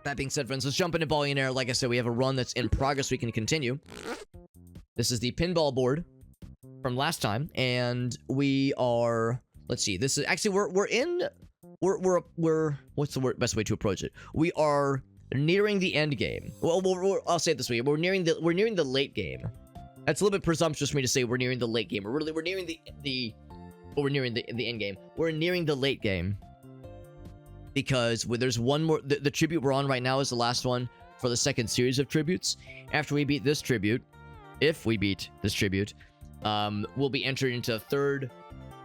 That being said, friends, let's jump into Ballionaire. Like I said, we have a run that's in progress we can continue. This is the pinball board from last time, and we are... Let's see. This is actually we're what's the best way to approach it? We are nearing the end game. Well, I'll say it this way: we're nearing the late game. That's a little bit presumptuous for me to say we're nearing the late game. We're nearing we're nearing the end game. We're nearing the late game because there's one more. The tribute we're on right now is the last one for the second series of tributes. After we beat this tribute, if we beat this tribute, we'll be entered into a third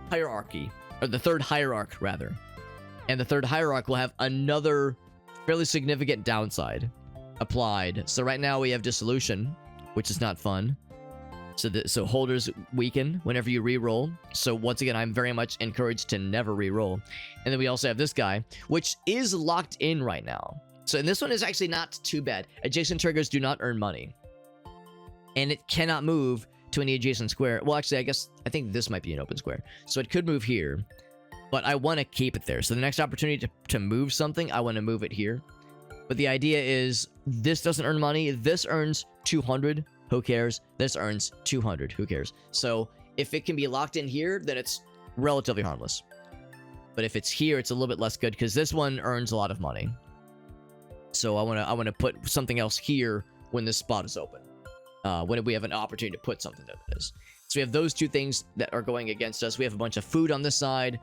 hierarchy, or the third hierarch rather, and the third hierarch will have another fairly significant downside applied. So right now we have dissolution, which is not fun. So holders weaken whenever you re-roll. So once again, I'm very much encouraged to never re-roll. And then we also have this guy, which is locked in right now. So and this one is actually not too bad. Adjacent triggers do not earn money, and it cannot move to any adjacent square. Well, actually, I think this might be an open square, so it could move here, but I want to keep it there. So the next opportunity to move something, I want to move it here. But the idea is this doesn't earn money. This earns 200. Who cares? This earns 200. Who cares? So if it can be locked in here, then it's relatively harmless. But if it's here, it's a little bit less good because this one earns a lot of money. So I want to put something else here when this spot is open. When we have an opportunity to put something there, that is. So we have those two things that are going against us. We have a bunch of food on this side,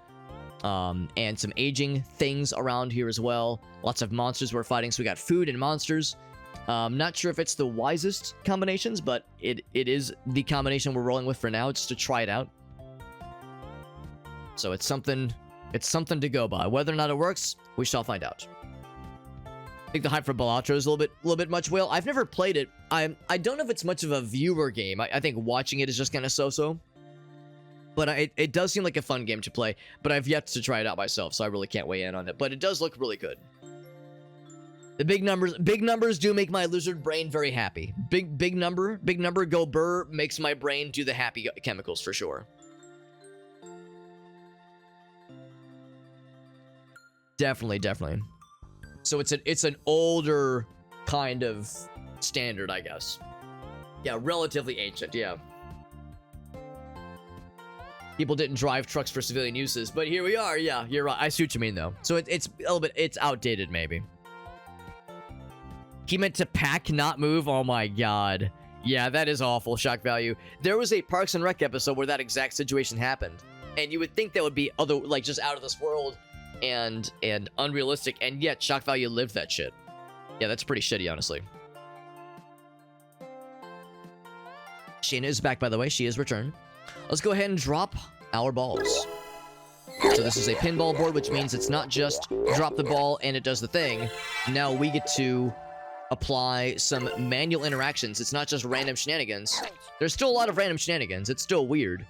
and some aging things around here as well. Lots of monsters we're fighting, so we got food and monsters. Not sure if it's the wisest combinations, but it is the combination we're rolling with for now, just to try it out. So it's something to go by. Whether or not it works, we shall find out. I think the hype for Balatro is a little bit much whale. I've never played it. I don't know if it's much of a viewer game. I think watching it is just kind of so-so. But it does seem like a fun game to play. But I've yet to try it out myself, so I really can't weigh in on it. But it does look really good. The big numbers do make my lizard brain very happy. Big number go burr makes my brain do the happy chemicals for sure. Definitely. So it's an older kind of standard, I guess. Yeah, relatively ancient, yeah. People didn't drive trucks for civilian uses, but here we are. Yeah, you're right. I see what you mean, though. So it's a little bit, it's outdated, maybe. He meant to pack, not move. Oh my god. Yeah, that is awful. Shock value. There was a Parks and Rec episode where that exact situation happened, and you would think that would be just out of this world and unrealistic, and yet shock value lived that shit. Yeah, that's pretty shitty, honestly. Shayna is back, by the way. She is returned. Let's go ahead and drop our balls. So this is a pinball board, which means it's not just drop the ball and it does the thing. Now we get to apply some manual interactions. It's not just random shenanigans. There's still a lot of random shenanigans. It's still weird.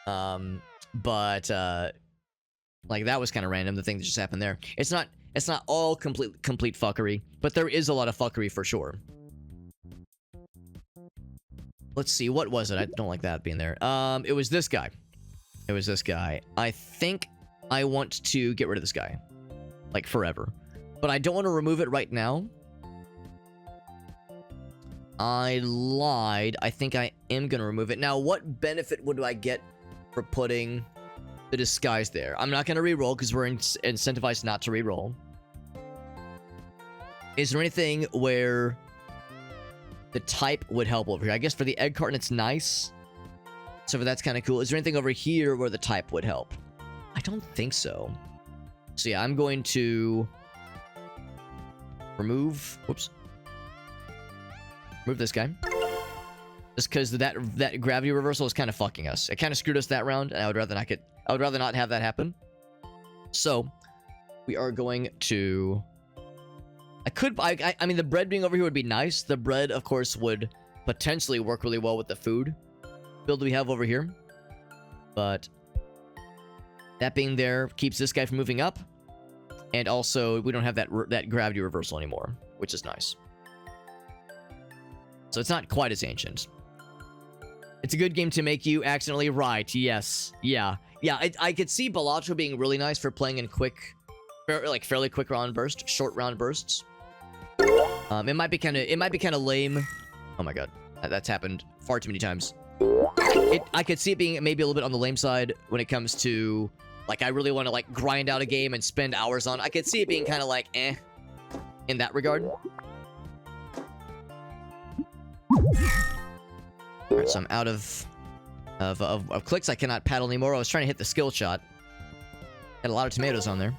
But like that was kind of random, the thing that just happened there. It's not all complete fuckery, but there is a lot of fuckery for sure. Let's see, what was it? I don't like that being there. It was this guy. I think I want to get rid of this guy. Like, forever. But I don't want to remove it right now. I lied. I think I am going to remove it. Now, what benefit would I get for putting the disguise there? I'm not going to reroll because we're incentivized not to reroll. Is there anything where the type would help over here? I guess for the egg carton, it's nice. So that's kind of cool. Is there anything over here where the type would help? I don't think so. So yeah, I'm going to remove... Whoops. Remove this guy. Just because that gravity reversal is kind of fucking us. It kind of screwed us that round, and I would rather not have that happen. So we are going to... I mean, the bread being over here would be nice. The bread, of course, would potentially work really well with the food build we have over here. But that being there keeps this guy from moving up. And also, we don't have that gravity reversal anymore, which is nice. So it's not quite as ancient. It's a good game to make you accidentally right. Yes. Yeah. Yeah, I could see Ballionaire being really nice for playing in quick, fairly quick round bursts, short round bursts. It might be kind of lame. Oh my god, that's happened far too many times. I could see it being maybe a little bit on the lame side when it comes to, like, I really want to, like, grind out a game and spend hours on. I could see it being kind of like, eh, in that regard. Alright, so I'm out of clicks. I cannot paddle anymore. I was trying to hit the skill shot. Got a lot of tomatoes on there.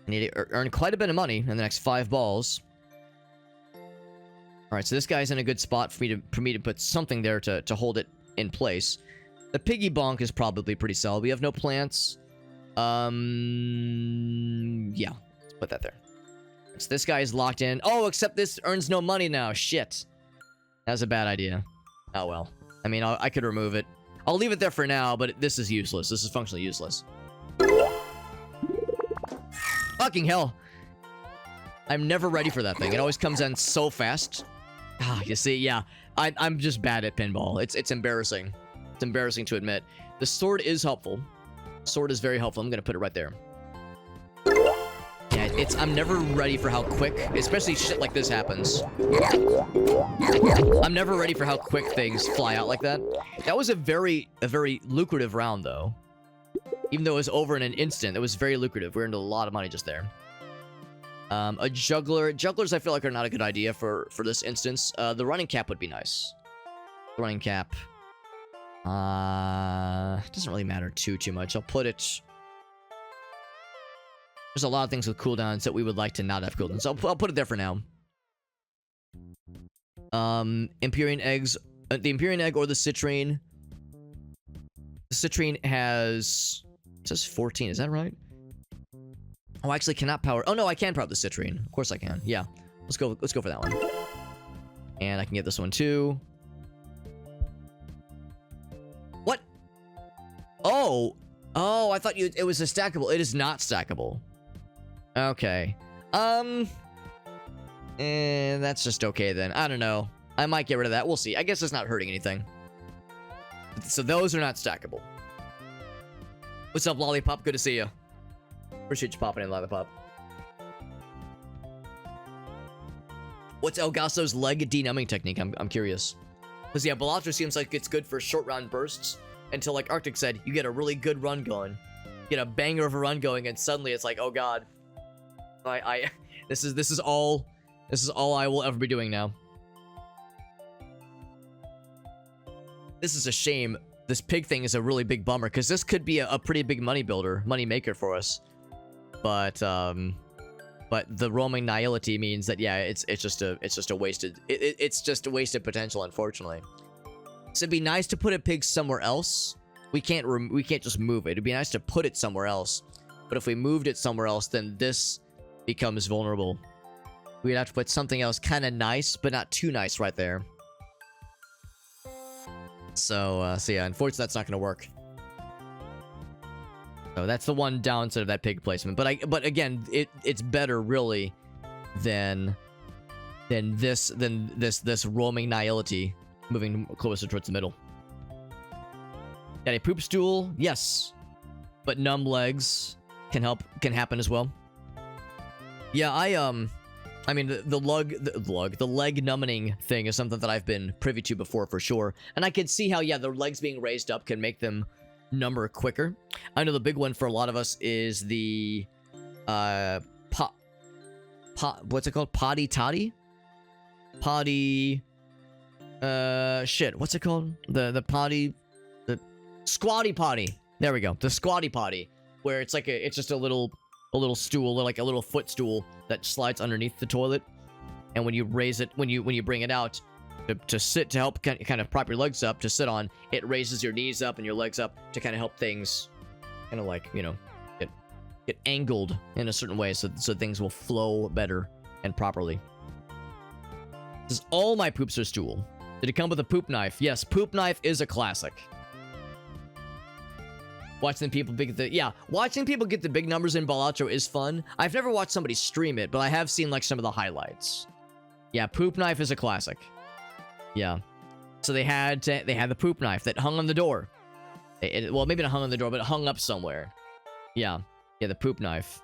I need to earn quite a bit of money in the next 5 balls. Alright, so this guy's in a good spot for me to put something there to hold it in place. The piggy bonk is probably pretty solid. We have no plants. Yeah. Let's put that there. So this guy is locked in. Oh, except this earns no money now. Shit. That's a bad idea. Oh, well. I mean, I could remove it. I'll leave it there for now, but this is useless. This is functionally useless. Fucking hell. I'm never ready for that thing. It always comes in so fast. Ah, you see, yeah. I'm just bad at pinball. It's embarrassing. It's embarrassing to admit. The sword is helpful. Sword is very helpful. I'm gonna put it right there. Yeah, I'm never ready for how quick, especially shit like this happens. I'm never ready for how quick things fly out like that. That was a very lucrative round, though. Even though it was over in an instant, it was very lucrative. We earned a lot of money just there. A juggler. Jugglers, I feel like, are not a good idea for this instance. The running cap would be nice. The running cap. Doesn't really matter too much. I'll put it... There's a lot of things with cooldowns that we would like to not have cooldowns. So I'll put it there for now. Empyrean eggs. The Empyrean egg or the citrine. The citrine has... It says 14, is that right? Oh, I actually cannot power... Oh, no, I can power the citrine. Of course I can. Yeah. Let's go for that one. And I can get this one, too. What? Oh! Oh, I thought it was a stackable. It is not stackable. Okay. That's just okay, then. I don't know. I might get rid of that. We'll see. I guess it's not hurting anything. So those are not stackable. What's up, Lollipop? Good to see you. Appreciate you popping in, Lollipop. What's Elgaso's leg denumbing technique? I'm curious. Because, yeah, Ballionaire seems like it's good for short round bursts. Until, like Arctic said, you get a really good run going. You get a banger of a run going, and suddenly it's like, oh god. This is all I will ever be doing now. This is a shame. This pig thing is a really big bummer, because this could be a pretty big money maker for us. But the roaming nihility means that, yeah, it's just a wasted potential, unfortunately. So it'd be nice to put a pig somewhere else. We can't just move it. It'd be nice to put it somewhere else. But if we moved it somewhere else, then this becomes vulnerable. We'd have to put something else kind of nice, but not too nice right there. So yeah, unfortunately, that's not going to work. So that's the one downside of that pig placement. But again, it's better really than this roaming nihility moving closer towards the middle. Got a poop stool, yes, but numb legs can happen as well. Yeah, I mean the leg numbing thing is something that I've been privy to before for sure, and I could see how, yeah, the legs being raised up can make them number quicker. I know the big one for a lot of us is the what's it called? Potty toddy? Potty shit, what's it called? The potty, the squatty potty. There we go. The squatty potty, where it's like it's just a little stool, like a little footstool that slides underneath the toilet, and when you raise it, when you bring it out to sit, to help kind of prop your legs up to sit on, it raises your knees up and your legs up to kind of help things kind of like, you know, get angled in a certain way so things will flow better and properly. This is all my poops are stool. Did it come with a poop knife? Yes, poop knife is a classic. Watching people get the big numbers in Ballionaire is fun. I've never watched somebody stream it, but I have seen like some of the highlights. Yeah, poop knife is a classic. Yeah. So they had the poop knife that hung on the door. Well, maybe not hung on the door, but it hung up somewhere. Yeah. Yeah, the poop knife.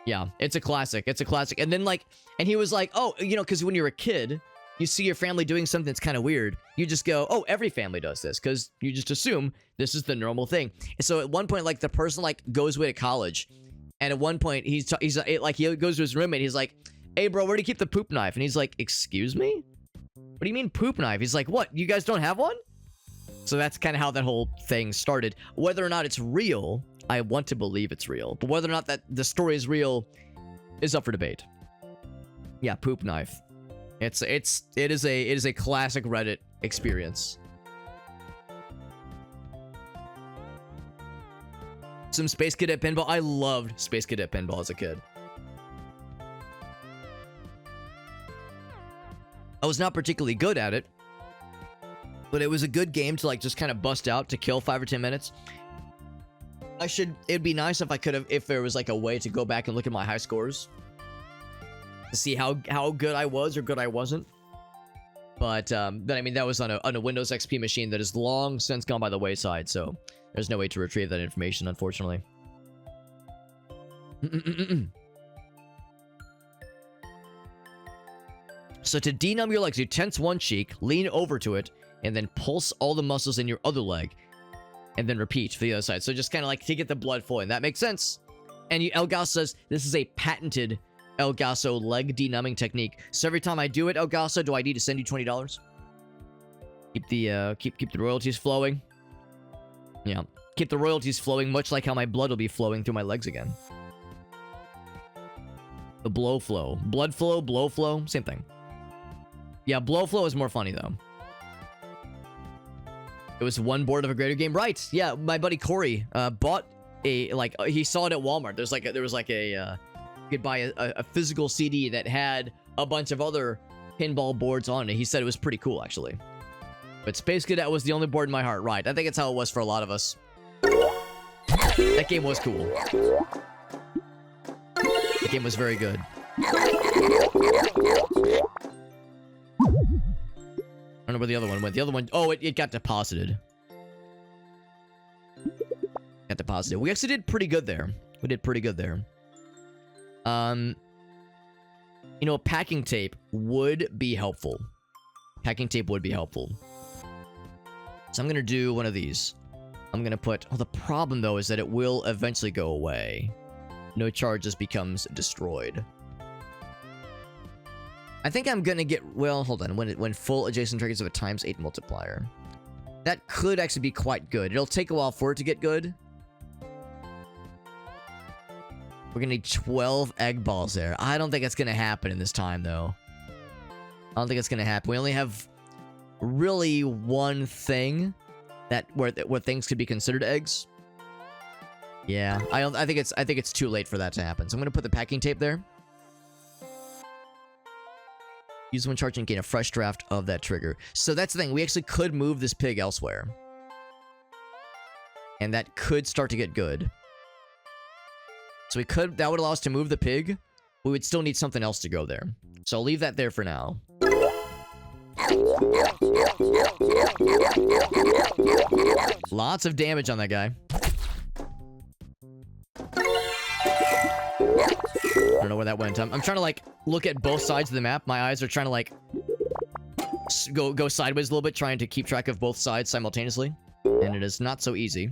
Yeah, it's a classic. It's a classic. And then like, and he was like, oh, you know, because when you're a kid, you see your family doing something that's kind of weird. You just go, oh, every family does this, because you just assume this is the normal thing. And so at one point, like the person like goes away to college, and at one point he's like he goes to his roommate. He's like, hey, bro, where do you keep the poop knife? And he's like, excuse me? What do you mean poop knife? He's like, what? You guys don't have one? So that's kind of how that whole thing started. Whether or not it's real, I want to believe it's real. But whether or not that the story is real is up for debate. Yeah, poop knife. It is a classic Reddit experience. Some Space Cadet Pinball. I loved Space Cadet Pinball as a kid. I was not particularly good at it, but it was a good game to like just kind of bust out to kill 5 or 10 minutes. It'd be nice if there was like a way to go back and look at my high scores to see how good I was or good I wasn't. But I mean, that was on a Windows XP machine that has long since gone by the wayside, so there's no way to retrieve that information, unfortunately. So to denumb your legs, you tense one cheek, lean over to it, and then pulse all the muscles in your other leg, and then repeat for the other side. So just kind of like to get the blood flowing. That makes sense. And Elgaso says this is a patented Elgaso leg denumbing technique. So every time I do it, Elgaso, do I need to send you $20? Keep the royalties flowing. Yeah, keep the royalties flowing, much like how my blood will be flowing through my legs again. The blow flow, blood flow, blow flow, same thing. Yeah, blow flow is more funny though. It was one board of a greater game, right? Yeah, my buddy Corey bought he saw it at Walmart. There was a you could buy a physical CD that had a bunch of other pinball boards on it. He said it was pretty cool, actually. But Space Cadet was the only board in my heart, right? I think it's how it was for a lot of us. That game was cool. The game was very good. I don't know where the other one went. The other one, oh, it got deposited. Got deposited. We actually did pretty good there. We did pretty good there. You know, packing tape would be helpful. Packing tape would be helpful. So I'm gonna do one of these. I'm gonna put... Oh, the problem, though, is that it will eventually go away. No charges becomes destroyed. I think I'm gonna get... Well, hold on. When full adjacent triggers of a ×8 multiplier. That could actually be quite good. It'll take a while for it to get good. We're gonna need 12 egg balls there. I don't think it's gonna happen in this time, though. I don't think it's gonna happen. We only have really one thing where things could be considered eggs. Yeah, I think it's too late for that to happen. So I'm gonna put the packing tape there. Use when charging, gain a fresh draft of that trigger. So that's the thing. We actually could move this pig elsewhere, and that could start to get good. So that would allow us to move the pig. We would still need something else to go there. So I'll leave that there for now. Lots of damage on that guy. I don't know where that went. I'm trying to like look at both sides of the map. My eyes are trying to like go sideways a little bit, trying to keep track of both sides simultaneously. And it is not so easy.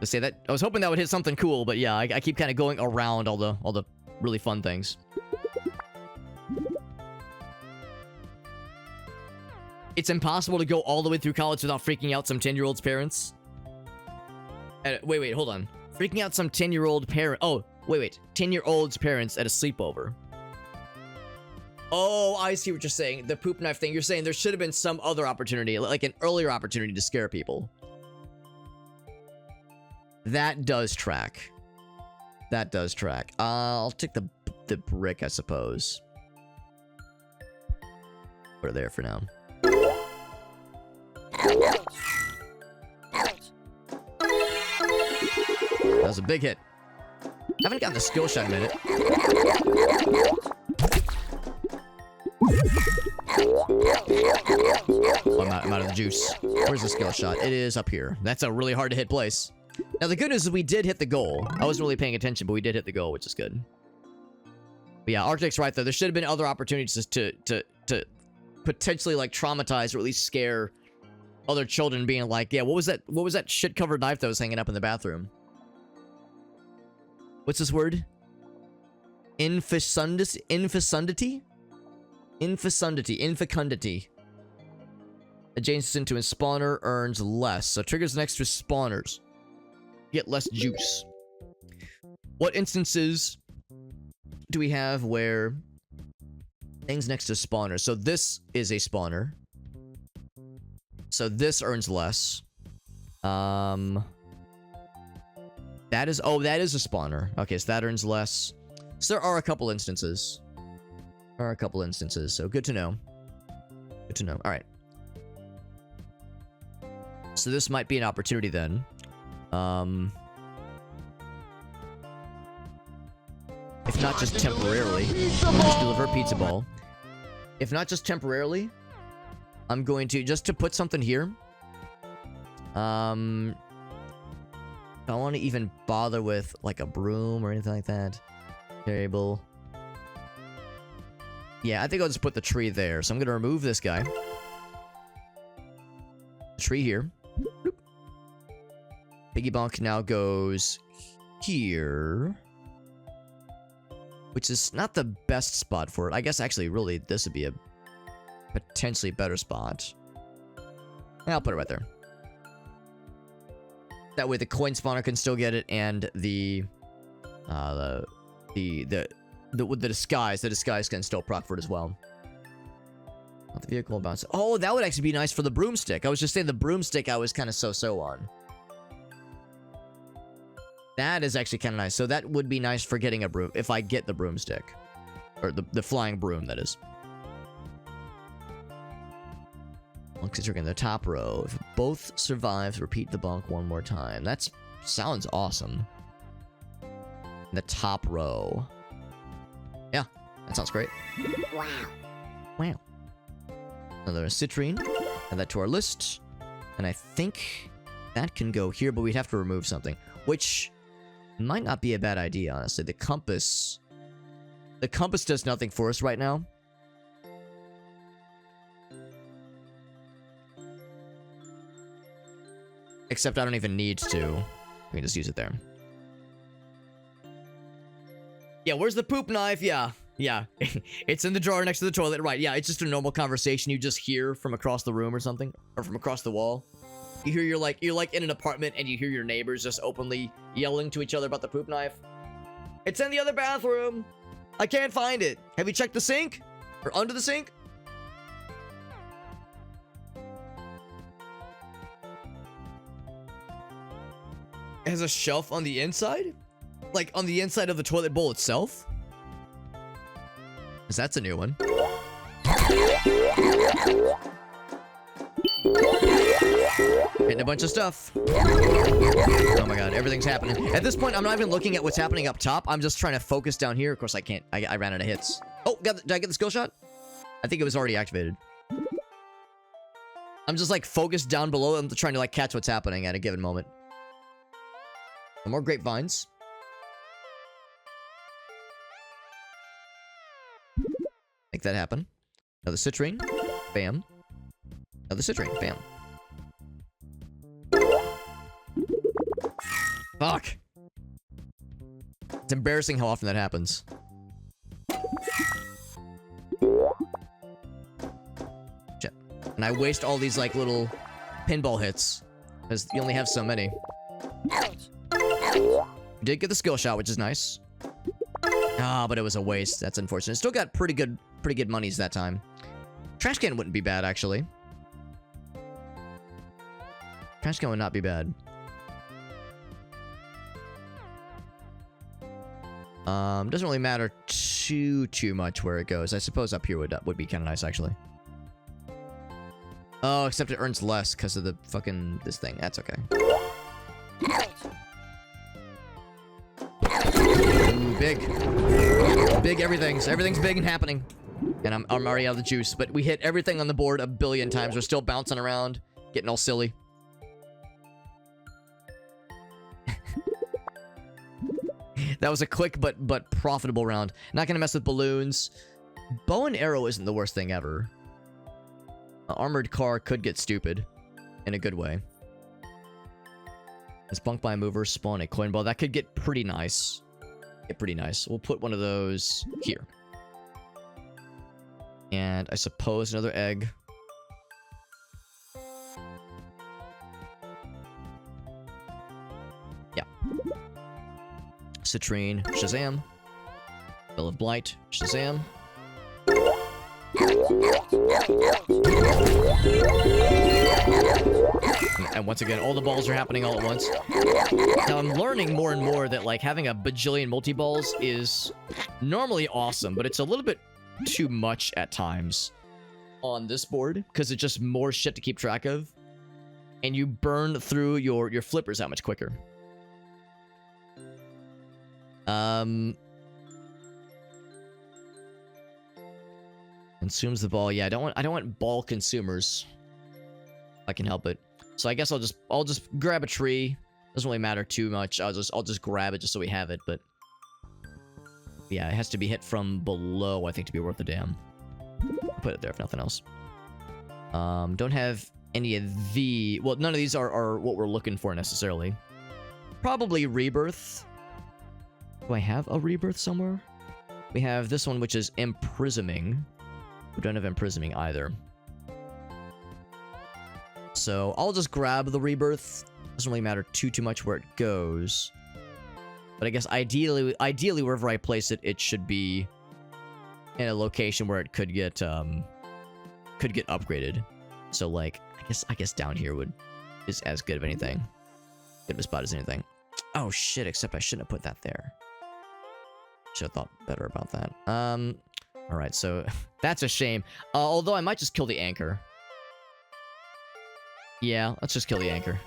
To say that, I was hoping that would hit something cool, but yeah, I keep kind of going around all the really fun things. It's impossible to go all the way through college without freaking out some 10-year-old's parents. Wait, hold on. Freaking out some 10-year-old parent. Oh, wait. 10-year-old's parents at a sleepover. Oh, I see what you're saying. The poop knife thing. You're saying there should have been some other opportunity, like an earlier opportunity to scare people. That does track. That does track. I'll take the brick, I suppose. Put it there for now. That was a big hit. I haven't gotten the skill shot in a minute. Oh, I'm out of the juice. Where's the skill shot? It is up here. That's a really hard to hit place. Now, the good news is we did hit the goal. I wasn't really paying attention, but we did hit the goal, which is good. But yeah, Arctic's right, though. There should have been other opportunities to potentially, like, traumatize or at least scare other children, being like, yeah, what was that shit-covered knife that was hanging up in the bathroom? What's this word? Infecundity? Adjacent to a spawner earns less. So triggers next to spawners. Get less juice. What instances do we have where things next to spawners? So this is a spawner. So this earns less. That is a spawner. Okay, so that earns less. So there are a couple instances. So good to know. Good to know. All right. So this might be an opportunity then. If not just temporarily. Deliver pizza ball. If not just temporarily, I'm going to, just to put something here. I don't want to even bother with like a broom or anything like that. Table. Yeah, I think I'll just put the tree there. So I'm going to remove this guy. Tree here. Boop. Piggy Bonk now goes here. Which is not the best spot for it. I guess actually really this would be a potentially better spot. Yeah, I'll put it right there. That way the coin spawner can still get it, and the disguise can still proc for it as well. Not the vehicle bounce. Oh, that would actually be nice for the broomstick. I was just saying the broomstick I was kind of so-so on. That is actually kind of nice. So that would be nice for getting a broom, if I get the broomstick. Or the flying broom, that is. Looks like in the top row. If both survives, repeat the bonk one more time. That sounds awesome. The top row. Yeah, that sounds great. Wow. Wow. Another citrine. Add that to our list. And I think that can go here, but we'd have to remove something. Which might not be a bad idea, honestly. The compass does nothing for us right now. Except I don't even need to. We can just use it there. Yeah, where's the poop knife? Yeah. It's in the drawer next to the toilet. Right, yeah, it's just a normal conversation you just hear from across the room or something. Or from across the wall. You hear you're like in an apartment and you hear your neighbors just openly yelling to each other about the poop knife. It's in the other bathroom. I can't find it. Have you checked the sink? Or under the sink? It has a shelf on the inside? Like on the inside of the toilet bowl itself? Because that's a new one. Hitting a bunch of stuff. Oh my god, everything's happening. At this point, I'm not even looking at what's happening up top. I'm just trying to focus down here. Of course, I can't. I ran out of hits. Oh, did I get the skill shot? I think it was already activated. I'm just like focused down below. I'm trying to like catch what's happening at a given moment. More grapevines. Make that happen. Another citrine. Bam. Another citrine. Bam. Fuck. It's embarrassing how often that happens. Shit. And I waste all these like little pinball hits because you only have so many. Did get the skill shot, which is nice. Ah, but it was a waste. That's unfortunate. Still got pretty good monies that time. Trash can wouldn't be bad, actually. Trash can would not be bad. Doesn't really matter too much where it goes. I suppose up here would be kind of nice, actually. Oh, except it earns less because of the fucking this thing. That's okay. Ooh, big everything's big and happening. And I'm already out of the juice, but we hit everything on the board a billion times. We're still bouncing around, getting all silly. That was a quick but profitable round. Not gonna mess with balloons. Bow and arrow isn't the worst thing ever. An armored car could get stupid. In a good way. It's bunked by a mover, spawn a coin ball. That could get pretty nice. We'll put one of those here. And I suppose another egg. Yeah. Citrine, Shazam. Bill of Blight, Shazam. And once again, all the balls are happening all at once. Now, I'm learning more and more that, like, having a bajillion multi-balls is normally awesome, but it's a little bit too much at times on this board, because it's just more shit to keep track of. And you burn through your flippers that much quicker. Consumes the ball. Yeah, I don't want ball consumers. If I can help it. So I guess I'll just grab a tree. Doesn't really matter too much. I'll just grab it just so we have it, but yeah, it has to be hit from below, I think, to be worth a damn. Put it there if nothing else. Don't have any of the... Well, none of these are what we're looking for necessarily. Probably Rebirth. Do I have a Rebirth somewhere? We have this one, which is Imprisoning. We don't have Imprisoning either. So I'll just grab the Rebirth. Doesn't really matter too much where it goes. But I guess ideally wherever I place it, it should be in a location where it could get upgraded. So like, I guess down here is as good of anything. Good of a spot as anything. Oh shit, except I shouldn't have put that there. Should have thought better about that. Alright, so that's a shame. Although I might just kill the anchor. Yeah, let's just kill the anchor.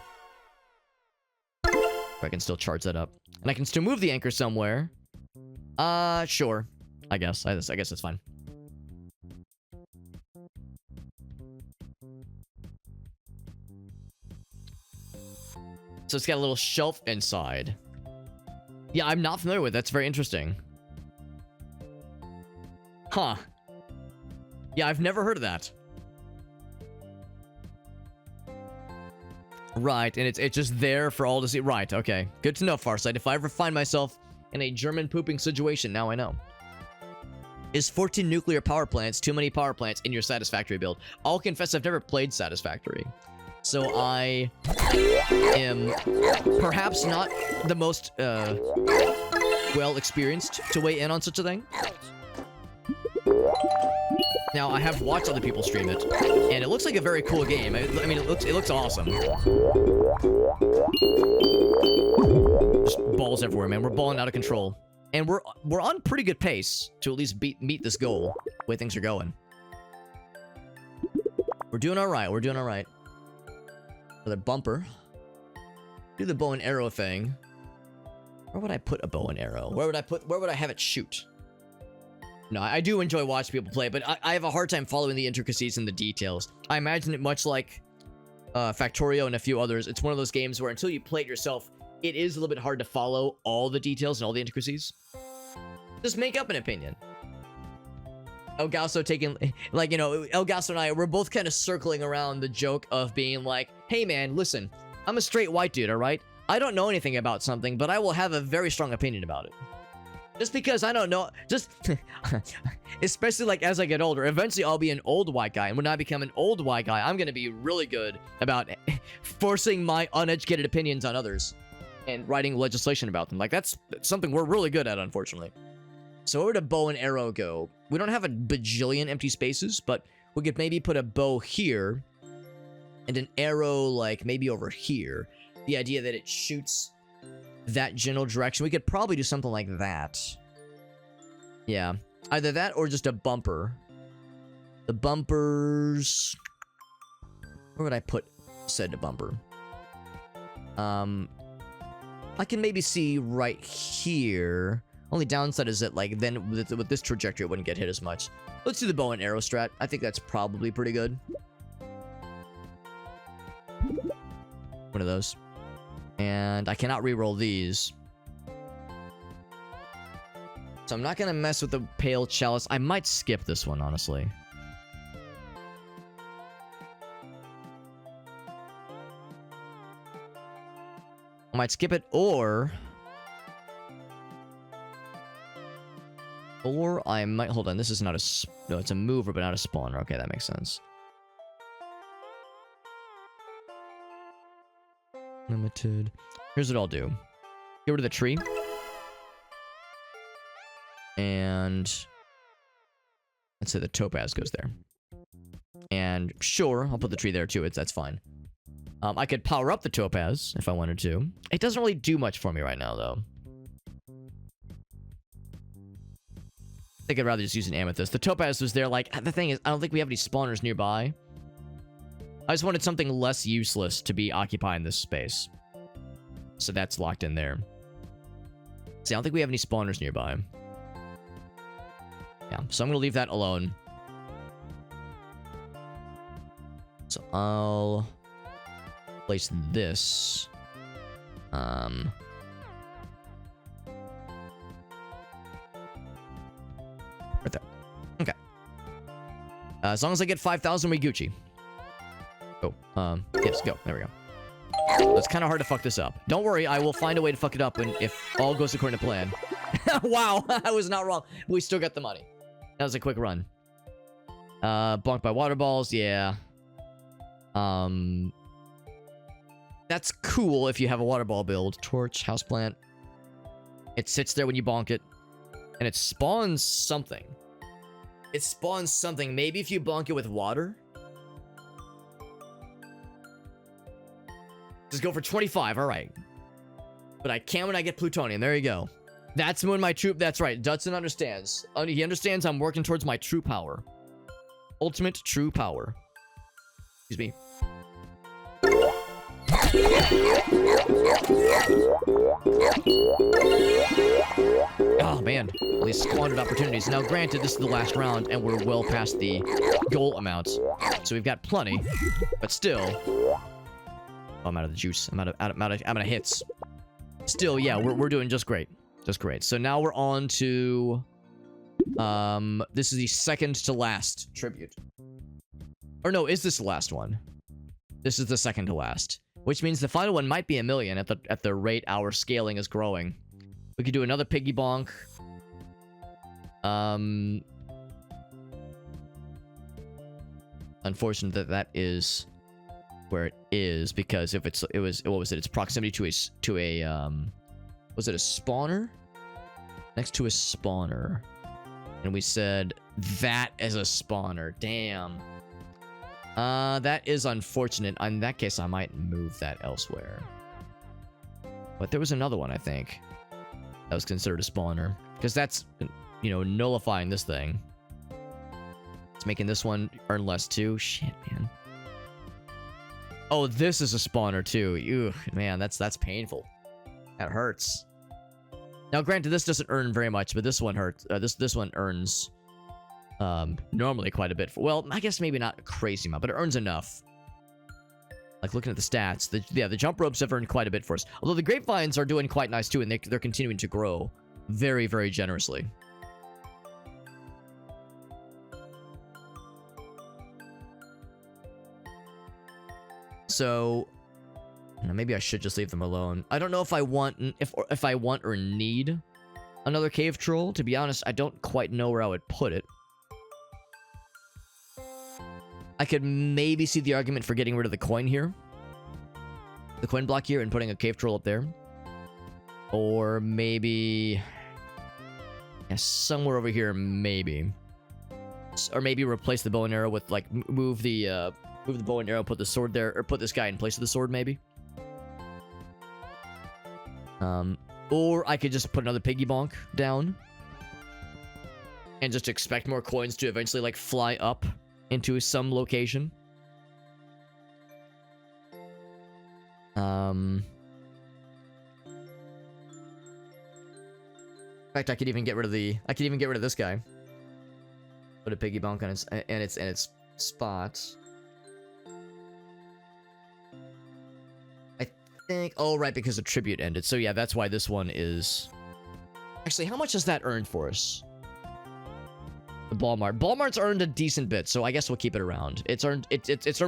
I can still charge that up. And I can still move the anchor somewhere. Sure. I guess that's fine. So it's got a little shelf inside. Yeah, I'm not familiar with it. That's very interesting. Huh. Yeah, I've never heard of that. Right, and it's just there for all to see. Right, okay. Good to know, Farsight. If I ever find myself in a German pooping situation, now I know. Is 14 nuclear power plants too many power plants in your Satisfactory build? I'll confess I've never played Satisfactory. So I am perhaps not the most well experienced to weigh in on such a thing. Now, I have watched other people stream it, and it looks like a very cool game. I mean, it looks awesome. Just balls everywhere, man. We're balling out of control. And we're on pretty good pace to at least meet this goal, the way things are going. We're doing alright, Another bumper. Do the bow and arrow thing. Where would I put a bow and arrow? Where would I have it shoot? No, I do enjoy watching people play, but I have a hard time following the intricacies and the details. I imagine it much like Factorio and a few others. It's one of those games where until you play it yourself, it is a little bit hard to follow all the details and all the intricacies. Just make up an opinion. El Gasso taking, like, you know, El Gasso and I, we're both kind of circling around the joke of being like, hey man, listen, I'm a straight white dude, alright? I don't know anything about something, but I will have a very strong opinion about it. Just because I don't know, just, especially like as I get older, eventually I'll be an old white guy. And when I become an old white guy, I'm going to be really good about forcing my uneducated opinions on others and writing legislation about them. Like that's something we're really good at, unfortunately. So where would a bow and arrow go? We don't have a bajillion empty spaces, but we could maybe put a bow here and an arrow like maybe over here. The idea that it shoots that general direction. We could probably do something like that. Yeah. Either that or just a bumper. The bumpers... Where would I put said bumper? I can maybe see right here. Only downside is that, like, then with this trajectory, it wouldn't get hit as much. Let's do the bow and arrow strat. I think that's probably pretty good. One of those. And I cannot reroll these. So I'm not going to mess with the pale chalice. I might skip this one, honestly. I might skip it, or I might... Hold on, this is not a... No, it's a mover, but not a spawner. Okay, that makes sense. Limited. Here's what I'll do. Get rid of the tree. And let's say the topaz goes there. And sure, I'll put the tree there too. That's fine. I could power up the topaz if I wanted to. It doesn't really do much for me right now, though. I think I'd rather just use an amethyst. The topaz was there, like, the thing is, I don't think we have any spawners nearby. I just wanted something less useless to be occupying this space. So that's locked in there. See, I don't think we have any spawners nearby. Yeah, so I'm going to leave that alone. So I'll place this. Right there. Okay. As long as I get 5,000, we Gucci. Oh, yes, go. There we go. It's kind of hard to fuck this up. Don't worry, I will find a way to fuck it up if all goes according to plan. Wow, I was not wrong. We still got the money. That was a quick run. Blocked by water balls, yeah. That's cool if you have a water ball build. Torch, houseplant. It sits there when you bonk it. And it spawns something. It spawns something. Maybe if you bonk it with water. Just go for 25, alright. But I can when I get plutonium. There you go. That's when my true... That's right. Dudson understands. He understands I'm working towards my true power. Ultimate true power. Excuse me. Oh, man. All these squandered opportunities. Now, granted, this is the last round, and we're well past the goal amounts. So we've got plenty. But still... Oh, I'm out of the juice. I'm out of hits. Still, yeah, we're doing just great. Just great. So now we're on to... this is the second to last tribute. Or no, is this the last one? This is the second to last. Which means the final one might be 1 million at the rate our scaling is growing. We could do another piggy bonk. Unfortunate that is where it is, because if what was it? It's proximity to a was it a spawner? Next to a spawner. And we said that as a spawner. Damn. That is unfortunate. In that case, I might move that elsewhere. But there was another one, I think, that was considered a spawner. Because that's, you know, nullifying this thing. It's making this one earn less too. Shit, man. Oh, this is a spawner too. Ew, man, that's painful. That hurts. Now, granted, this doesn't earn very much, but this one hurts. This one earns normally quite a bit. Well, I guess maybe not a crazy amount, but it earns enough. Like, looking at the stats, the jump ropes have earned quite a bit for us. Although the grapevines are doing quite nice too, and they're continuing to grow very, very generously. So, maybe I should just leave them alone. I don't know if I want if I want or need another cave troll. To be honest, I don't quite know where I would put it. I could maybe see the argument for getting rid of the coin here. The coin block here and putting a cave troll up there. Or maybe... yeah, somewhere over here, maybe. Or maybe replace the bow and arrow with, like, move the bow and arrow, put the sword there, or put this guy in place of the sword, maybe. Or I could just put another piggy bonk down. And just expect more coins to eventually, like, fly up into some location. In fact, I could even get rid of this guy. Put a piggy bank on its spot. I think. Oh, right, because the tribute ended. So yeah, that's why this one is. Actually, how much has that earned for us? The Ball Mart. Ball Mart's earned a decent bit, so I guess we'll keep it around. It's earned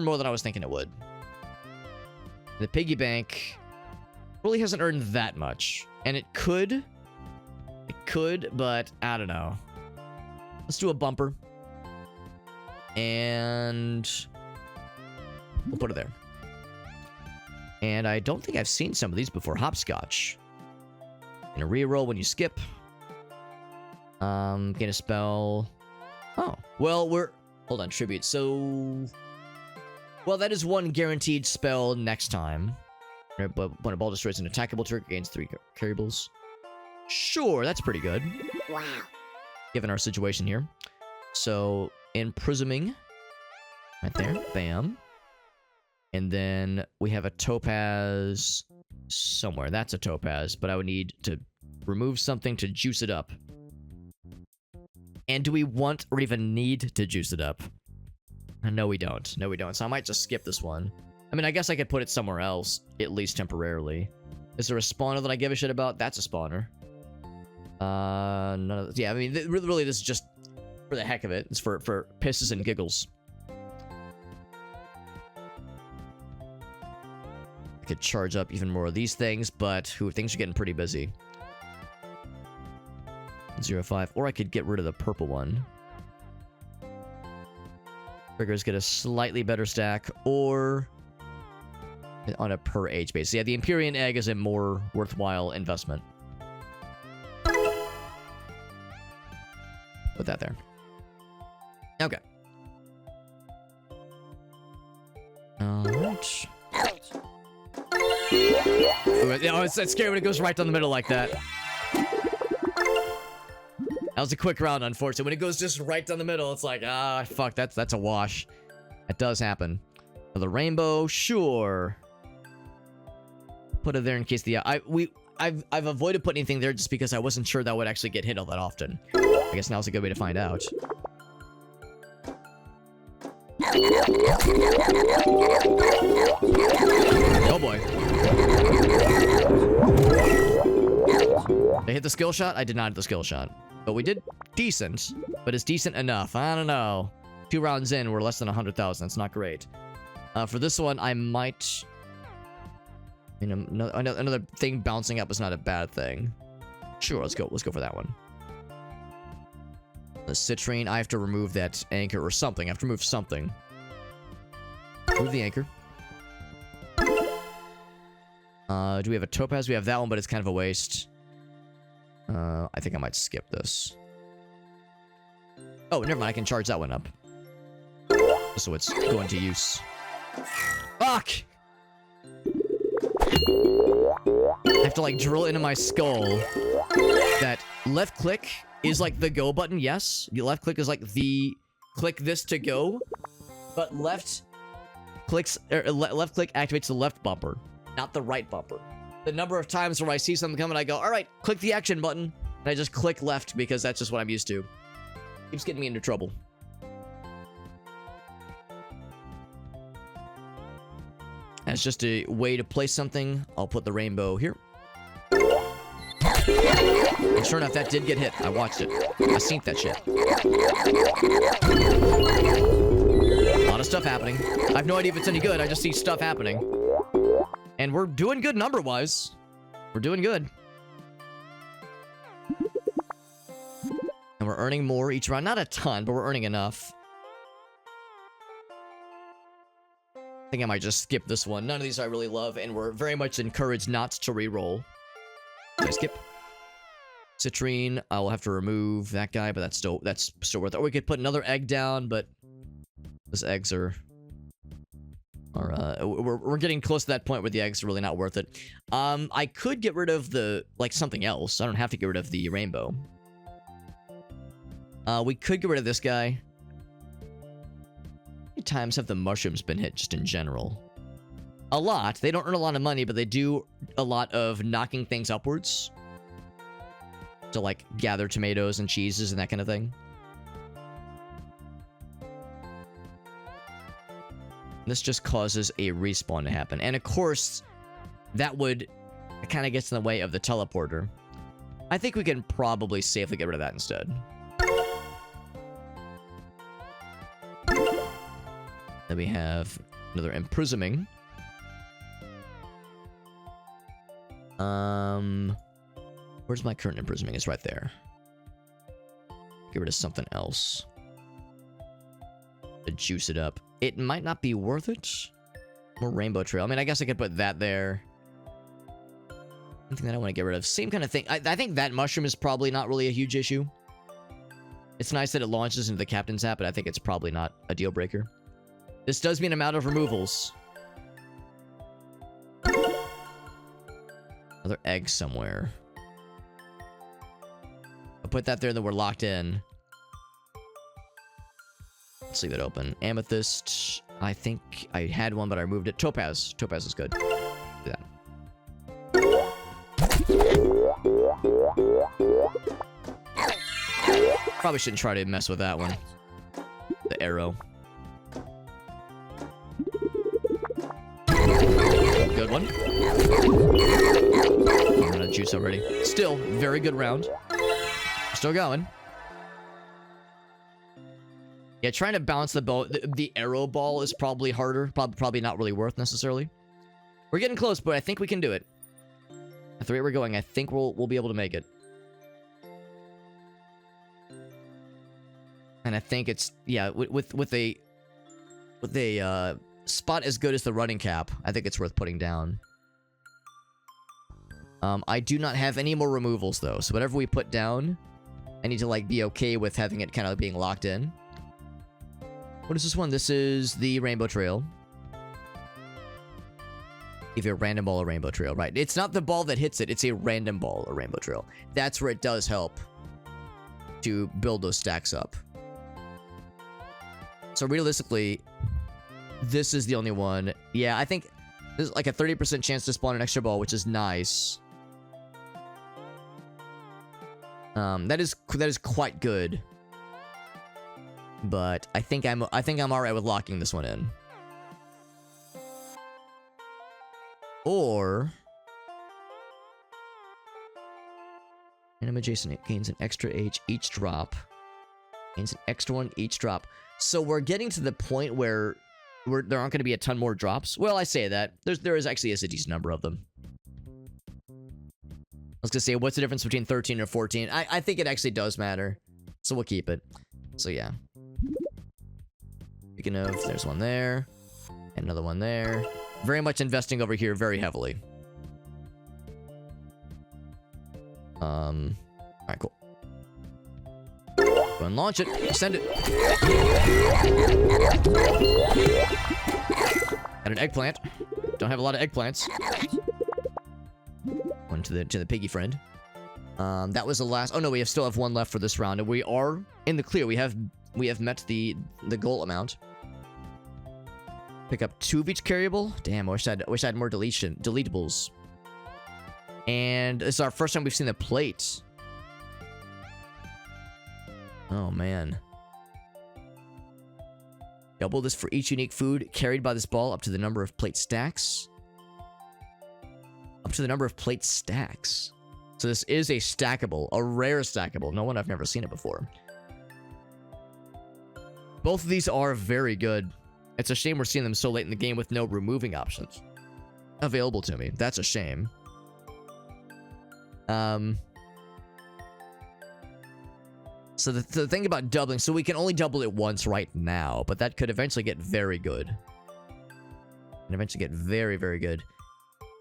more than I was thinking it would. The piggy bank really hasn't earned that much, and it could, but I don't know. Let's do a bumper, and we'll put it there. And I don't think I've seen some of these before. Hopscotch. In a reroll when you skip. Gain a spell. Oh, well, hold on, tribute. So, well, that is one guaranteed spell next time. But when a ball destroys an attackable target, gains 3 carrybles. Sure, that's pretty good. Wow. Given our situation here. So, imprisoming. Right there. Bam. And then we have a topaz somewhere. That's a topaz, but I would need to remove something to juice it up. And do we want or even need to juice it up? No, we don't. No, we don't. So I might just skip this one. I mean, I guess I could put it somewhere else, at least temporarily. Is there a spawner that I give a shit about? That's a spawner. None of yeah, I mean, really, this is just for the heck of it. It's for pisses and giggles. I could charge up even more of these things, but things are getting pretty busy. 0.5, or I could get rid of the purple one. Triggers get a slightly better stack, or on a per age basis. Yeah, the Empyrean egg is a more worthwhile investment. Put that there. Okay. Alright. Oh, it's scary when it goes right down the middle like that. That was a quick round, unfortunately. When it goes just right down the middle, it's like, ah, fuck, that's a wash. That does happen. For the rainbow, sure. Put it there in case the I've avoided putting anything there just because I wasn't sure that would actually get hit all that often. I guess now's a good way to find out. Oh boy. Did I hit the skill shot? I did not hit the skill shot. But we did decent. But it's decent enough. I don't know. 2 rounds in, we're less than 100,000. That's not great. For this one, I might... You know, another thing bouncing up is not a bad thing. Sure, let's go. Let's go for that one. The citrine, I have to remove that anchor or something. I have to remove something. Remove the anchor. Do we have a topaz? We have that one, but it's kind of a waste. I think I might skip this. Oh, never mind. I can charge that one up. So it's going to use. Fuck! I have to, like, drill into my skull that left click is, like, the go button, yes. The left click is, like, the click this to go. But left click activates the left bumper, not the right bumper. The number of times where I see something coming, I go, all right, click the action button. And I just click left because that's just what I'm used to. Keeps getting me into trouble. That's just a way to place something. I'll put the rainbow here. And sure enough, that did get hit. I watched it. I synced that shit. A lot of stuff happening. I have no idea if it's any good. I just see stuff happening. And we're doing good number-wise. We're doing good. And we're earning more each round. Not a ton, but we're earning enough. I think I might just skip this one. None of these I really love, and we're very much encouraged not to reroll. So I skip. Citrine, I will have to remove that guy, but that's still worth it. Or we could put another egg down, but those eggs are we're getting close to that point where the eggs are really not worth it. I could get rid of the something else. I don't have to get rid of the rainbow. We could get rid of this guy. How many times have the mushrooms been hit just in general? A lot. They don't earn a lot of money, but they do a lot of knocking things upwards. To, like, gather tomatoes and cheeses and that kind of thing. This just causes a respawn to happen. And of course, that would kind of gets in the way of the teleporter. I think we can probably safely get rid of that instead. Then we have another imprisoning. Where's my current imprisoning? It's right there. Get rid of something else to juice it up. It might not be worth it. More rainbow trail. I mean, I guess I could put that there. Something that I want to get rid of. Same kind of thing. I think that mushroom is probably not really a huge issue. It's nice that it launches into the captain's app, but I think it's probably not a deal breaker. This does mean I'm out of removals. Another egg somewhere. I'll put that there, then we're locked in. Let's leave it open. Amethyst. I think I had one, but I removed it. Topaz. Topaz is good. Do that. Probably shouldn't try to mess with that one. The arrow. Good one. I'm out of juice already. Still, very good round. Still going. Yeah, trying to balance the bow. The arrow ball is probably harder. Probably not really worth necessarily. We're getting close, but I think we can do it. At the rate we're going, I think we'll be able to make it. And I think it's, yeah, with a spot as good as the running cap, I think it's worth putting down. I do not have any more removals though, so whatever we put down, I need to like be okay with having it kind of being locked in. What is this one? This is the rainbow trail. Give you a random ball, a rainbow trail, right? It's not the ball that hits it, it's a random ball, a rainbow trail. That's where it does help to build those stacks up. So realistically, this is the only one. Yeah, I think there's like a 30% chance to spawn an extra ball, which is nice. That is quite good. But I think I'm alright with locking this one in. Or random adjacent, it gains an extra H each drop. Gains an extra one each drop. So we're getting to the point where there aren't going to be a ton more drops. Well, I say that. There is actually a decent number of them. I was going to say, what's the difference between 13 and 14? I think it actually does matter. So we'll keep it. So yeah. Speaking of, there's one there. And another one there. Very much investing over here very heavily. Alright, cool. Go and launch it. Send it. Got an eggplant. Don't have a lot of eggplants. One to the piggy friend. That was the last. Oh no, we still have one left for this round, and we are in the clear. We have met the goal amount. Pick up 2 of each carryable. Damn, I wish I had more deletables. And this is our first time we've seen the plate. Oh man. Double this for each unique food carried by this ball up to the number of plate stacks. Up to the number of plate stacks. So this is a stackable, a rare stackable. No one, I've never seen it before. Both of these are very good. It's a shame we're seeing them so late in the game with no removing options available to me. That's a shame. So the thing about doubling, so we can only double it once right now, but that could eventually get very good. And eventually get very, very good.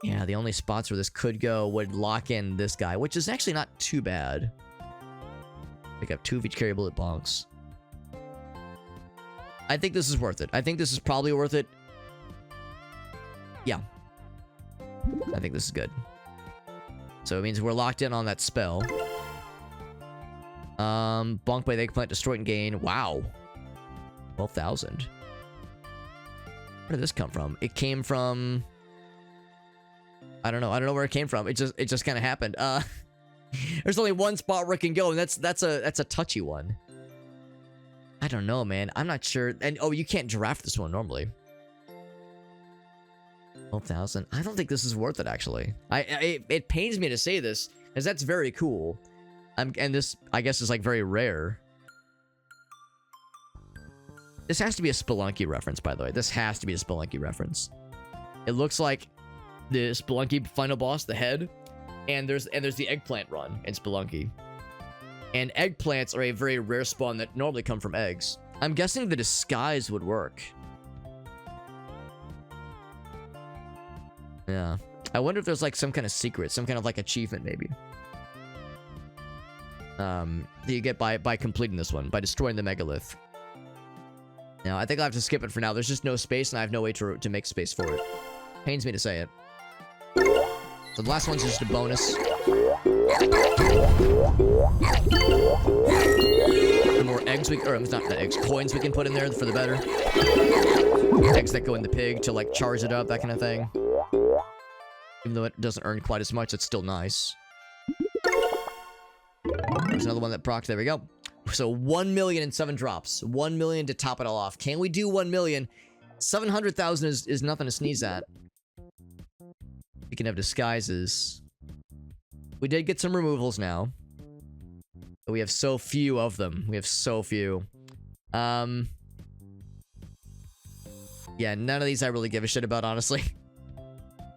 Yeah, the only spots where this could go would lock in this guy, which is actually not too bad. Pick up 2 of each carryable at bonks. I think this is worth it. I think this is probably worth it. Yeah. I think this is good. So it means we're locked in on that spell. Bonk by the eggplant, destroy and gain. Wow. 12,000. Where did this come from? It came from... I don't know where it came from. It just kind of happened. There's only one spot where it can go, and that's a touchy one. I don't know, man. I'm not sure. And oh, you can't draft this one normally. 12,000. I don't think this is worth it, actually. It pains me to say this, because that's very cool. And this, I guess, is like very rare. This has to be a Spelunky reference, by the way. This has to be a Spelunky reference. It looks like the Spelunky final boss, the head, and there's the eggplant run in Spelunky. And eggplants are a very rare spawn that normally come from eggs. I'm guessing the disguise would work. Yeah. I wonder if there's like some kind of secret, some kind of like achievement maybe. That you get by completing this one, by destroying the megalith. Now, I think I'll have to skip it for now. There's just no space, and I have no way to make space for it. Pains me to say it. So the last one's just a bonus. The more eggs we... Or, not eggs. Coins we can put in there, for the better. Eggs that go in the pig to, like, charge it up, that kind of thing. Even though it doesn't earn quite as much, it's still nice. There's another one that procs. There we go. So 1 million and 7 drops. 1 million to top it all off. Can we do 1 million? 700,000 is nothing to sneeze at. We can have disguises. We did get some removals now. But we have so few of them. We have so few. Yeah, none of these I really give a shit about, honestly.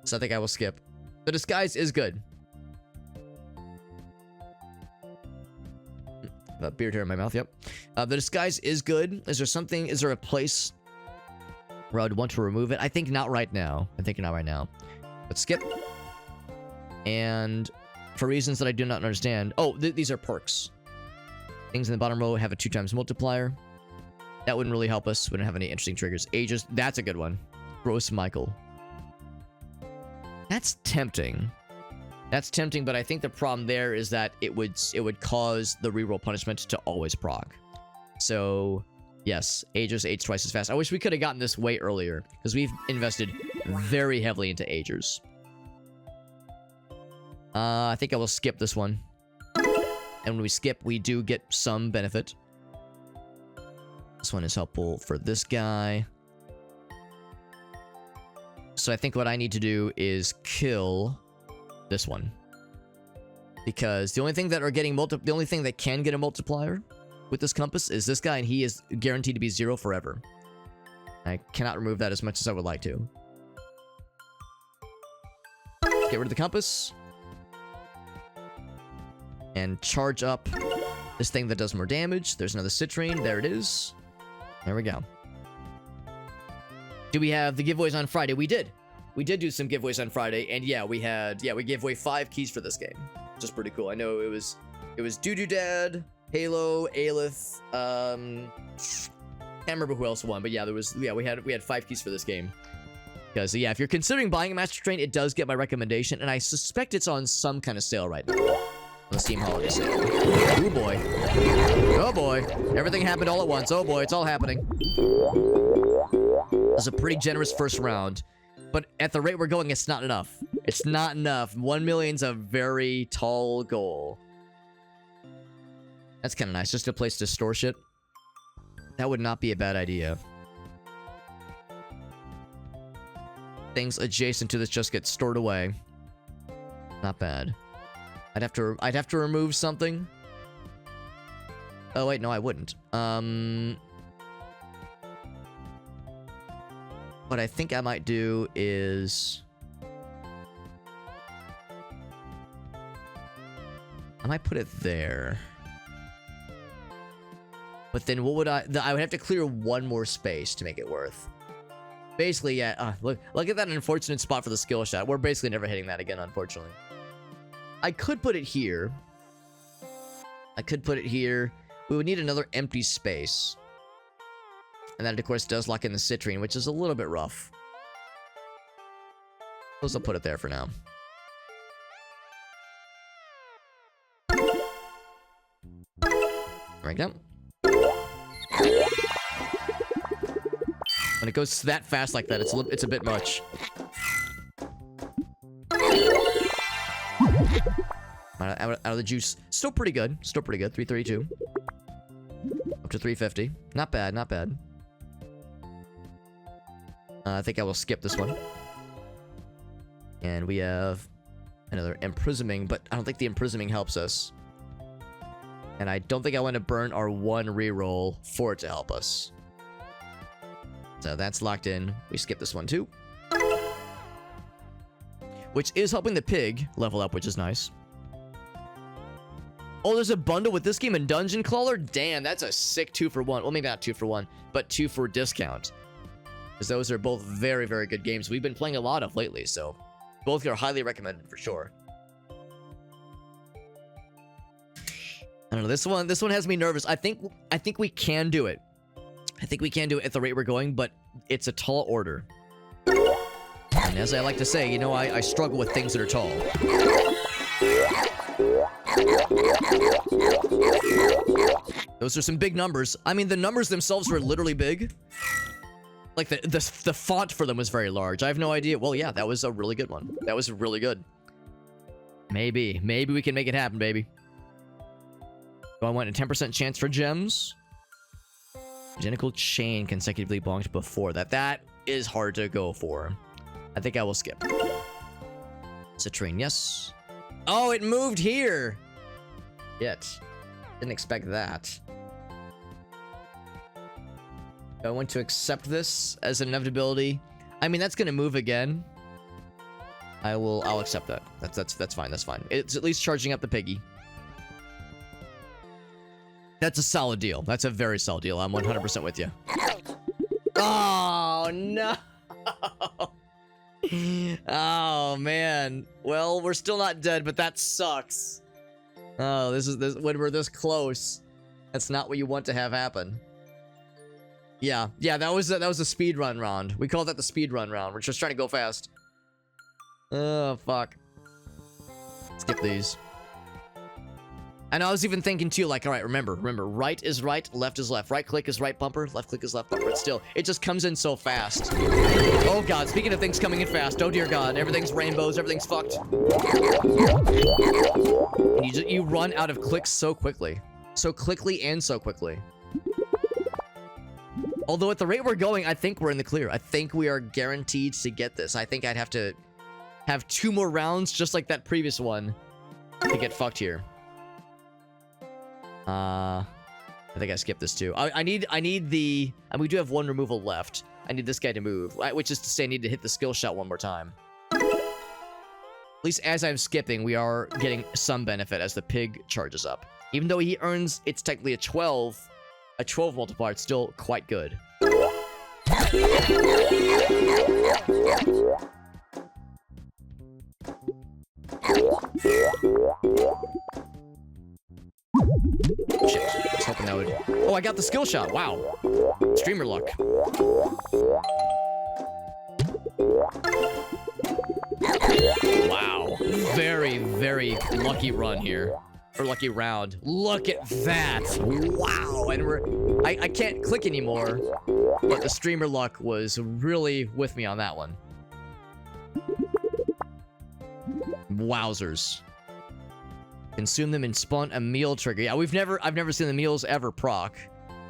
So I think I will skip. The disguise is good. Beard hair in my mouth, yep. The disguise is good. Is there a place where I would want to remove it? I think not right now. But skip. And for reasons that I do not understand. Oh, these are perks. Things in the bottom row have a 2x multiplier. That wouldn't really help us. We don't have any interesting triggers. Ages, that's a good one. Gross Michael. That's tempting. That's tempting, but I think the problem there is that it would cause the reroll punishment to always proc. So, yes, Agers age twice as fast. I wish we could have gotten this way earlier, because we've invested very heavily into Agers. I think I will skip this one. And when we skip, we do get some benefit. This one is helpful for this guy. So I think what I need to do is kill this one, because the only thing that can get a multiplier with this compass is this guy, and he is guaranteed to be 0 forever. I cannot remove that as much as I would like to. Get rid of the compass and charge up this thing that does more damage. There's another citrine. There it is. There we go. Do we have the giveaways on Friday? We did. We did do some giveaways on Friday, and yeah, we gave away 5 keys for this game, which is pretty cool. I know it was Doo-Doo Dad, Halo, Aelith, can't remember who else won, but yeah, we had 5 keys for this game. Because yeah, if you're considering buying a Master Train, it does get my recommendation, and I suspect it's on some kind of sale right now. On the Steam Holiday sale. Oh boy. Oh boy. Everything happened all at once. Oh boy, it's all happening. It was a pretty generous first round. But at the rate we're going, it's not enough. It's not enough. 1 million's a very tall goal. That's kind of nice. Just a place to store shit. That would not be a bad idea. Things adjacent to this just get stored away. Not bad. I'd have to remove something. Oh wait, no, I wouldn't. What I think I might do is... I might put it there. But then what would I would have to clear one more space to make it worth. Basically, yeah, look at that unfortunate spot for the skill shot. We're basically never hitting that again, unfortunately. I could put it here. We would need another empty space. And that, of course, does lock in the citrine, which is a little bit rough. I'll put it there for now. There we go. When it goes that fast like that, it's a bit much. Out of the juice. Still pretty good. 332. Up to 350. Not bad. I think I will skip this one. And we have another imprisoning, but I don't think the imprisoning helps us. And I don't think I want to burn our one reroll for it to help us. So that's locked in. We skip this one too. Which is helping the pig level up, which is nice. Oh, there's a bundle with this game and Dungeon Crawler? Damn, that's a sick 2-for-1. Well, maybe not 2-for-1, but 2 for discount. Because those are both very, very good games we've been playing a lot of lately, so both are highly recommended for sure. I don't know, this one has me nervous. I think we can do it. I think we can do it at the rate we're going, but it's a tall order. And as I like to say, you know, I struggle with things that are tall. Those are some big numbers. I mean, the numbers themselves were literally big. Like, the font for them was very large. I have no idea. Well, yeah, that was a really good one. That was really good. Maybe we can make it happen, baby. Do I want a 10% chance for gems? Identical chain consecutively belonged before that. That is hard to go for. I think I will skip. Citrine, yes. Oh, it moved here. Yet. Didn't expect that. Do I want to accept this as an inevitability? I mean, that's gonna move again. I'll accept that. That's fine, that's fine. It's at least charging up the piggy. That's a solid deal. That's a very solid deal. I'm 100% with you. Oh, no. Oh, man. Well, we're still not dead, but that sucks. Oh, this when we're this close. That's not what you want to have happen. Yeah, that was a speed run round. We call that the speed run round. We're just trying to go fast. Oh, fuck. Skip these. And I was even thinking too, like, all right, remember, right is right, left is left. Right click is right bumper, left click is left bumper. It's still, it just comes in so fast. Oh god, speaking of things coming in fast, oh dear god, everything's rainbows, everything's fucked. And you run out of clicks so quickly. So quickly and so quickly. Although at the rate we're going, I think we're in the clear. I think we are guaranteed to get this. I think I'd have to have 2 more rounds, just like that previous one, to get fucked here. I think I skipped this too. I need the... And we do have 1 removal left. I need this guy to move. Which is to say I need to hit the skill shot 1 more time. At least as I'm skipping, we are getting some benefit as the pig charges up. Even though he earns... It's technically a 12 multiplier. It's still quite good. Shit, I was hoping that would... Oh, I got the skill shot. Wow. Streamer luck. Wow. Very, very lucky run here. Or lucky round. Look at that. Wow. And I can't click anymore. But the streamer luck was really with me on that one. Wowzers. Consume them and spawn a meal trigger. Yeah, I've never seen the meals ever proc.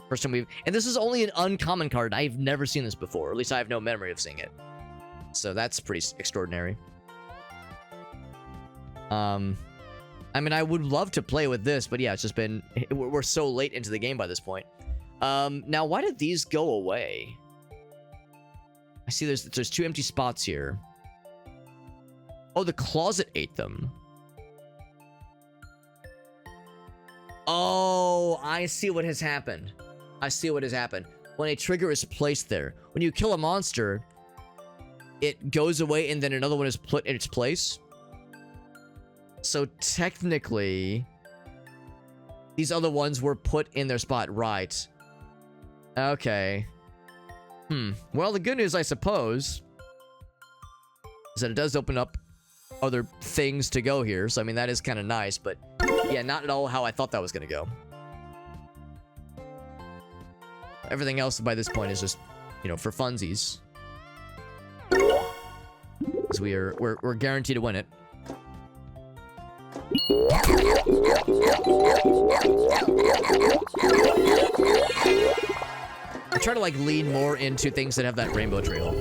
First time and this is only an uncommon card. I've never seen this before. Or at least I have no memory of seeing it. So that's pretty extraordinary. I mean, I would love to play with this, but yeah, it's just been... We're so late into the game by this point. Now, why did these go away? I see there's 2 empty spots here. Oh, the closet ate them. Oh, I see what has happened. I see what has happened. When a trigger is placed there, when you kill a monster, it goes away and then another one is put in its place. So technically, these other ones were put in their spot, right? Okay. Well, the good news, I suppose, is that it does open up other things to go here. So, I mean, that is kind of nice, but yeah, not at all how I thought that was going to go. Everything else by this point is just, you know, for funsies. Because we're guaranteed to win it. I try to like lean more into things that have that rainbow trail.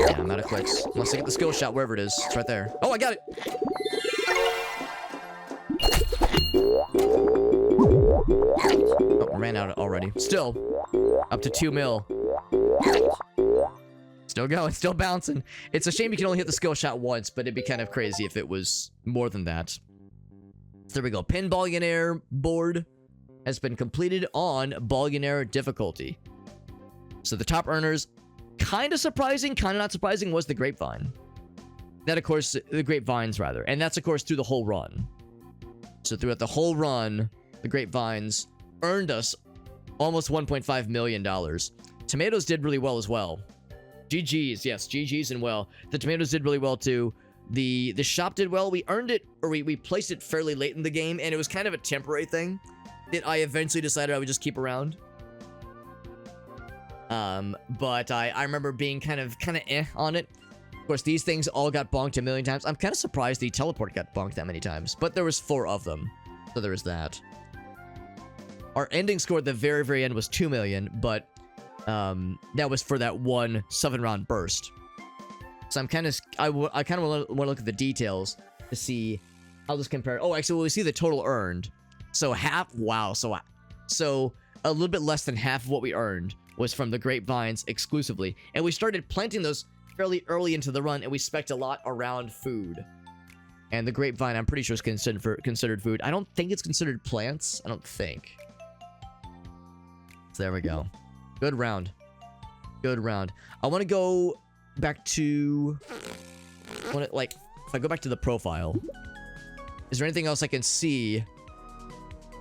Yeah, I'm out of clicks. Unless I get the skill shot wherever it is. It's right there. Oh, I got it! Oh, ran out already. Still, up to 2 mil. Still going, still bouncing. It's a shame you can only hit the skill shot once, but it'd be kind of crazy if it was more than that. So there we go. Ballionaire board has been completed on Ballionaire-difficulty. So the top earners, kind of surprising, kind of not surprising, was the Grapevine. That, of course, the Grapevines, rather. And that's, of course, through the whole run. So throughout the whole run, the Grapevines earned us almost $1.5 million. Tomatoes did really well as well. GG's, yes, GG's and well. The tomatoes did really well too. The shop did well. We earned it, or we placed it fairly late in the game, and it was kind of a temporary thing that I eventually decided I would just keep around. But I remember being kind of eh on it. Of course, these things all got bonked a million times. I'm kind of surprised the teleport got bonked that many times, but there was 4 of them, so there was that. Our ending score at the very, very end was 2 million, but that was for that one 7-round burst. So I kind of want to look at the details to see how this compares. Oh, actually, we see the total earned. So half, wow. So a little bit less than half of what we earned was from the Grapevines exclusively. And we started planting those fairly early into the run, and we spec'd a lot around food. And the Grapevine, I'm pretty sure, is considered food. I don't think it's considered plants. I don't think. So there we go. Good round. Good round. I want to go back to... if I go back to the profile, is there anything else I can see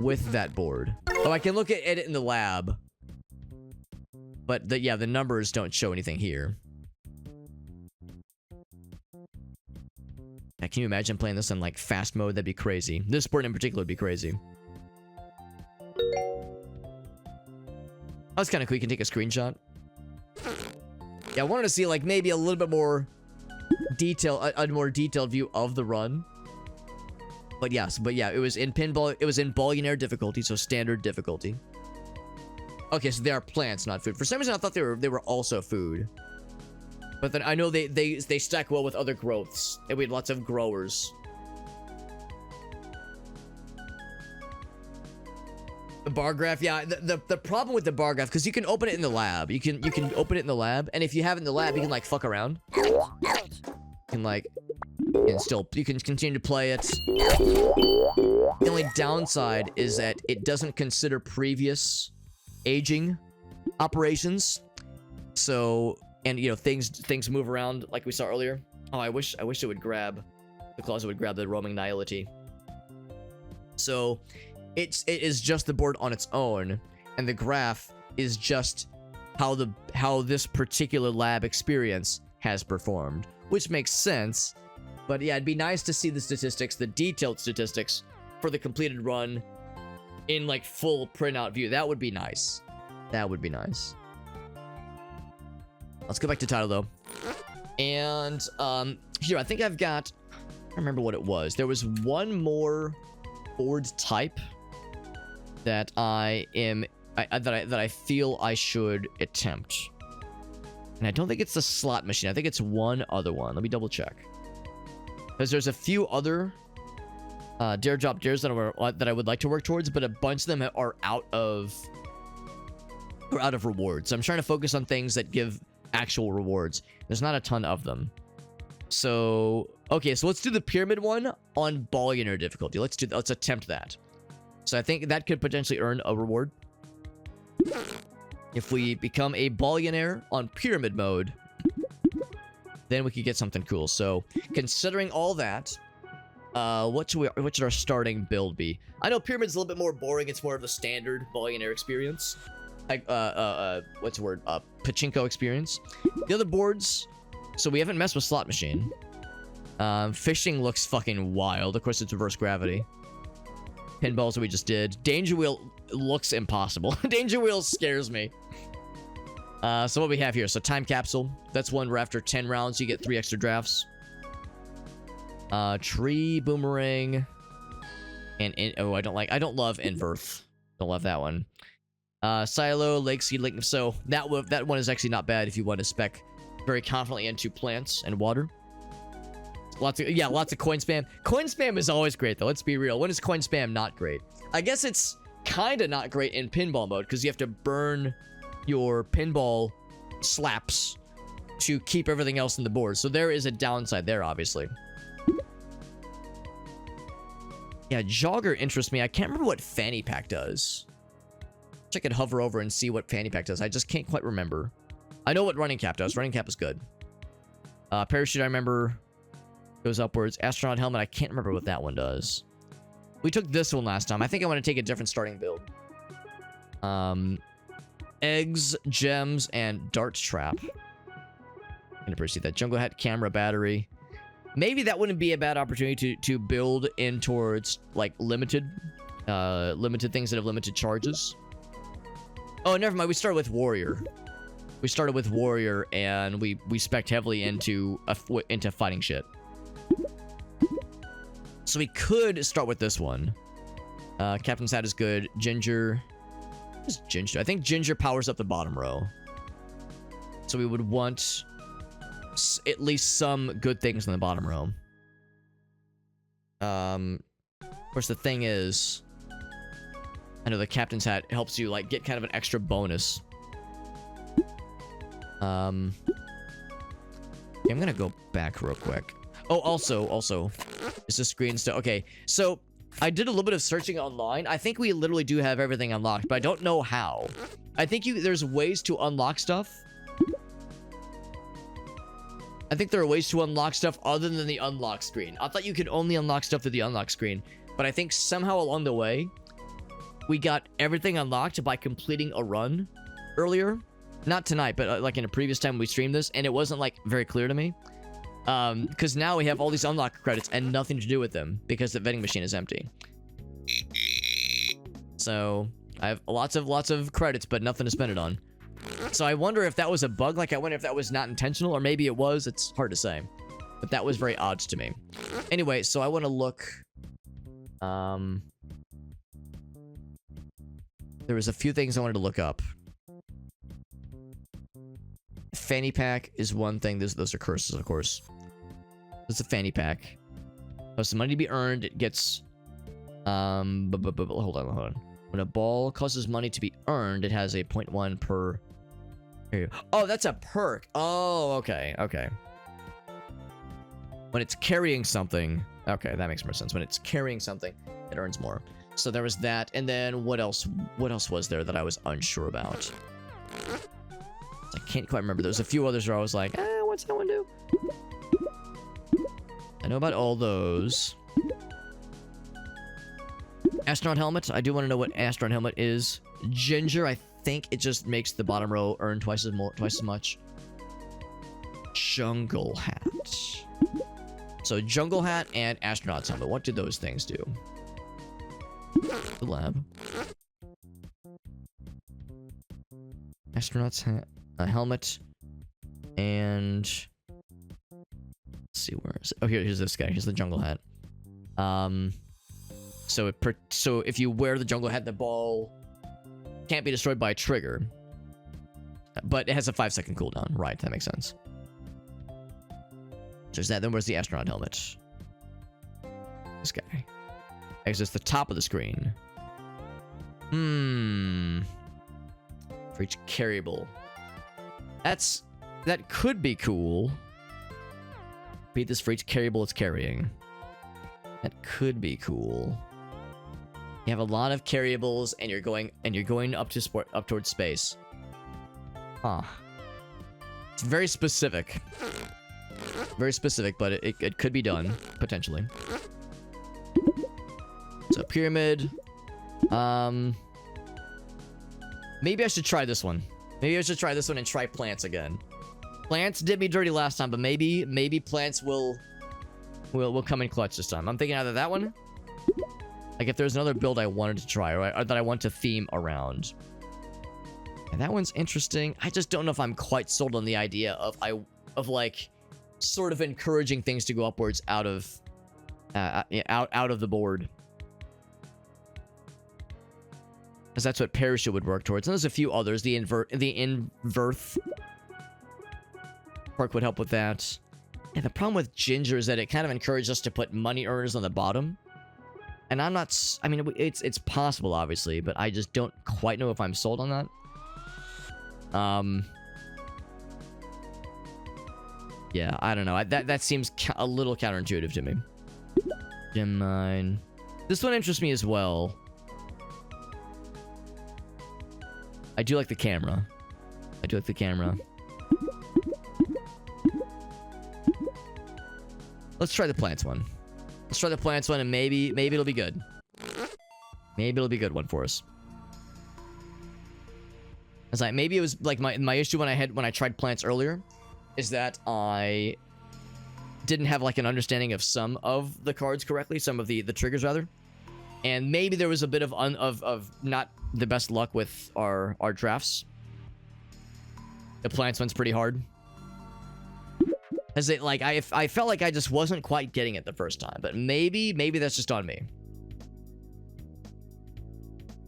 with that board? Oh, I can look at it in the lab. But, the numbers don't show anything here. Now, can you imagine playing this in, like, fast mode? That'd be crazy. This board in particular would be crazy. That's kind of cool. You can take a screenshot. Yeah, I wanted to see, like, maybe a little bit more detail, a more detailed view of the run. But yes, it was in Pinball. It was in Ballionaire-difficulty, so standard difficulty. Okay, so they are plants, not food. For some reason, I thought they were also food. But then I know they stack well with other growths, and we had lots of growers. The bar graph, yeah. The problem with the bar graph, because you can open it in the lab. You can open it in the lab, and if you have it in the lab, you can like fuck around. You can continue to play it. The only downside is that it doesn't consider previous aging operations. So, and you know, things move around like we saw earlier. Oh, I wish it would grab the closet would grab the roaming nihility. So it is just the board on its own, and the graph is just how this particular lab experience has performed, which makes sense. But yeah, it'd be nice to see the statistics, the detailed statistics for the completed run in like full printout view. That would be nice. That would be nice. Let's go back to title though. And here, I think I've got, I don't remember what it was. There was one more board type that I feel I should attempt. And I don't think it's the slot machine. I think it's one other one. Let me double check. Because there's a few other dare drop dares that I would like to work towards, but a bunch of them are out of rewards. So I'm trying to focus on things that give actual rewards. There's not a ton of them. So okay, so let's do the pyramid one on Ballionaire difficulty. Let's attempt that. So I think that could potentially earn a reward. If we become a Ballionaire on pyramid mode, then we could get something cool. So considering all that, what should our starting build be? I know pyramid's a little bit more boring. It's more of the standard Ballionaire experience. Like what's the word? Pachinko experience. The other boards, so we haven't messed with slot machine. Fishing looks fucking wild. Of course, it's reverse gravity. Pinballs that we just did. Danger wheel looks impossible. Danger wheel scares me. So what we have here, so time capsule. That's one where after 10 rounds you get 3 extra drafts. Tree, boomerang, and I don't love Inverth. Don't love that one. Silo, lake seed, lake. So that one is actually not bad if you want to spec very confidently into plants and water. Lots of coin spam. Coin spam is always great, though. Let's be real. When is coin spam not great? I guess it's kind of not great in pinball mode because you have to burn your pinball slaps to keep everything else in the board. So there is a downside there, obviously. Yeah, Jogger interests me. I can't remember what Fanny Pack does. I could hover over and see what Fanny Pack does. I just can't quite remember. I know what Running Cap does. Running Cap is good. Parachute, I remember, goes upwards. Astronaut Helmet, I can't remember what that one does. We took this one last time. I think I want to take a different starting build. Eggs, gems, and dart trap. I'm gonna proceed that. Jungle hat, camera, battery. Maybe that wouldn't be a bad opportunity to build in towards like limited things that have limited charges. Oh, never mind. We started with warrior. We started with warrior, and we spec'd heavily into fighting shit. So we could start with this one. Captain's hat is good. Ginger. What is Ginger? I think Ginger powers up the bottom row. So we would want at least some good things in the bottom row. Of course, the thing is, I know the captain's hat helps you like get kind of an extra bonus. Yeah, I'm gonna go back real quick. Oh, also, is the screen still okay? So I did a little bit of searching online. I think we literally do have everything unlocked, but I don't know how. I think there's ways to unlock stuff. I think there are ways to unlock stuff other than the unlock screen. I thought you could only unlock stuff through the unlock screen, but I think somehow along the way, we got everything unlocked by completing a run earlier. Not tonight, but like in a previous time we streamed this, and it wasn't like very clear to me. Because now we have all these unlock credits and nothing to do with them because the vending machine is empty. So I have lots of credits, but nothing to spend it on. So I wonder if that was a bug. Like I wonder if that was not intentional, or maybe it was. It's hard to say. But that was very odd to me. Anyway, so I want to look. There was a few things I wanted to look up. Fanny pack is one thing. Those are curses, of course. It's a fanny pack. Costs some money to be earned. It gets hold on. When a ball causes money to be earned, it has a 0.1 per. Oh, that's a perk. Oh, okay. When it's carrying something. Okay, that makes more sense. When it's carrying something, it earns more. So there was that, and then what else? What else was there that I was unsure about? I can't quite remember. There's a few others where I was like, what's that one do? I know about all those. Astronaut helmet. I do want to know what astronaut helmet is. Ginger. I think it just makes the bottom row earn twice as much. Jungle hat. So jungle hat and astronaut's helmet. What do those things do? The lab. Astronaut's hat. Helmet. And let's see, where is it? Oh, here's this guy. Here's the jungle hat. So if you wear the jungle hat, the ball can't be destroyed by a trigger. But it has a 5-second cooldown. Right, that makes sense. There's that. Then where's the astronaut helmet? This guy. Exits the top of the screen. For each carryable. That could be cool. Beat this for each carryable it's carrying. That could be cool. You have a lot of carryables, and you're going up towards space. Huh. It's very specific. Very specific, but it could be done potentially. So pyramid. Maybe I should try this one. Maybe I should try this one and try plants again. Plants did me dirty last time, but maybe plants will come in clutch this time. I'm thinking either that one, like if there's another build I wanted to try, or that I want to theme around. And that one's interesting. I just don't know if I'm quite sold on the idea of like sort of encouraging things to go upwards out of the board. Because that's what parachute would work towards. And there's a few others. The inverth. Perk would help with that. Yeah, the problem with Ginger is that it kind of encourages us to put money earners on the bottom. And I'm not... I mean, it's possible, obviously, but I just don't quite know if I'm sold on that. Yeah, I don't know. That seems a little counterintuitive to me. Gem mine. This one interests me as well. I do like the camera. I do like the camera. Let's try the plants one. Let's try the plants one, and maybe it'll be good. Maybe it'll be a good one for us. It's like, maybe it was like my issue when I tried plants earlier is that I didn't have like an understanding of some of the cards correctly, some of the triggers rather. And maybe there was a bit of not the best luck with our drafts. The plants one's pretty hard. As it like I felt like I just wasn't quite getting it the first time, but maybe that's just on me.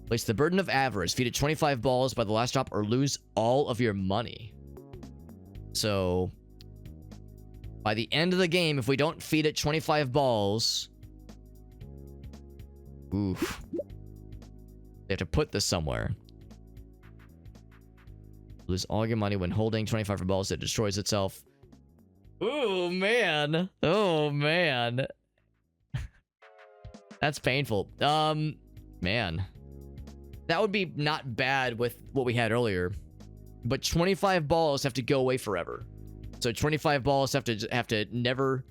Place the burden of avarice. Feed it 25 balls by the last drop or lose all of your money. So by the end of the game, if we don't feed it 25 balls, oof. They have to put this somewhere. Lose all your money when holding 25 balls. It destroys itself. Oh man. Oh man. That's painful. Man. That would be not bad with what we had earlier. But 25 balls have to go away forever. So 25 balls have to never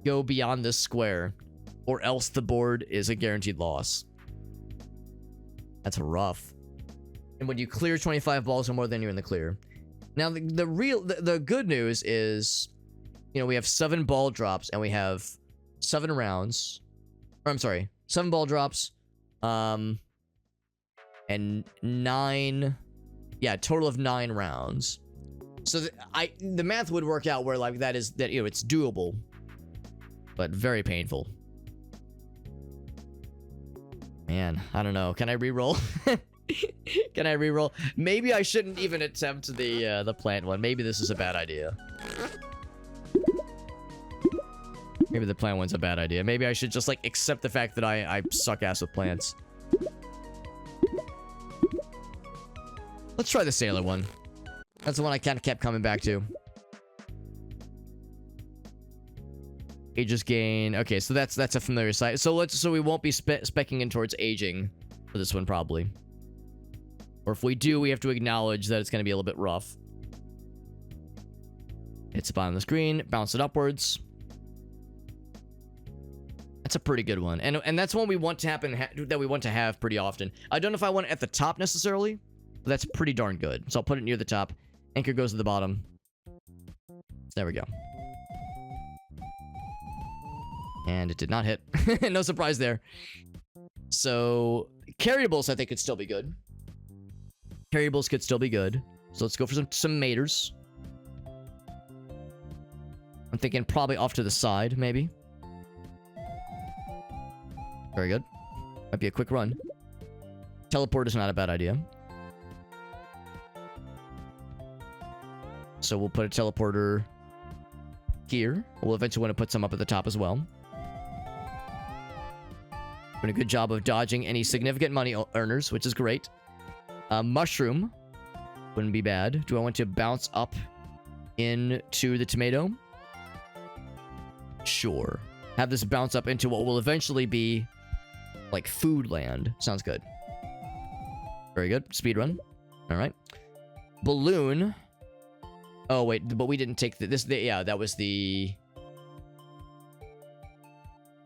go beyond this square, or else the board is a guaranteed loss. That's rough. And when you clear 25 balls or more, then you're in the clear. Now the good news is, you know, we have 7 ball drops and we have 7 rounds. Or I'm sorry, 7 ball drops, and 9. Yeah, total of 9 rounds. So the math would work out where like you know, it's doable, but very painful. Man, I don't know. Can I reroll? Can I reroll? Maybe I shouldn't even attempt the plant one. Maybe this is a bad idea. Maybe the plant one's a bad idea. Maybe I should just like accept the fact that I suck ass with plants. Let's try the sailor one. That's the one I kind of kept coming back to. Aegis gain. Okay, so that's a familiar sight. So we won't be specking in towards aging for this one probably. Or if we do, we have to acknowledge that it's going to be a little bit rough. Hits the bottom of the screen, bounce it upwards. That's a pretty good one, and that's one we want to happen that we want to have pretty often. I don't know if I want it at the top necessarily. That's pretty darn good. So I'll put it near the top. Anchor goes to the bottom. There we go. And it did not hit. No surprise there. So, carryables I think could still be good. Carryables could still be good. So let's go for some maters. I'm thinking probably off to the side, maybe. Very good. Might be a quick run. Teleport is not a bad idea. So we'll put a teleporter here. We'll eventually want to put some up at the top as well. Doing a good job of dodging any significant money earners, which is great. Mushroom wouldn't be bad. Do I want to bounce up into the tomato? Sure. Have this bounce up into what will eventually be like food land. Sounds good. Very good. Speedrun. All right. Balloon. Oh, wait, but we didn't take yeah, that was the...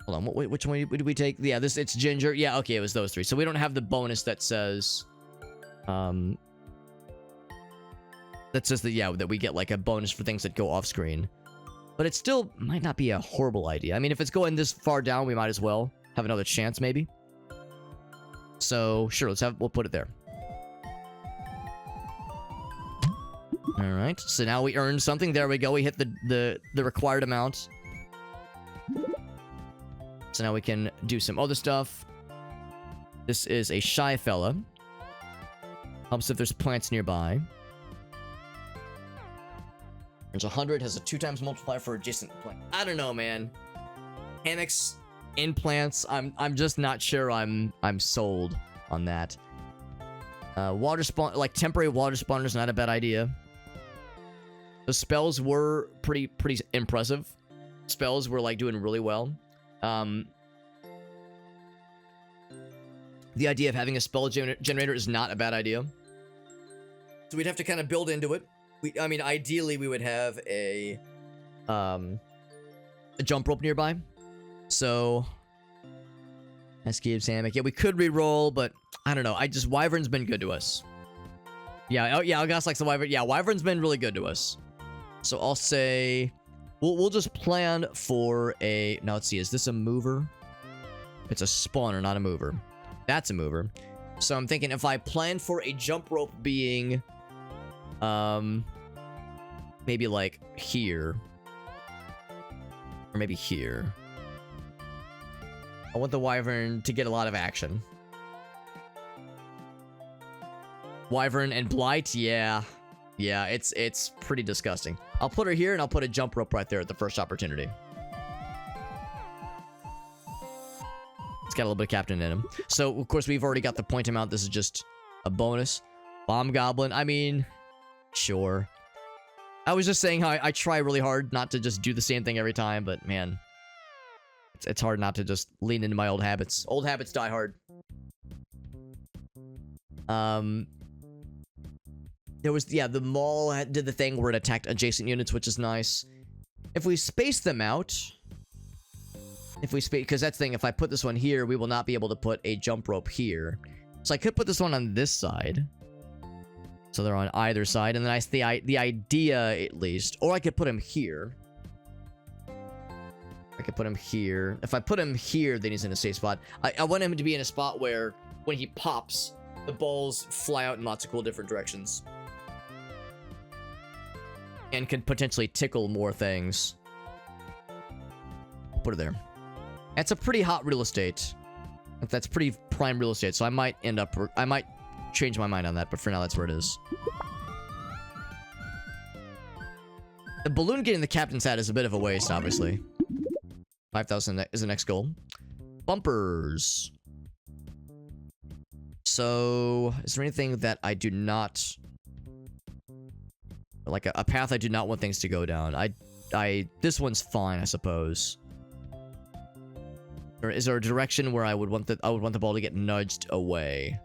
Hold on, wait, which one did we take? Yeah, it's Ginger. Yeah, okay, it was those 3. So we don't have the bonus that says... that says that, yeah, that we get, like, a bonus for things that go off-screen. But it still might not be a horrible idea. I mean, if it's going this far down, we might as well have another chance, maybe. So, sure, we'll put it there. Alright, so now we earned something. There we go. We hit the required amount. So now we can do some other stuff. This is a shy fella. Helps if there's plants nearby. There's 100, has a 2 times multiplier for adjacent plant. I don't know, man. Mechanics in plants, I'm just not sure I'm sold on that. Water spawn, like temporary water spawners, not a bad idea. The spells were pretty impressive. Spells were like doing really well. The idea of having a spell generator is not a bad idea. So we'd have to kind of build into it. I mean, ideally we would have a jump rope nearby. So escape hammock. Yeah, we could re-roll, but I don't know. Wyvern's been good to us. Yeah, oh yeah, Elgas likes the Wyvern. Yeah, Wyvern's been really good to us. So I'll say we'll just plan for a. Now let's see. Is this a mover? It's a spawner, not a mover. That's a mover. So I'm thinking if I plan for a jump rope being, maybe like here, or maybe here. I want the Wyvern to get a lot of action. Wyvern and Blight, yeah. Yeah, it's pretty disgusting. I'll put her here, and I'll put a jump rope right there at the first opportunity. It's got a little bit of captain in him. So, of course, we've already got the point amount. This is just a bonus. Bomb Goblin, I mean, sure. I was just saying how I try really hard not to just do the same thing every time, but man, it's hard not to just lean into my old habits. Old habits die hard. There was, yeah, the Maul did the thing where it attacked adjacent units, which is nice. If we space them out, because that's the thing, if I put this one here, we will not be able to put a jump rope here. So I could put this one on this side. So they're on either side, and then the idea, at least, or I could put him here. I could put him here. If I put him here, then he's in a safe spot. I want him to be in a spot where, when he pops, the balls fly out in lots of cool different directions. And can potentially tickle more things. Put it there. That's a pretty hot real estate. That's pretty prime real estate, so I might change my mind on that, but for now, that's where it is. The balloon getting the captain's hat is a bit of a waste, obviously. 5,000 is the next goal. Bumpers. So, is there anything that I do not... Like a path I do not want things to go down? This one's fine, I suppose. Or is there a direction where I would want the ball to get nudged away?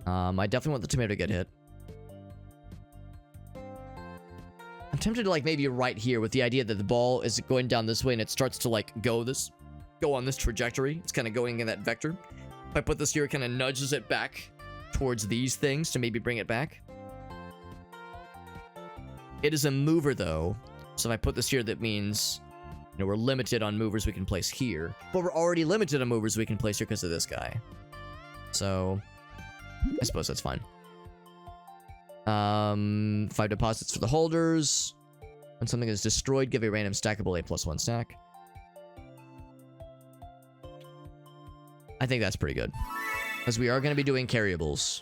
I definitely want the tomato to get hit. I'm tempted to like maybe right here with the idea that the ball is going down this way and it starts to like go on this trajectory. It's kind of going in that vector. If I put this here, it kind of nudges it back towards these things to maybe bring it back. It is a mover though, so if I put this here, that means, you know, we're limited on movers we can place here, but we're already limited on movers we can place here because of this guy. So I suppose that's fine. 5 deposits for the holders. When something is destroyed, give a random stackable A+1 stack. I think that's pretty good, because we are going to be doing carryables.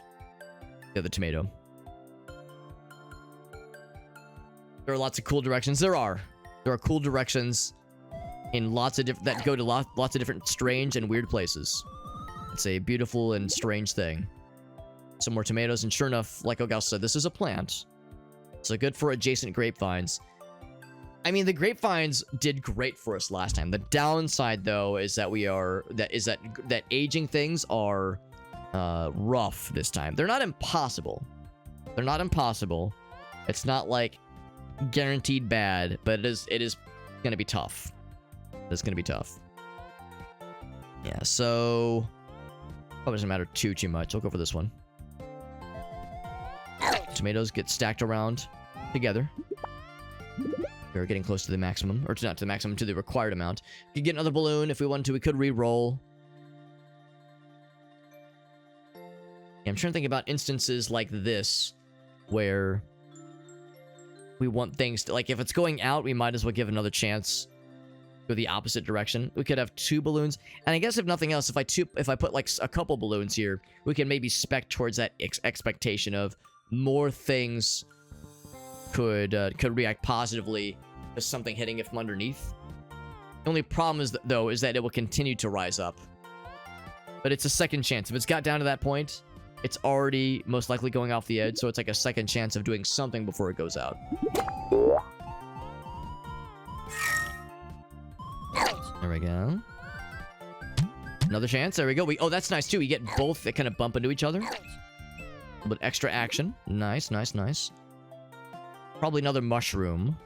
The tomato. There are lots of cool directions. There are cool directions in lots of that go to lots of different strange and weird places. It's a beautiful and strange thing. Some more tomatoes, and sure enough, like Ogaus said, this is a plant. So good for adjacent grapevines. I mean, the grapevines did great for us last time. The downside, though, is that that aging things are rough this time. They're not impossible. They're not impossible. It's not like guaranteed bad, but it is gonna be tough. It's gonna be tough. Yeah, so probably doesn't matter too much. I'll go for this one. Tomatoes get stacked around together. We're getting close to the maximum, or not to the maximum, to the required amount. We could get another balloon if we wanted to. We could re-roll. Yeah, I'm trying to think about instances like this where we want things to, like, if it's going out, we might as well give another chance. Go the opposite direction. We could have 2 balloons, and I guess if nothing else, if I put like a couple balloons here, we can maybe spec towards that expectation of more things could react positively to something hitting it from underneath. The only problem is though is that it will continue to rise up. But it's a second chance. If it's got down to that point, it's already most likely going off the edge, so it's like a second chance of doing something before it goes out. There we go. Another chance. There we go. Oh, that's nice too. We get both that kind of bump into each other. A little bit extra action. Nice, nice, nice. Probably another mushroom.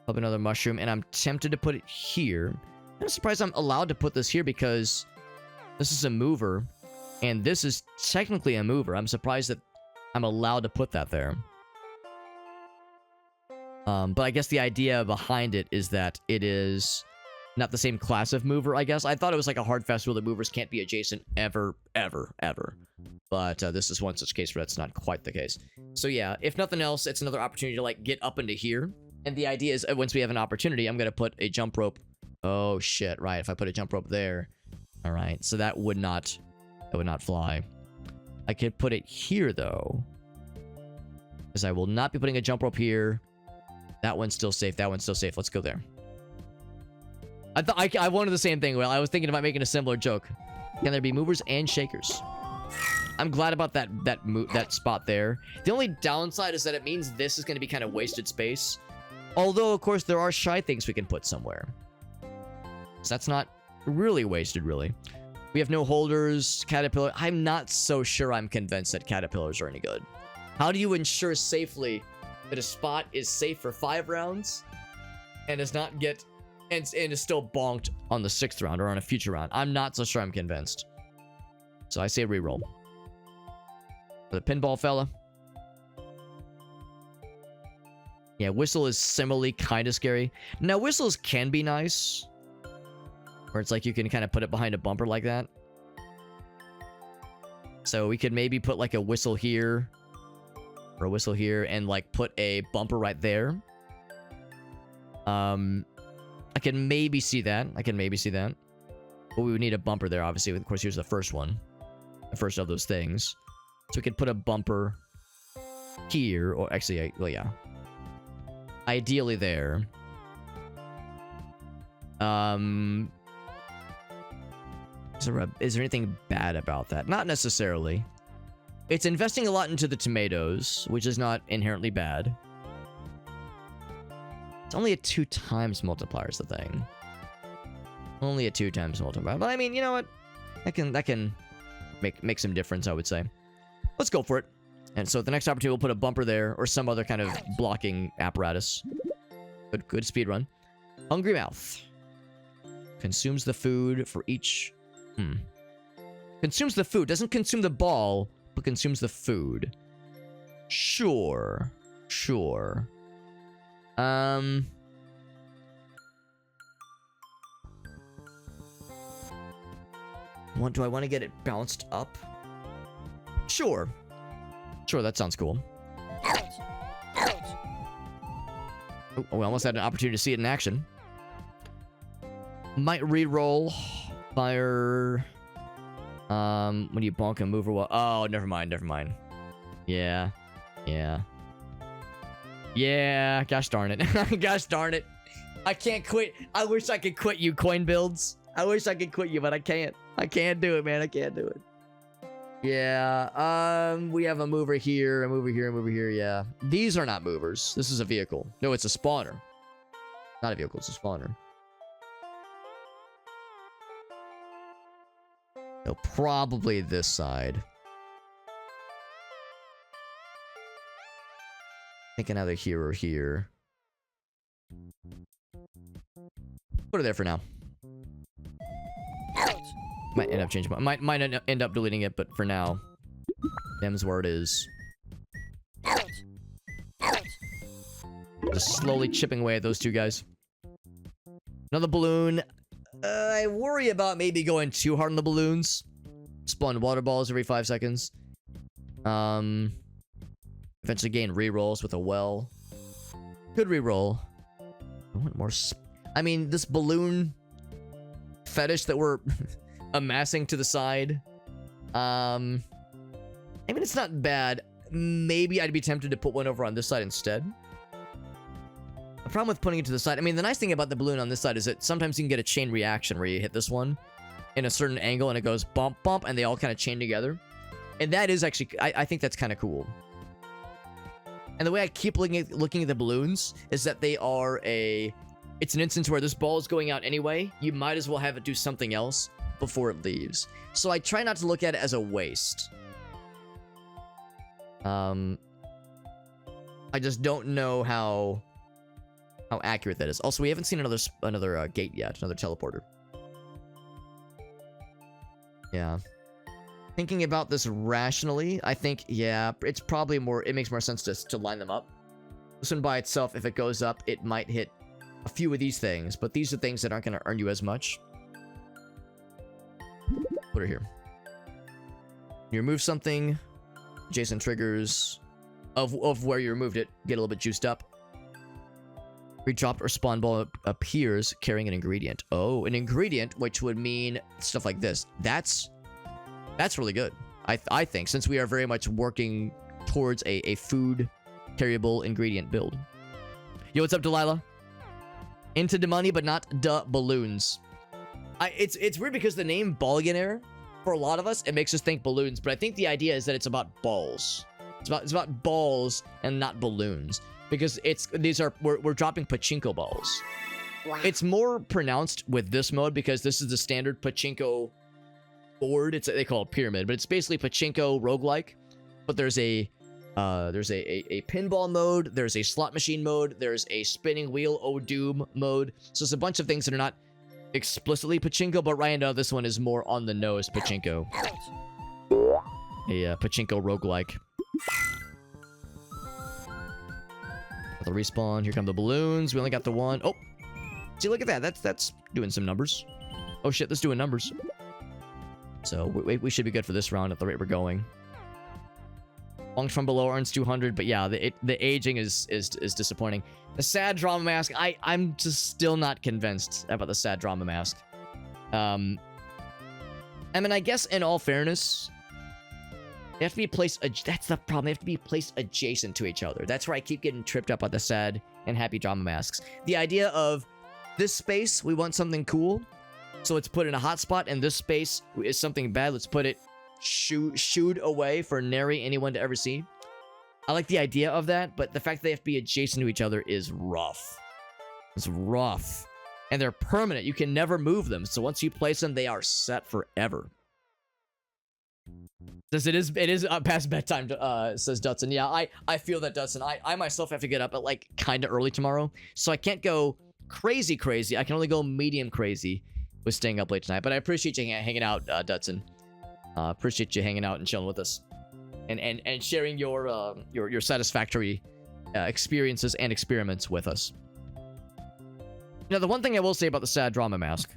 Probably another mushroom, and I'm tempted to put it here. I'm surprised I'm allowed to put this here because this is a mover, and this is technically a mover. I'm surprised that I'm allowed to put that there. But I guess the idea behind it is that it is not the same class of mover, I guess. I thought it was like a hard fast rule that movers can't be adjacent ever, ever, ever. But this is one such case where that's not quite the case. So yeah, if nothing else, it's another opportunity to like get up into here. And the idea is once we have an opportunity, I'm going to put a jump rope. Oh shit, right. If I put a jump rope there. All right. So that would not fly. I could put it here though. Because I will not be putting a jump rope here. That one's still safe. That one's still safe. Let's go there. I wanted the same thing. Well, I was thinking about making a similar joke. Can there be movers and shakers? I'm glad about that spot there. The only downside is that it means this is going to be kind of wasted space. Although, of course, there are shy things we can put somewhere. So that's not really wasted, really. We have no holders, caterpillar. I'm not so sure I'm convinced that caterpillars are any good. How do you ensure safely that a spot is safe for 5 rounds and does not get and is still bonked on the 6th round or on a future round? I'm not so sure I'm convinced. So I say reroll. For the pinball fella. Yeah, whistle is similarly kind of scary. Now, whistles can be nice. Where it's like you can kind of put it behind a bumper like that. So we could maybe put like a whistle here. Or a whistle here and like put a bumper right there. I can maybe see that. I can maybe see that. But we would need a bumper there, obviously. Of course, here's the first one. The first of those things. So we could put a bumper here. Or actually, well, yeah. Ideally there. Is there anything bad about that? Not necessarily. It's investing a lot into the tomatoes, which is not inherently bad. It's only a 2 times multiplier is the thing. Only a 2 times multiplier. But I mean, you know what? That can make some difference, I would say. Let's go for it. And so the next opportunity, we'll put a bumper there or some other kind of blocking apparatus. Good speed run. Hungry mouth. Consumes the food for each... Consumes the food. Doesn't consume the ball, but consumes the food. Sure. Sure. Do I want to get it bounced up? Sure. Sure, that sounds cool. Oh, we almost had an opportunity to see it in action. Might re-roll. Fire. When you bonk and move or what? Oh, never mind, never mind. Yeah. Yeah. Yeah, gosh darn it. Gosh darn it. I can't quit. I wish I could quit you, coin builds. I wish I could quit you, but I can't. I can't do it, man. I can't do it. Yeah, we have a mover here, a mover here, a mover here, yeah. These are not movers. This is a vehicle. No, it's a spawner. Not a vehicle, it's a spawner. So probably this side. I think another here or here. Put it there for now. Might end up changing my... Might end up deleting it, but for now... Them's where it is. Just slowly chipping away at those two guys. Another balloon. I worry about maybe going too hard on the balloons. Spawn water balls every 5 seconds. Eventually gain rerolls with a well. Good reroll. I want more... I mean, this balloon fetish that we're amassing to the side. I mean, it's not bad. maybe I'd be tempted to put one over on this side instead. The problem with putting it to the side, I mean, the nice thing about the balloon on this side is that sometimes you can get a chain reaction where you hit this one in a certain angle and it goes bump, bump, and they all kind of chain together. And that is actually, I think that's kind of cool. And the way I keep looking at the balloons is that they are it's an instance where this ball is going out anyway. You might as well have it do something else before it leaves. So I try not to look at it as a waste. I just don't know how accurate that is. Also, we haven't seen another gate yet, another teleporter. Yeah. Thinking about this rationally, I think, yeah, it's probably it makes more sense to line them up. This one by itself, if it goes up, it might hit a few of these things, but these are things that aren't going to earn you as much. Put it here. You remove something, adjacent triggers of where you removed it get a little bit juiced up. Redropped or spawn ball appears carrying an ingredient. Oh, an ingredient, which would mean stuff like this. That's really good. I think, since we are very much working towards a food carryable ingredient build. Yo, what's up, Delilah? Into the money, but not the balloons. It's weird because the name Ballionaire, for a lot of us, it makes us think balloons, but I think the idea is that it's about balls. It's about balls and not balloons. Because we're dropping pachinko balls. Wow. It's more pronounced with this mode because this is the standard pachinko board. They call it pyramid, but it's basically pachinko roguelike. But there's a pinball mode, there's a slot machine mode, there's a spinning wheel Doom mode. So it's a bunch of things that are not explicitly pachinko, but right now this one is more on the nose pachinko. A pachinko roguelike. The respawn. Here come the balloons. We only got the one. Oh, see, look at that. That's doing some numbers. Oh shit, that's doing numbers. So we should be good for this round at the rate we're going. Bonks from below earns 200, but yeah, the aging is disappointing. The sad drama mask. I'm just still not convinced about the sad drama mask. I mean, I guess in all fairness, they have to be placed. That's the problem. They have to be placed adjacent to each other. That's where I keep getting tripped up on the sad and happy drama masks. The idea of this space, we want something cool, so let's put it in a hot spot, and this space is something bad. Let's put it shooed away for nary anyone to ever see. I like the idea of that, but the fact that they have to be adjacent to each other is rough. It's rough, and they're permanent. You can never move them. So once you place them, they are set forever. Says it is past bedtime, says Dutson. Yeah, I feel that, Dutson. I myself have to get up at like kind of early tomorrow, so I can't go crazy. I can only go medium crazy with staying up late tonight. But I appreciate you hanging out, Dutson. Appreciate you hanging out and chilling with us, and sharing your satisfactory experiences and experiments with us. Now, the one thing I will say about the sad drama mask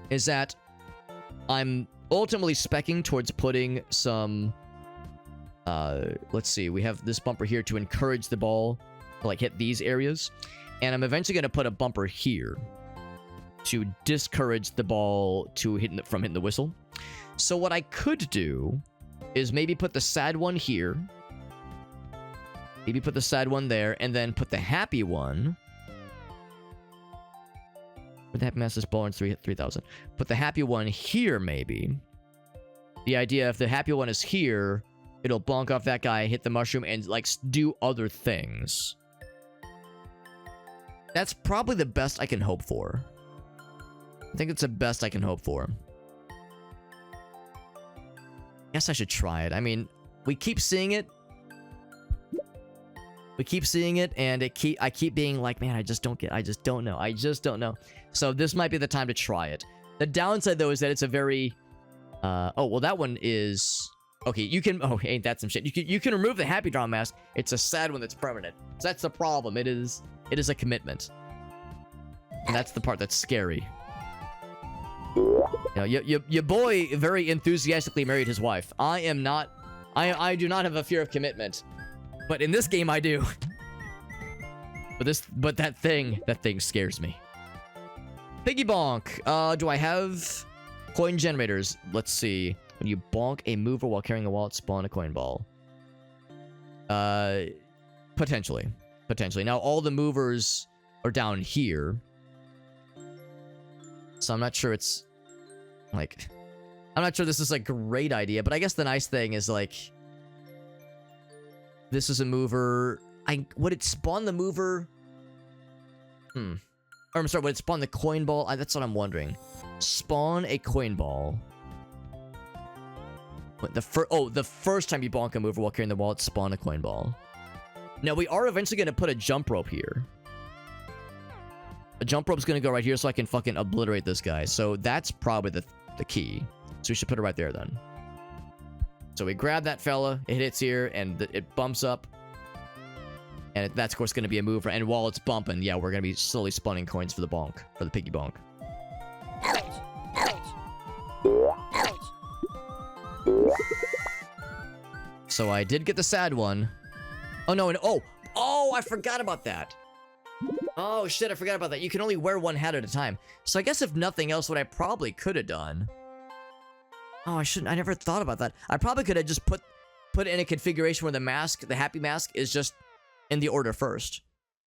is that I'm ultimately specking towards putting some, let's see, we have this bumper here to encourage the ball to like hit these areas, and I'm eventually going to put a bumper here to discourage the ball from hitting the whistle. So what I could do is maybe put the sad one here, maybe put the sad one there, and then put the happy one. With the happy master's ball in 3,000. Put the happy one here, maybe. The idea, if the happy one is here, it'll bonk off that guy, hit the mushroom, and like do other things. That's probably the best I can hope for. I think it's the best I can hope for. Guess I should try it. I mean, we keep seeing it. We keep seeing it, and I keep being like, man, I just don't know. So this might be the time to try it. The downside, though, is that it's a very... oh, well, that one is... Okay, you can... Oh, ain't that some shit? You can remove the happy drama mask. It's a sad one that's permanent. So that's the problem. It is a commitment. And that's the part that's scary. You know, your boy very enthusiastically married his wife. I am not... I do not have a fear of commitment. But in this game, I do. But that thing scares me. Piggy bonk. Do I have coin generators? Let's see. When you bonk a mover while carrying a wallet, spawn a coin ball. Potentially. Potentially. Now, all the movers are down here. So I'm not sure it's... Like... I'm not sure this is a great idea, but I guess the nice thing is, like... This is a mover... Would it spawn the mover? Or I'm sorry, would it spawn the coin ball? That's what I'm wondering. Spawn a coin ball. The first time you bonk a mover while carrying the wallet, spawn a coin ball. Now, we are eventually going to put a jump rope here. A jump rope's going to go right here so I can fucking obliterate this guy. So that's probably the key. So we should put it right there then. So we grab that fella, it hits here, and it bumps up. And that's, of course, going to be a mover. And while it's bumping, yeah, we're going to be slowly spawning coins for the bonk. For the piggy bonk. So I did get the sad one. Oh, no, and oh, I forgot about that. Oh, shit, I forgot about that. You can only wear one hat at a time. So I guess if nothing else, what I probably could have done... Oh, I never thought about that. I probably could have just put it in a configuration where the mask, the happy mask, is just in the order first.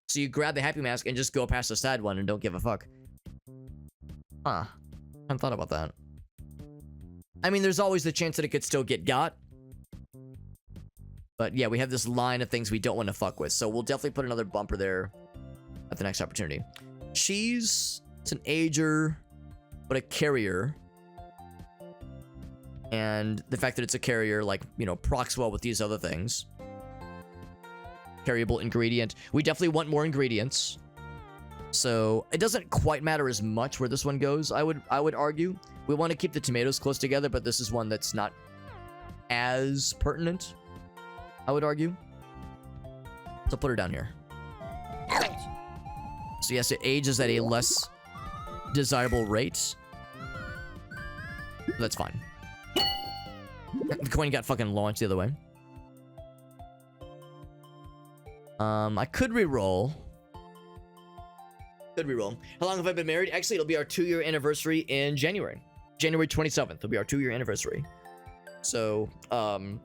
So you grab the happy mask and just go past the sad one and don't give a fuck. Huh. I hadn't thought about that. I mean, there's always the chance that it could still get got. But yeah, we have this line of things we don't want to fuck with. So we'll definitely put another bumper there at the next opportunity. Cheese, it's an ager, but a carrier. And the fact that it's a carrier, like, you know, procs well with these other things. Carryable ingredient. We definitely want more ingredients. So it doesn't quite matter as much where this one goes, I would argue. We want to keep the tomatoes close together, but this is one that's not as pertinent, I would argue. So put her down here. So yes, it ages at a less desirable rate. That's fine. The coin got fucking launched the other way. I could re-roll. How long have I been married? Actually, it'll be our 2-year anniversary in January. January 27th will be our 2-year anniversary. So, in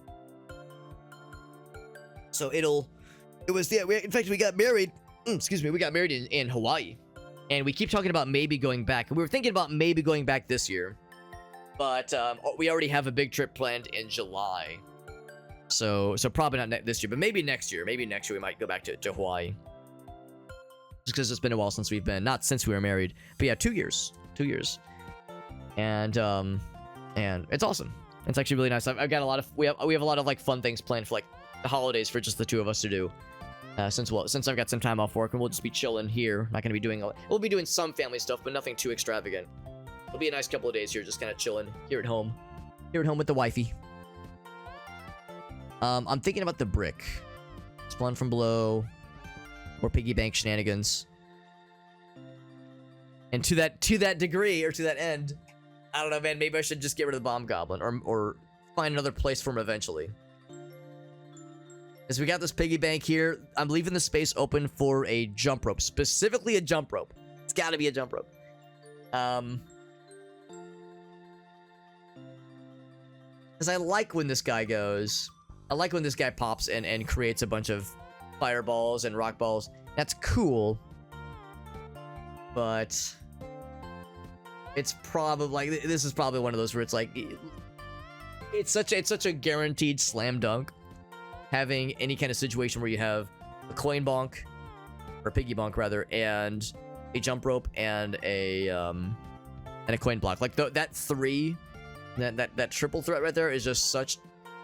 fact, we got married, we got married in Hawaii. And we keep talking about maybe going back. And we were thinking about maybe going back this year. But we already have a big trip planned in July. So probably not this year, but maybe next year. Maybe next year we might go back to Hawaii. Just because it's been a while since we've been, not since we were married. But yeah, 2 years. 2 years. And it's awesome. It's actually really nice. I've got a lot of, we have a lot of like fun things planned for like the holidays for just the two of us to do. Since I've got some time off work and we'll just be chilling here. Not going to be doing, we'll be doing some family stuff, but nothing too extravagant. It'll be a nice couple of days here, just kind of chilling here at home. Here at home with the wifey. I'm thinking about the brick. Spawn from below. Or piggy bank shenanigans. And to that degree, or to that end, I don't know, man, maybe I should just get rid of the bomb goblin. Or find another place for him eventually. As we got this piggy bank here, I'm leaving the space open for a jump rope. Specifically a jump rope. It's gotta be a jump rope. Because I like when this guy goes. I like when this guy pops and creates a bunch of fireballs and rock balls. That's cool. But it's probably like, this is probably one of those where it's like, it's such a guaranteed slam dunk. Having any kind of situation where you have a coin bonk, or piggy bonk rather, and a jump rope and a coin block. Like that three. That triple threat right there is just such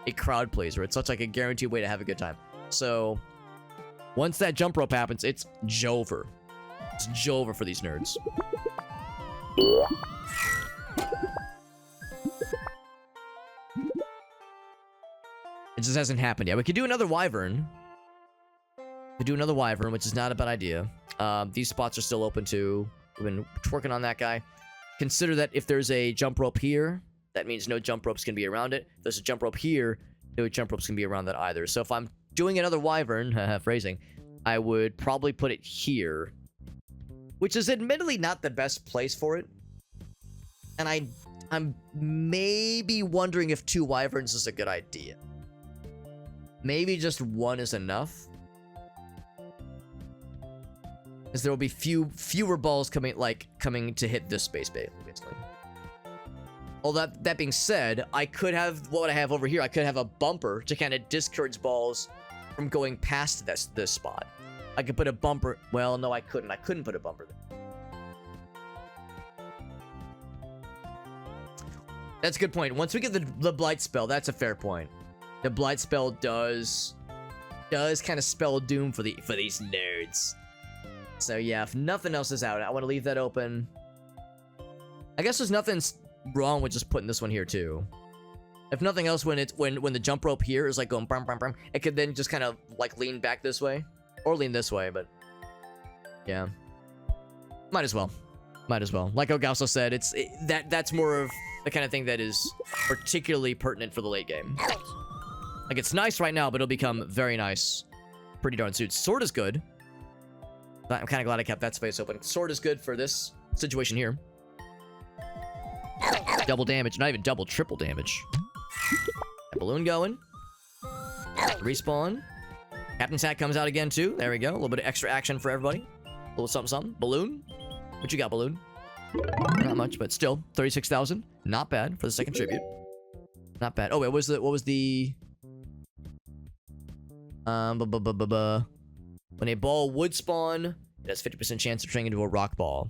a crowd pleaser. It's such like a guaranteed way to have a good time. So once that jump rope happens, it's Jover. It's Jover for these nerds. It just hasn't happened yet. We could do another wyvern. Which is not a bad idea. These spots are still open too. We've been working on that guy. Consider that if there's a jump rope here, that means no jump ropes can be around it. If there's a jump rope here, no jump ropes can be around that either. So if I'm doing another wyvern, phrasing, I would probably put it here. Which is admittedly not the best place for it. And I'm maybe wondering if 2 wyverns is a good idea. maybe just one is enough. Because there will be fewer balls coming to hit this space, basically. Well, that being said, I could have, what would I have over here? I could have a bumper to kind of discourage balls from going past this spot. I could put a bumper. Well, no, I couldn't. I couldn't put a bumper there. That's a good point. Once we get the blight spell, that's a fair point. The blight spell does kind of spell doom for these nerds. So yeah, if nothing else is out, I want to leave that open. I guess there's nothing wrong with just putting this one here too. If nothing else, when the jump rope here is like going brum, brum, brum, it could then just kind of like lean back this way or lean this way, but yeah, might as well. Like Ogauso said, that's more of the kind of thing that is particularly pertinent for the late game. Like, it's nice right now, but it'll become very nice pretty darn soon. Sword is good. I'm kind of glad I kept that space open. Sword is good for this situation here. Double damage. Not even double, triple damage. That balloon going. Respawn. Captain's hat comes out again, too. There we go. A little bit of extra action for everybody. A little something, something. Balloon. What you got, Balloon? Not much, but still. 36,000. Not bad for the second tribute. Not bad. Oh, wait. What was the... When a ball would spawn, it has 50% chance of turning into a rock ball.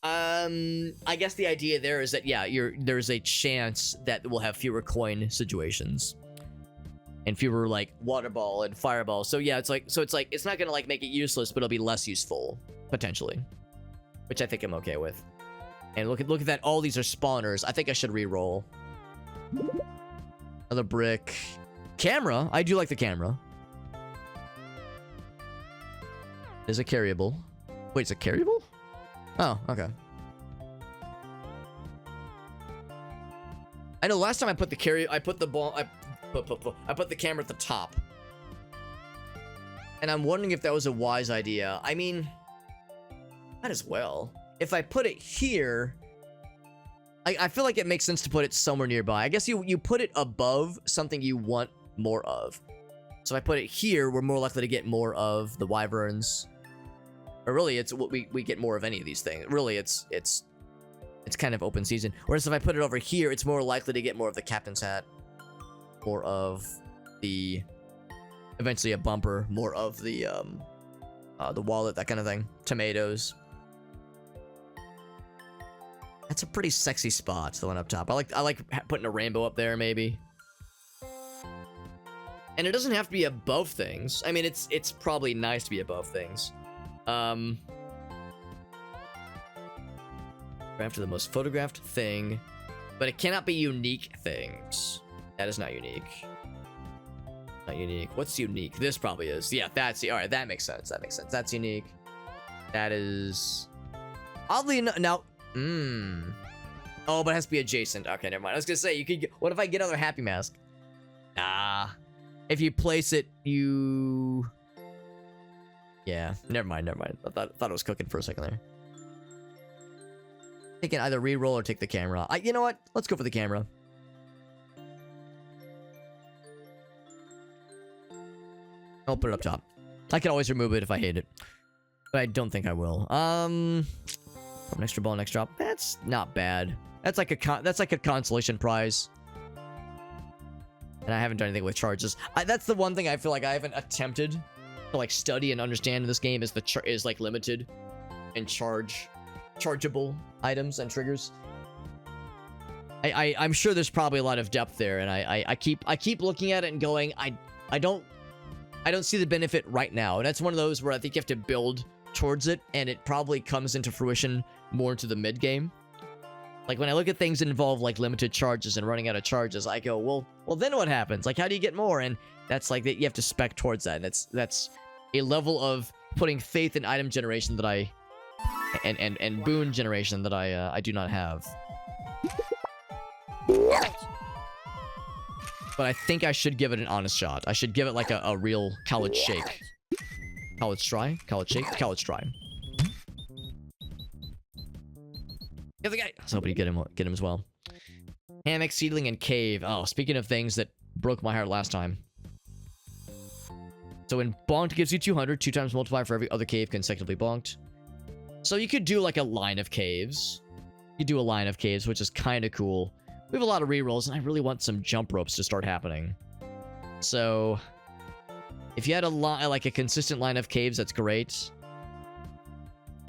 I guess the idea there is that, yeah, there's a chance that we'll have fewer coin situations. And fewer, like, water ball and fireball. So, yeah, it's not gonna, like, make it useless, but it'll be less useful, potentially. Which I think I'm okay with. And look at that, all these are spawners. I think I should re-roll. Another brick. Camera? I do like the camera. Is it carryable? Wait, is it carryable? Oh, okay. I know last time I put the camera at the top. And I'm wondering if that was a wise idea. I mean, might as well. If I put it here, I feel like it makes sense to put it somewhere nearby. I guess you put it above something you want more of. So if I put it here, we're more likely to get more of the wyverns. Or really, it's what we get more of any of these things. Really, it's kind of open season. Whereas if I put it over here, it's more likely to get more of the captain's hat, more of the eventually a bumper, more of the wallet, that kind of thing. Tomatoes. That's a pretty sexy spot, the one up top. I like putting a rainbow up there, maybe. And it doesn't have to be above things. I mean, it's probably nice to be above things. After the most photographed thing, but it cannot be unique things. That is not unique. Not unique. What's unique? This probably is. Yeah, that's all right. That makes sense. That makes sense. That's unique. That is oddly enough. Now, oh, but it has to be adjacent. Okay, never mind. I was gonna say you could. What if I get another happy mask? Nah. If you place it, you. Yeah, never mind. I thought it was cooking for a second there. I can either re-roll or take the camera. You know what? Let's go for the camera. I'll put it up top. I can always remove it if I hate it, but I don't think I will. An extra ball, next drop. That's not bad. That's like a consolation prize. And I haven't done anything with charges. That's the one thing I feel like I haven't attempted to like study and understand in this game is like limited and chargeable items and triggers. I'm sure there's probably a lot of depth there, and I keep looking at it and going, I don't see the benefit right now. And that's one of those where I think you have to build towards it, and it probably comes into fruition more into the mid game. Like when I look at things that involve like limited charges and running out of charges, I go, well then what happens? Like how do you get more? And that's like that you have to spec towards that. And that's a level of putting faith in item generation that I and boon generation that I do not have. But I think I should give it an honest shot. I should give it like a real college shake. College try? College shake? College try. Get the guy! I was hoping to get him as well. Hammock, seedling, and cave. Oh, speaking of things that broke my heart last time. So when bonked gives you 200, 2 times multiplier for every other cave consecutively bonked. So you could do like a line of caves. You do a line of caves, which is kind of cool. We have a lot of rerolls, and I really want some jump ropes to start happening. So if you had like a consistent line of caves, that's great.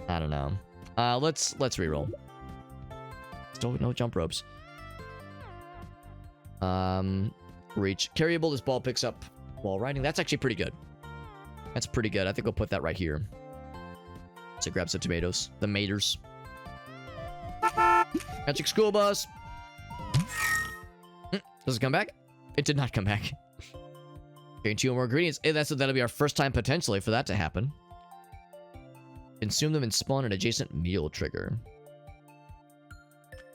I don't know. Let's reroll. Still no jump ropes. Reach. Carryable, this ball picks up while riding. That's actually pretty good. That's pretty good. I think we'll put that right here. So grab some tomatoes. The maters. Magic school bus. Does it come back? It did not come back. Getting 2 more ingredients. Hey, that'll be our first time potentially for that to happen. Consume them and spawn an adjacent meal trigger.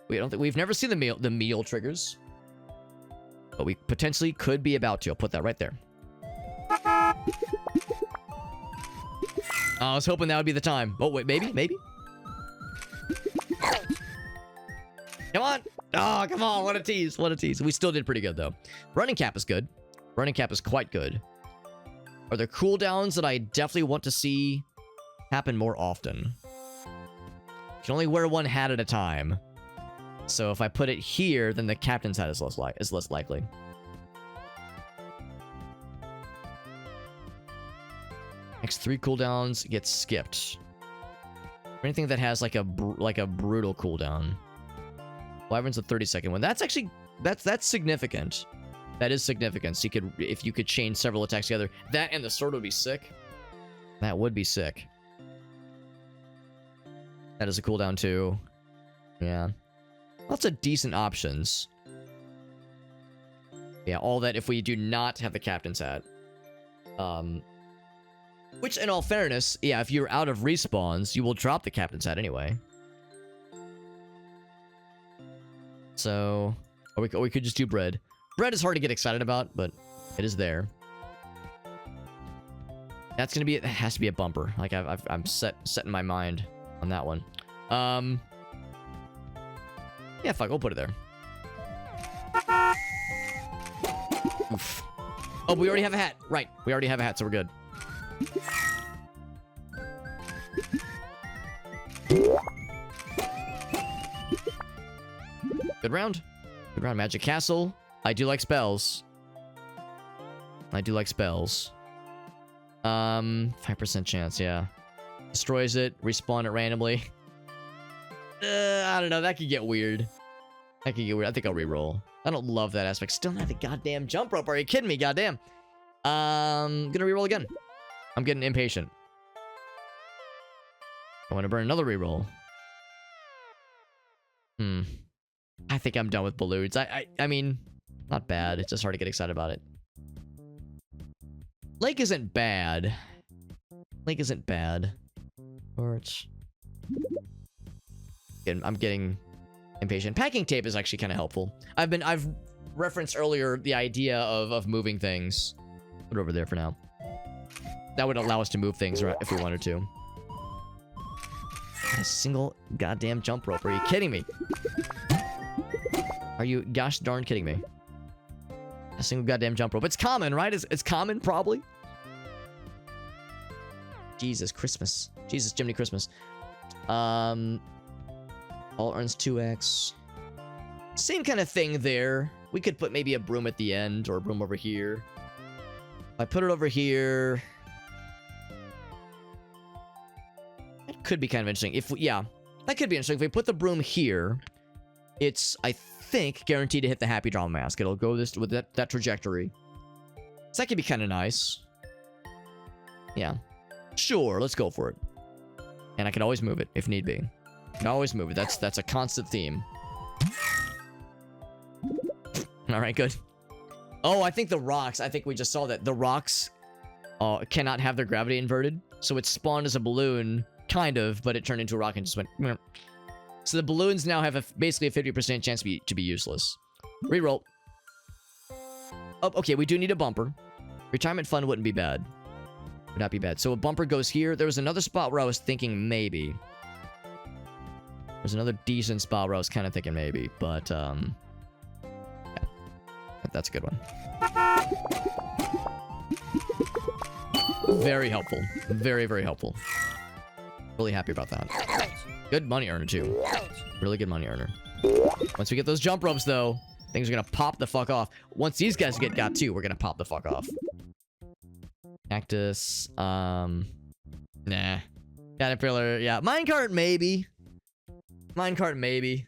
We've never seen the meal triggers. But we potentially could be about to. I'll put that right there. I was hoping that would be the time. Oh, wait, maybe? Come on! Oh, come on, what a tease, what a tease. We still did pretty good, though. Running cap is good. Running cap is quite good. Are there cooldowns that I definitely want to see happen more often? You can only wear one hat at a time. So if I put it here, then the captain's hat is less likely. Next 3 cooldowns get skipped. Anything that has like a brutal cooldown. Wyvern's a 30-second one. That's actually that's significant. That is significant. So if you could chain several attacks together, that and the sword would be sick. That would be sick. That is a cooldown too. Yeah. Lots of decent options. Yeah, all that if we do not have the captain's hat. Which, in all fairness, yeah, if you're out of respawns, you will drop the captain's hat anyway. So, or we could just do bread. Bread is hard to get excited about, but it is there. That's gonna be, it has to be a bumper. Like I'm setting my mind on that one. Yeah, fuck, we'll put it there. Oof. Oh, we already have a hat. Right, we already have a hat, so we're good. Good round. Good round. Magic Castle. I do like spells. 5% chance, yeah. Destroys it. Respawn it randomly. I don't know. That could get weird. I think I'll reroll. I don't love that aspect. Still not the goddamn jump rope. Are you kidding me? Goddamn. Gonna reroll again. I'm getting impatient. I want to burn another reroll. I think I'm done with balloons. I mean, not bad. It's just hard to get excited about it. Lake isn't bad. Torch. I'm getting impatient. Packing tape is actually kind of helpful. I've referenced earlier the idea of moving things. Put it over there for now. That would allow us to move things if we wanted to. A single goddamn jump rope. Are you kidding me? Are you gosh darn kidding me? A single goddamn jump rope. It's common, right? It's common, probably. Jesus Christmas. Jesus Jiminy Christmas. All earns 2x. Same kind of thing there. We could put maybe a broom at the end or a broom over here. If I put it over here, that could be kind of interesting. Yeah, that could be interesting. If we put the broom here, it's, I think, guaranteed to hit the Happy Drama Mask. It'll go with that trajectory. So that could be kind of nice. Yeah. Sure, let's go for it. And I can always move it if need be. I can always move it. That's a constant theme. Alright, good. Oh, I think the rocks. I think we just saw that. The rocks cannot have their gravity inverted. So it spawned as a balloon, kind of, but it turned into a rock and just went... Meh. So the balloons now have basically a 50% chance to be useless. Reroll. Oh, okay, we do need a bumper. Retirement fund wouldn't be bad. Would not be bad. So a bumper goes here. There was another spot where I was thinking maybe. There's another decent spot where I was kind of thinking maybe, but yeah. That's a good one. Very helpful. Very, very helpful. Really happy about that. Good money earner, too. Really good money earner. Once we get those jump ropes, though, things are gonna pop the fuck off. Once these guys get got, too, we're gonna pop the fuck off. Cactus. Nah. Caterpillar, yeah. Minecart, maybe. Minecart, maybe.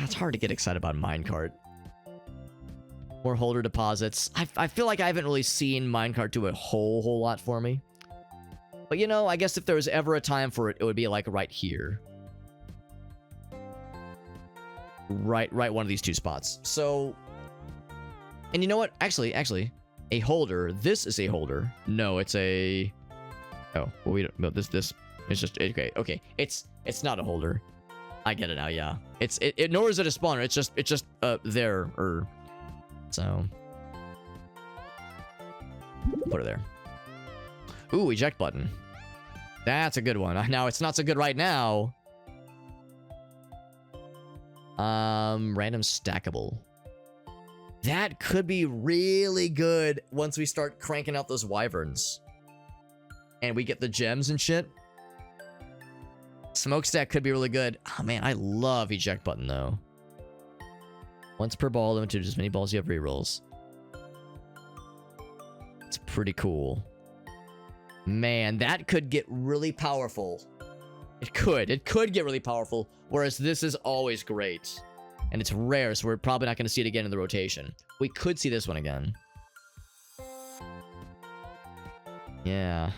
It's hard to get excited about minecart. More holder deposits. I feel like I haven't really seen minecart do a whole lot for me. But you know, I guess if there was ever a time for it, it would be like right here. Right one of these two spots. So, and you know what? Actually, a holder. This is a holder. No, it's a. Oh, well, we don't. No, this is just okay. Okay, it's not a holder. I get it now. Yeah, it nor is it a spawner. It's just there or. So, put it there. Ooh, eject button. That's a good one. Now, it's not so good right now. Random stackable. That could be really good once we start cranking out those wyverns. And we get the gems and shit. Smokestack could be really good. Oh, man, I love eject button, though. Once per ball, limited to as many balls you have rerolls. It's pretty cool. Man, that could get really powerful. It could get really powerful. Whereas this is always great. And it's rare, so we're probably not going to see it again in the rotation. We could see this one again. Yeah.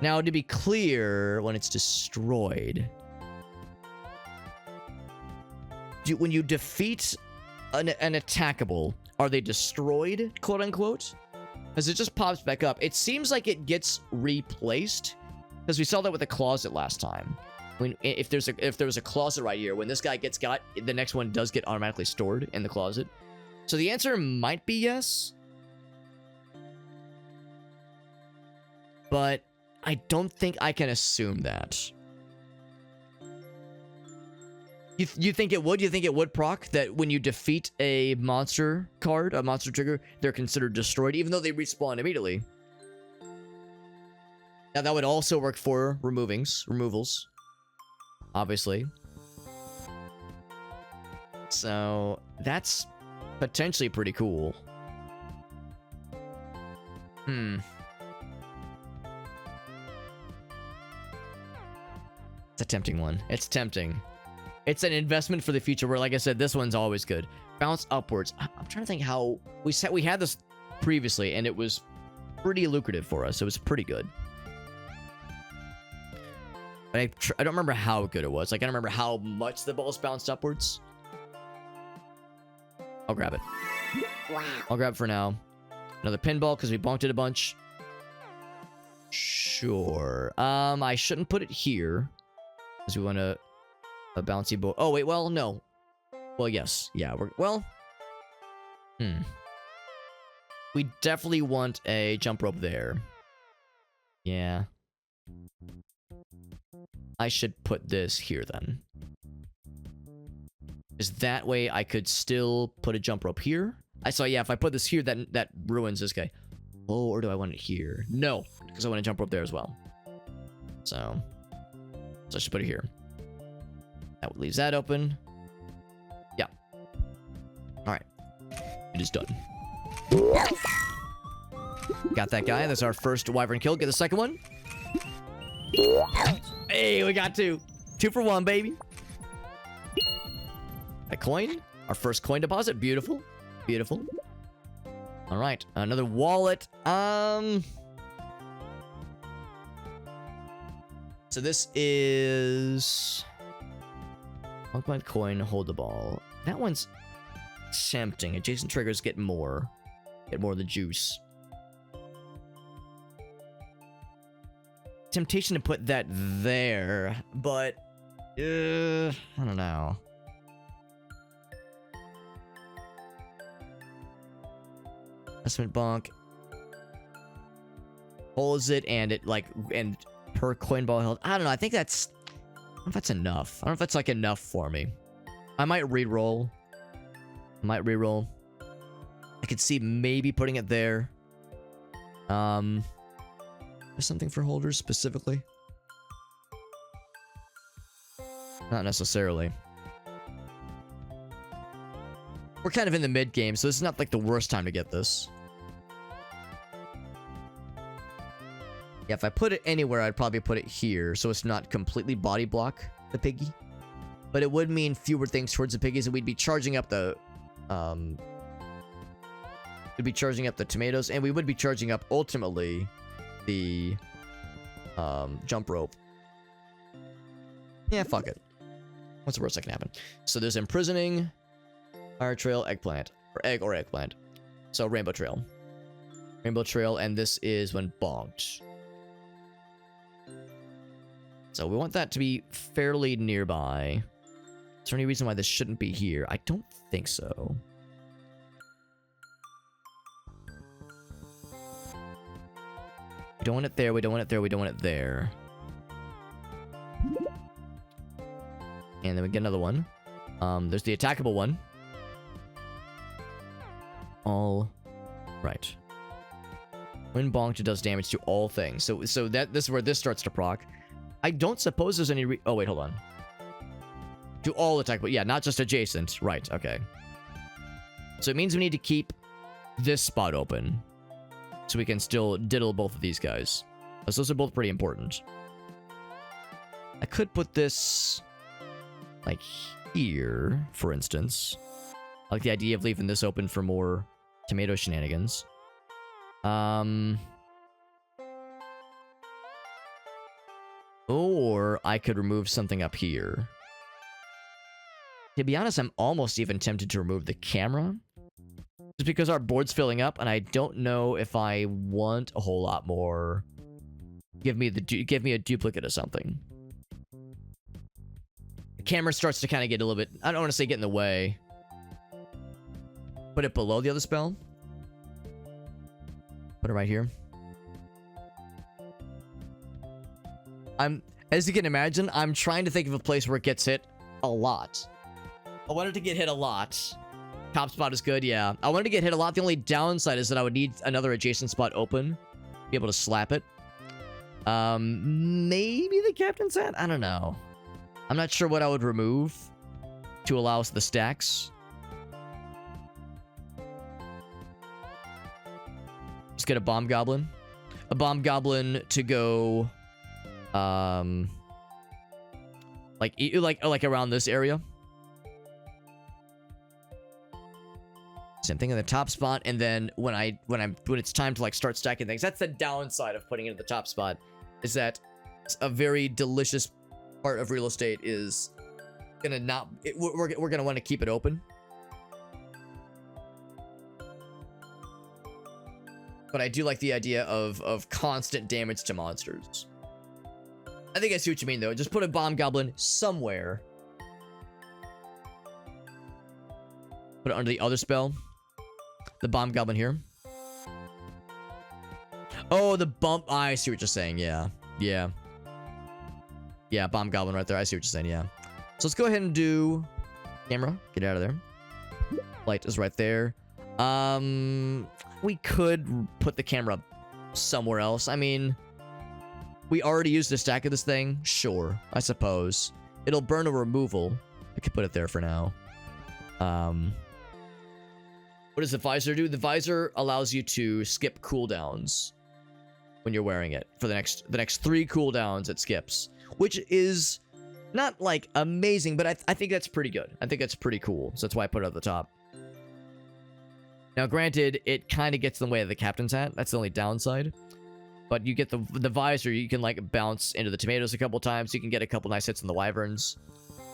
Now, to be clear, when it's destroyed... when you defeat an attackable, are they destroyed, quote unquote? Because it just pops back up. It seems like it gets replaced, because we saw that with the closet last time. If there was a closet right here, when this guy gets got, the next one does get automatically stored in the closet. So the answer might be yes, but I don't think I can assume that. You think it would? You think it would proc that when you defeat a monster card, a monster trigger, they're considered destroyed, even though they respawn immediately? Now, that would also work for removals. Obviously. So, that's potentially pretty cool. It's a tempting one. It's tempting. It's an investment for the future where, like I said, this one's always good. Bounce upwards. I'm trying to think how... We had this previously, and it was pretty lucrative for us. It was pretty good. But I don't remember how good it was. Like, I don't remember how much the balls bounced upwards. I'll grab it. Wow. I'll grab it for now. Another pinball, because we bonked it a bunch. Sure. I shouldn't put it here. Because we want to... A bouncy ball. Oh, wait, well, no. Well, yes. Yeah, we definitely want a jump rope there. Yeah. I should put this here, then. Is that way I could still put a jump rope here? I saw, yeah, if I put this here, that ruins this guy. Oh, or do I want it here? No, because I want a jump rope there as well. So I should put it here. That leaves that open. Yeah. Alright. It is done. Got that guy. That's our first wyvern kill. Get the second one. Hey, we got two. 2 for 1, baby. A coin. Our first coin deposit. Beautiful. Beautiful. Alright. Another wallet. So this is... 1 point coin, hold the ball. That one's tempting. Adjacent triggers get more. Get more of the juice. Temptation to put that there, but... I don't know. Investment bonk. Holds it, and it, like, and per coin ball held. I don't know, I think that's... I don't know if that's enough. I don't know if that's, like, enough for me. I might re-roll. I could see maybe putting it there. There's something for holders specifically? Not necessarily. We're kind of in the mid game, so this is not like the worst time to get this. Yeah, if I put it anywhere, I'd probably put it here, so it's not completely body block the piggy. But it would mean fewer things towards the piggies, and we'd be charging up the we'd be charging up the tomatoes, and we would be charging up ultimately the jump rope. Yeah, fuck it. What's the worst that can happen? So there's imprisoning, fire trail, eggplant, or egg or eggplant. So rainbow trail. Rainbow trail, and this is when bonked. So we want that to be fairly nearby. Is there any reason why this shouldn't be here? I don't think so. We don't want it there, we don't want it there, we don't want it there. And then we get another one. There's the attackable one. All right. When bonked, it does damage to all things. So this is where this starts to proc. I don't suppose there's any oh, wait, hold on. To all attackable. Yeah, not just adjacent. Right, okay. So it means we need to keep this spot open. So we can still diddle both of these guys. Because those are both pretty important. I could put this like here, for instance. I like the idea of leaving this open for more tomato shenanigans. Or I could remove something up here. To be honest, I'm almost even tempted to remove the camera. Just because our board's filling up, and I don't know if I want a whole lot more. Give me a duplicate of something. The camera starts to kind of get a little bit, I don't want to say get in the way. Put it below the other spell. Put it right here. As you can imagine, I'm trying to think of a place where it gets hit a lot. I want it to get hit a lot. Top spot is good, yeah. I wanted to get hit a lot. The only downside is that I would need another adjacent spot open to be able to slap it. Maybe the captain's hat? I don't know. I'm not sure what I would remove to allow us the stacks. Just get a bomb goblin. A bomb goblin to go like around this area. Same thing in the top spot, and then when it's time to like start stacking things, that's the downside of putting it at the top spot, is that a very delicious part of real estate is gonna not. We're gonna want to keep it open, but I do like the idea of constant damage to monsters. I think I see what you mean though. Just put a bomb goblin somewhere. Put it under the other spell. The bomb goblin here. Oh, the bump. I see what you're saying. Yeah. Yeah. Yeah, bomb goblin right there. I see what you're saying. Yeah. So let's go ahead and do camera. Get out of there. Light is right there. We could put the camera somewhere else. I mean, we already used a stack of this thing. Sure, I suppose. It'll burn a removal. I could put it there for now. What does the visor do? The visor allows you to skip cooldowns when you're wearing it. For the next 3 cooldowns, it skips. Which is not, like, amazing, but I think that's pretty good. I think that's pretty cool, so that's why I put it at the top. Now, granted, it kind of gets in the way of the captain's hat. That's the only downside. But you get the visor, you can, like, bounce into the tomatoes a couple times. You can get a couple nice hits on the wyverns.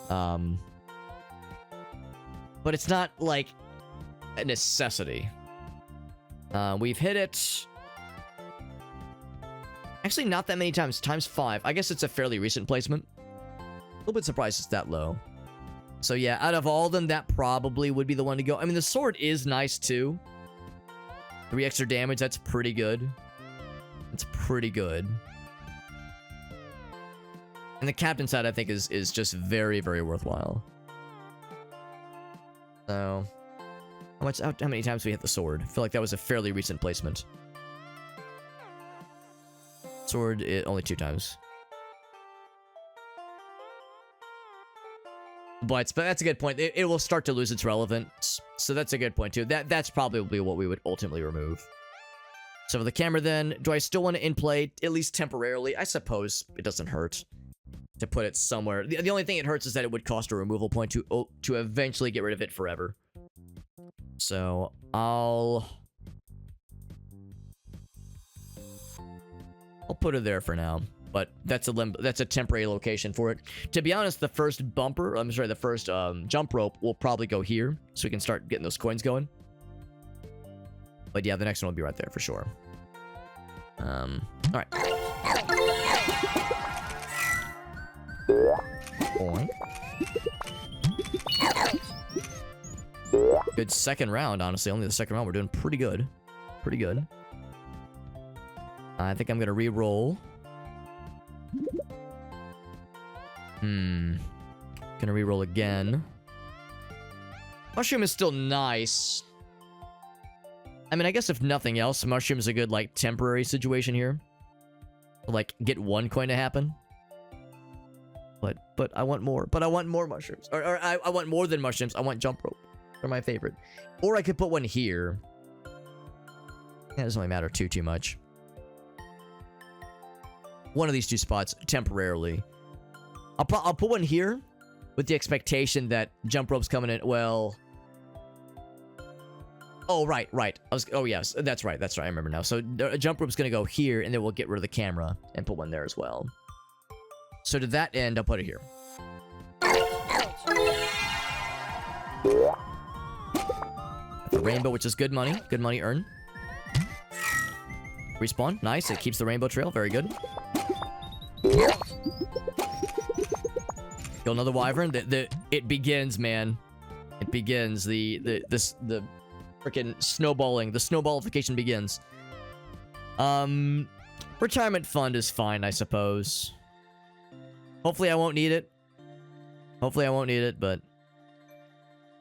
But it's not, like, a necessity. We've hit it actually not that many times. Times 5. I guess it's a fairly recent placement. A little bit surprised it's that low. So yeah, out of all of them, that probably would be the one to go. I mean, the sword is nice too. 3 extra damage, that's pretty good. That's pretty good. And the captain's hat, I think, is just very, very worthwhile. So How many times we hit the sword? I feel like that was a fairly recent placement. Sword, only 2 times. But that's a good point. It will start to lose its relevance. So that's a good point, too. That's probably what we would ultimately remove. So for the camera, then, do I still want to in-play, at least temporarily? I suppose it doesn't hurt to put it somewhere. The only thing it hurts is that it would cost a removal point to eventually get rid of it forever. So I'll put it there for now. But that's a temporary location for it. To be honest, the first jump rope will probably go here, so we can start getting those coins going. But yeah, the next one will be right there for sure. All right. Good second round, honestly. Only the second round. We're doing pretty good. Pretty good. I think I'm gonna re-roll. Gonna re-roll again. Mushroom is still nice. I mean, I guess if nothing else, mushroom is a good, like, temporary situation here. Like, get 1 coin to happen. But I want more. But I want more mushrooms. Or I want more than mushrooms. I want jump rope. They're my favorite. Or I could put one here. That doesn't really matter too much. One of these 2 spots, temporarily. I'll put one here with the expectation that jump rope's coming in. Well... Oh, right. Oh, yes. That's right. I remember now. So, a jump rope's gonna go here, and then we'll get rid of the camera and put one there as well. So, to that end, I'll put it here. The rainbow, which is good money. Good money earned. Respawn. Nice. It keeps the rainbow trail. Very good. Kill another wyvern. It begins, man. It begins. The freaking snowballing. The snowballification begins. Retirement fund is fine, I suppose. Hopefully I won't need it. But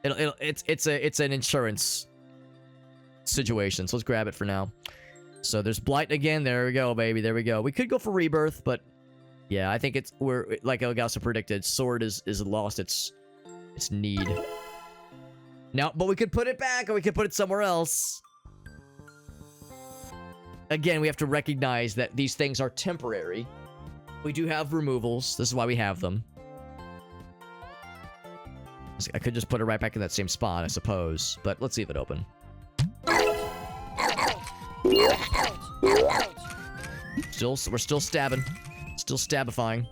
it's an insurance situation. So let's grab it for now. So there's blight again. There we go, baby. There we go. We could go for rebirth, but yeah, I think we're like Elgaso predicted. Sword is lost its need. Now, but we could put it back, or we could put it somewhere else. Again, we have to recognize that these things are temporary. We do have removals. This is why we have them. I could just put it right back in that same spot, I suppose. But let's leave it open. We're still stabbing. Still stabifying.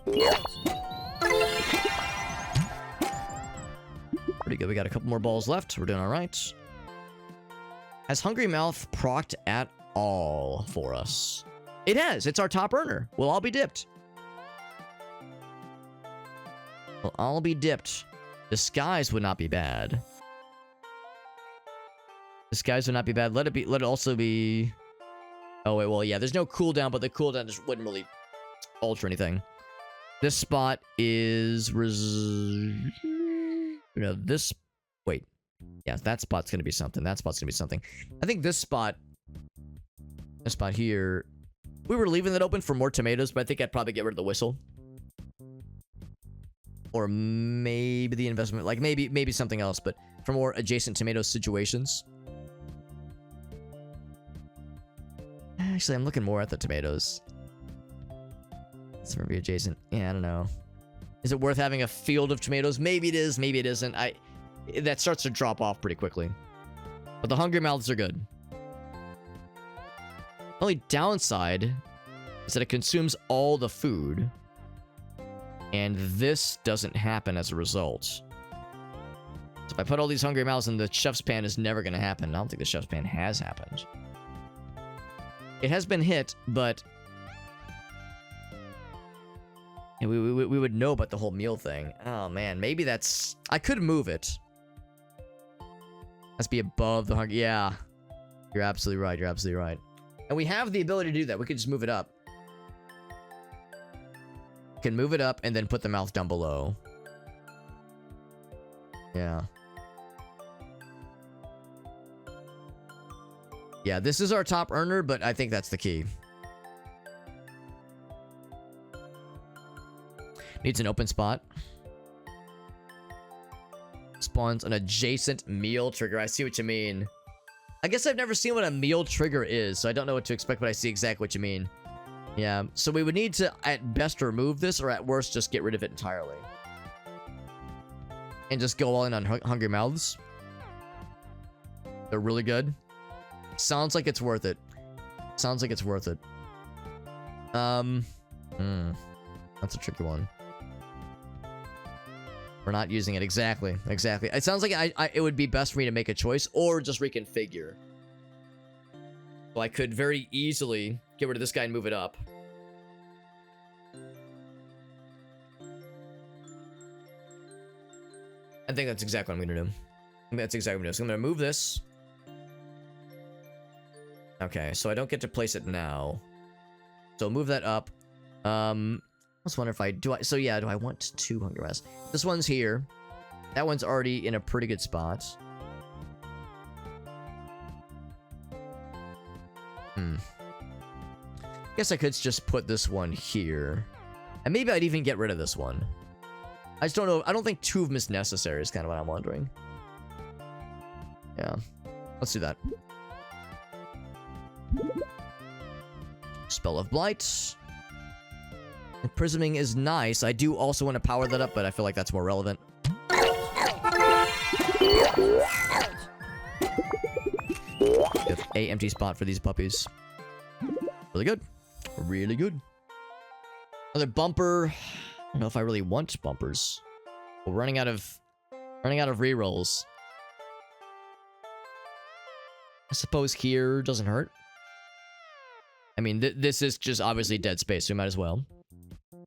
Pretty good. We got a couple more balls left. We're doing all right. Has Hungry Mouth procced at all for us? It has. It's our top earner. We'll all be dipped. We'll all be dipped. Disguise would not be bad. Disguise would not be bad. Let it also be... Oh, wait, well, yeah, there's no cooldown, but the cooldown just wouldn't really alter anything. This spot is... this... Wait. Yeah, that spot's gonna be something. That spot's gonna be something. I think this spot here... We were leaving that open for more tomatoes, but I think I'd probably get rid of the whistle. Or maybe the investment, like maybe something else, but for more adjacent tomato situations. Actually, I'm looking more at the tomatoes. It's gonna be adjacent. Yeah, I don't know. Is it worth having a field of tomatoes? Maybe it is, maybe it isn't. That starts to drop off pretty quickly. But the Hungry Mouths are good. Only downside is that it consumes all the food. And this doesn't happen as a result. So if I put all these Hungry Mouths in, the chef's pan is never going to happen. I don't think the chef's pan has happened. It has been hit, but... And we would know about the whole meal thing. Oh, man. Maybe that's... I could move it. Let's be above the Hungry... Yeah. You're absolutely right. You're absolutely right. And we have the ability to do that. We could just move it up. Can move it up and then put the mouth down below. Yeah. Yeah, this is our top earner, but I think that's the key. Needs an open spot. Spawns an adjacent meal trigger. I see what you mean. I guess I've never seen what a meal trigger is, so I don't know what to expect, but I see exactly what you mean. Yeah, so we would need to, at best, remove this, or at worst, just get rid of it entirely. And just go all in on Hungry Mouths. They're really good. Sounds like it's worth it. Sounds like it's worth it. That's a tricky one. We're not using it. Exactly. Exactly. It sounds like it would be best for me to make a choice or just reconfigure. So I could very easily get rid of this guy and move it up. I think that's exactly what I'm going to do. I think that's exactly what I'm going to do. So I'm going to move this. Okay, so I don't get to place it now. So move that up. I was wondering if so yeah, do I want 2 Hungry Mouths? This one's here. That one's already in a pretty good spot. Guess I could just put this one here. And maybe I'd even get rid of this one. I just don't know. I don't think 2 of them is necessary is kind of what I'm wondering. Yeah. Let's do that. Spell of Blight. Imprisonment is nice. I do also want to power that up, but I feel like that's more relevant. Have a empty spot for these puppies. Really good. Really good. Another bumper. I don't know if I really want bumpers. We're running out of rerolls. I suppose here doesn't hurt. I mean, this is just obviously dead space, so we might as well.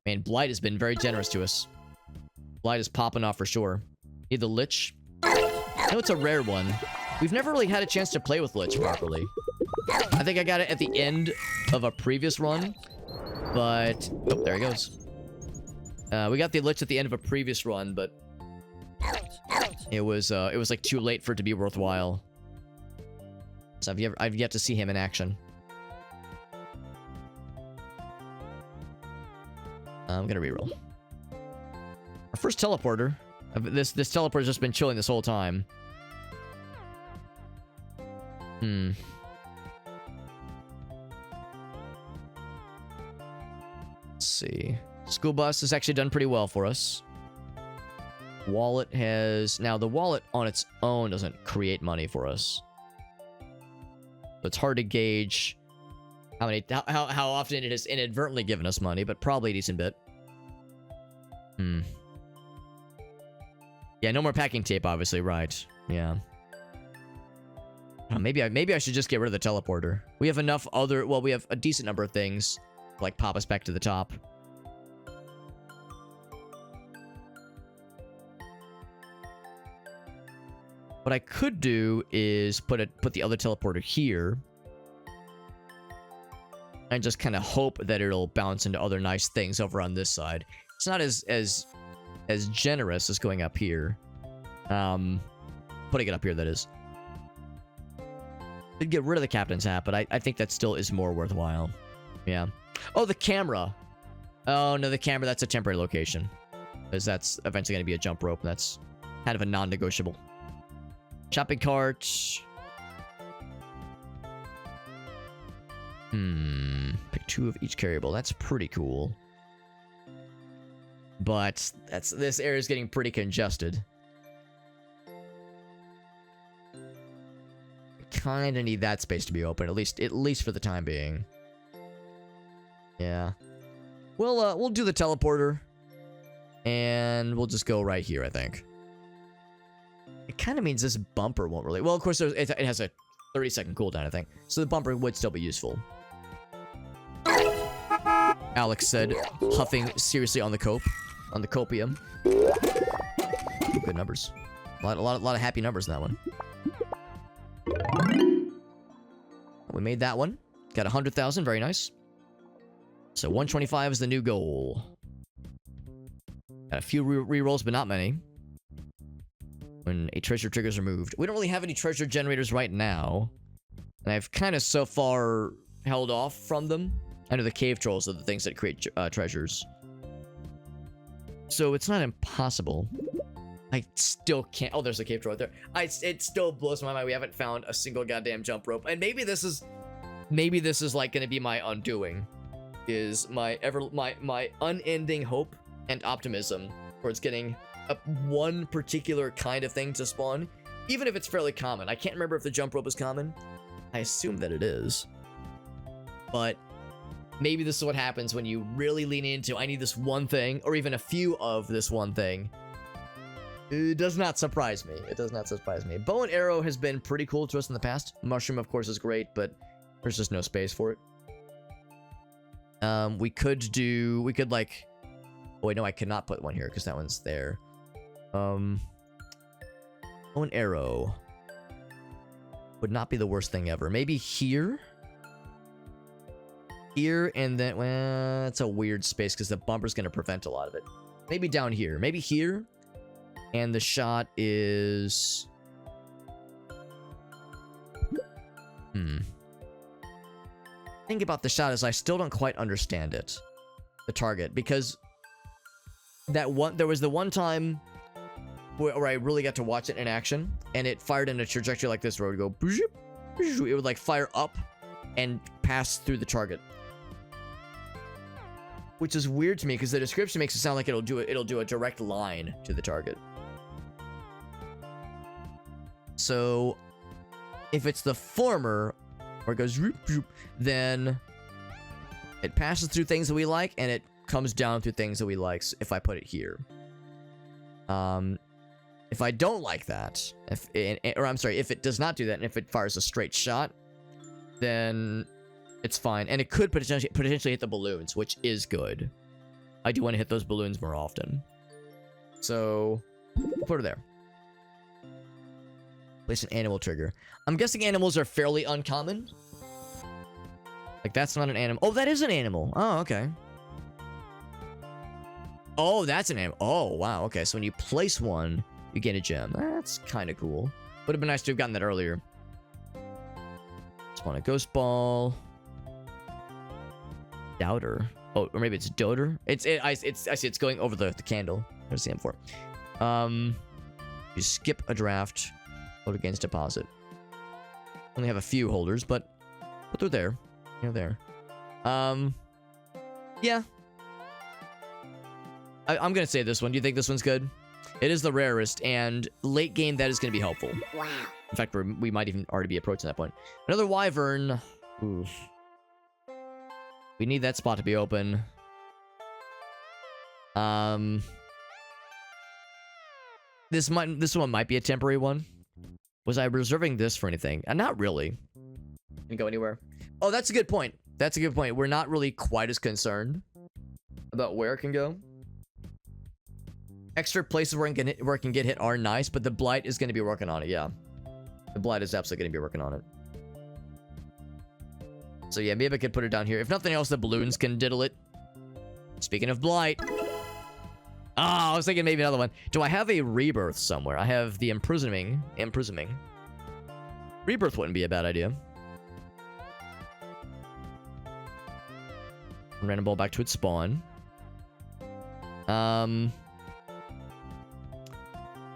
Man, Blight has been very generous to us. Blight is popping off for sure. Need the Lich. I know it's a rare one. We've never really had a chance to play with Lich properly. I think I got it at the end of a previous run, but... Oh, there he goes. We got the Lich at the end of a previous run, but... It was like too late for it to be worthwhile. So I've yet to see him in action. I'm gonna reroll. Our first teleporter. This teleporter's just been chilling this whole time. Let's see. School bus has actually done pretty well for us. Wallet has... Now, the wallet on its own doesn't create money for us. So it's hard to gauge how often it has inadvertently given us money, but probably a decent bit. Yeah, no more packing tape, obviously, right. Yeah. Maybe I should just get rid of the teleporter. We have enough other... Well, we have a decent number of things to, like, pop us back to the top. What I could do is put the other teleporter here. And just kind of hope that it'll bounce into other nice things over on this side. It's not as generous as going up here. Putting it up here, that is. Could get rid of the captain's hat, but I think that still is more worthwhile. Yeah. Oh, the camera. Oh, no, the camera, that's a temporary location. Because that's eventually going to be a jump rope, and that's kind of a non-negotiable. Shopping cart. Pick 2 of each carryable. That's pretty cool. But this area is getting pretty congested. Kind of need that space to be open, at least for the time being. Yeah. We'll do the teleporter, and we'll just go right here, I think. It kind of means this bumper won't really... Well, of course, it has a 30-second cooldown, I think. So the bumper would still be useful. Alex said, huffing seriously on the copium. Good numbers. A lot of happy numbers in that one. We made that one. Got 100,000, very nice. So 125 is the new goal. Got a few rerolls, but not many. When a treasure trigger is removed. We don't really have any treasure generators right now. And I've kind of so far held off from them. I know the cave trolls are the things that create treasures. So it's not impossible. I still can't. Oh, there's a cave troll right there. It still blows my mind we haven't found a single goddamn jump rope. And maybe this is like gonna be my undoing. Is my unending hope and optimism towards getting one particular kind of thing to spawn, even if it's fairly common. I can't remember if the jump rope is common. I assume that it is. But maybe this is what happens when you really lean into, I need this one thing, or even a few of this one thing. It does not surprise me. It does not surprise me. Bow and arrow has been pretty cool to us in the past. Mushroom, of course, is great, but there's just no space for it. We could like... Oh, wait, no, I cannot put one here, because that one's there. Bow and arrow would not be the worst thing ever. Maybe here? Here, and then... Well, it's a weird space, because the bumper's going to prevent a lot of it. Maybe down here. Maybe here. And the shot is... Think about the shot is I still don't quite understand it. The target. Because... there was the one time where I really got to watch it in action, and it fired in a trajectory like this, where it would go, it would like fire up and pass through the target, which is weird to me because the description makes it sound like it'll do a direct line to the target. So if it's the former, where it goes, then it passes through things that we like, and it comes down through things that we like. If I put it here, if I don't like that, if it does not do that, and if it fires a straight shot, then it's fine, and it could potentially hit the balloons, which is good. I do want to hit those balloons more often, so put her there. Place an animal trigger. I'm guessing animals are fairly uncommon. Like, that's not an animal. Oh, that is an animal. Oh, okay. Oh, that's an animal. Oh, wow. Okay, so when you place one, you get a gem. That's kind of cool. Would have been nice to have gotten that earlier. Spawn a ghost ball. Doubter. Oh, or maybe it's Doter. I see it's going over the candle. There's the M4. You skip a draft. Load against deposit. Only have a few holders, but they're there. They're there. Yeah. I'm gonna say this one. Do you think this one's good? It is the rarest, and late game that is gonna be helpful. Wow. In fact, we might even already be approaching that point. Another wyvern. Oof. We need that spot to be open. This one might be a temporary one. Was I reserving this for anything? Not really. Didn't go anywhere. Oh, that's a good point. That's a good point. We're not really quite as concerned about where it can go. Extra places where it can get hit are nice, but the blight is going to be working on it, yeah. The blight is absolutely going to be working on it. So yeah, maybe I could put it down here. If nothing else, the balloons can diddle it. Speaking of blight. I was thinking maybe another one. Do I have a rebirth somewhere? I have the imprisoning. Rebirth wouldn't be a bad idea. Random ball back to its spawn.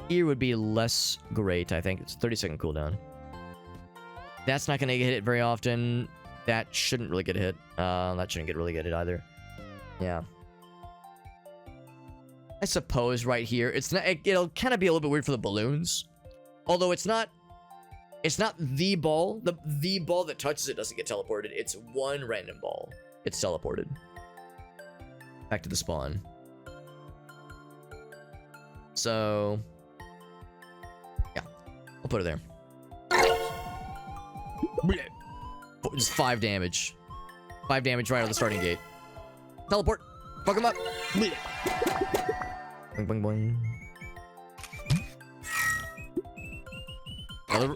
Here would be less great, I think. It's 30-second cooldown. That's not going to get hit very often. That shouldn't really get hit. That shouldn't really get hit either. Yeah. I suppose right here, it'll kind of be a little bit weird for the balloons. Although it's not the ball. The ball that touches it doesn't get teleported. It's one random ball. It's teleported. Back to the spawn. So... yeah. I'll put it there. Just 5 damage. 5 damage right out of the starting gate. Teleport. Fuck him up. Boing, boing, boing.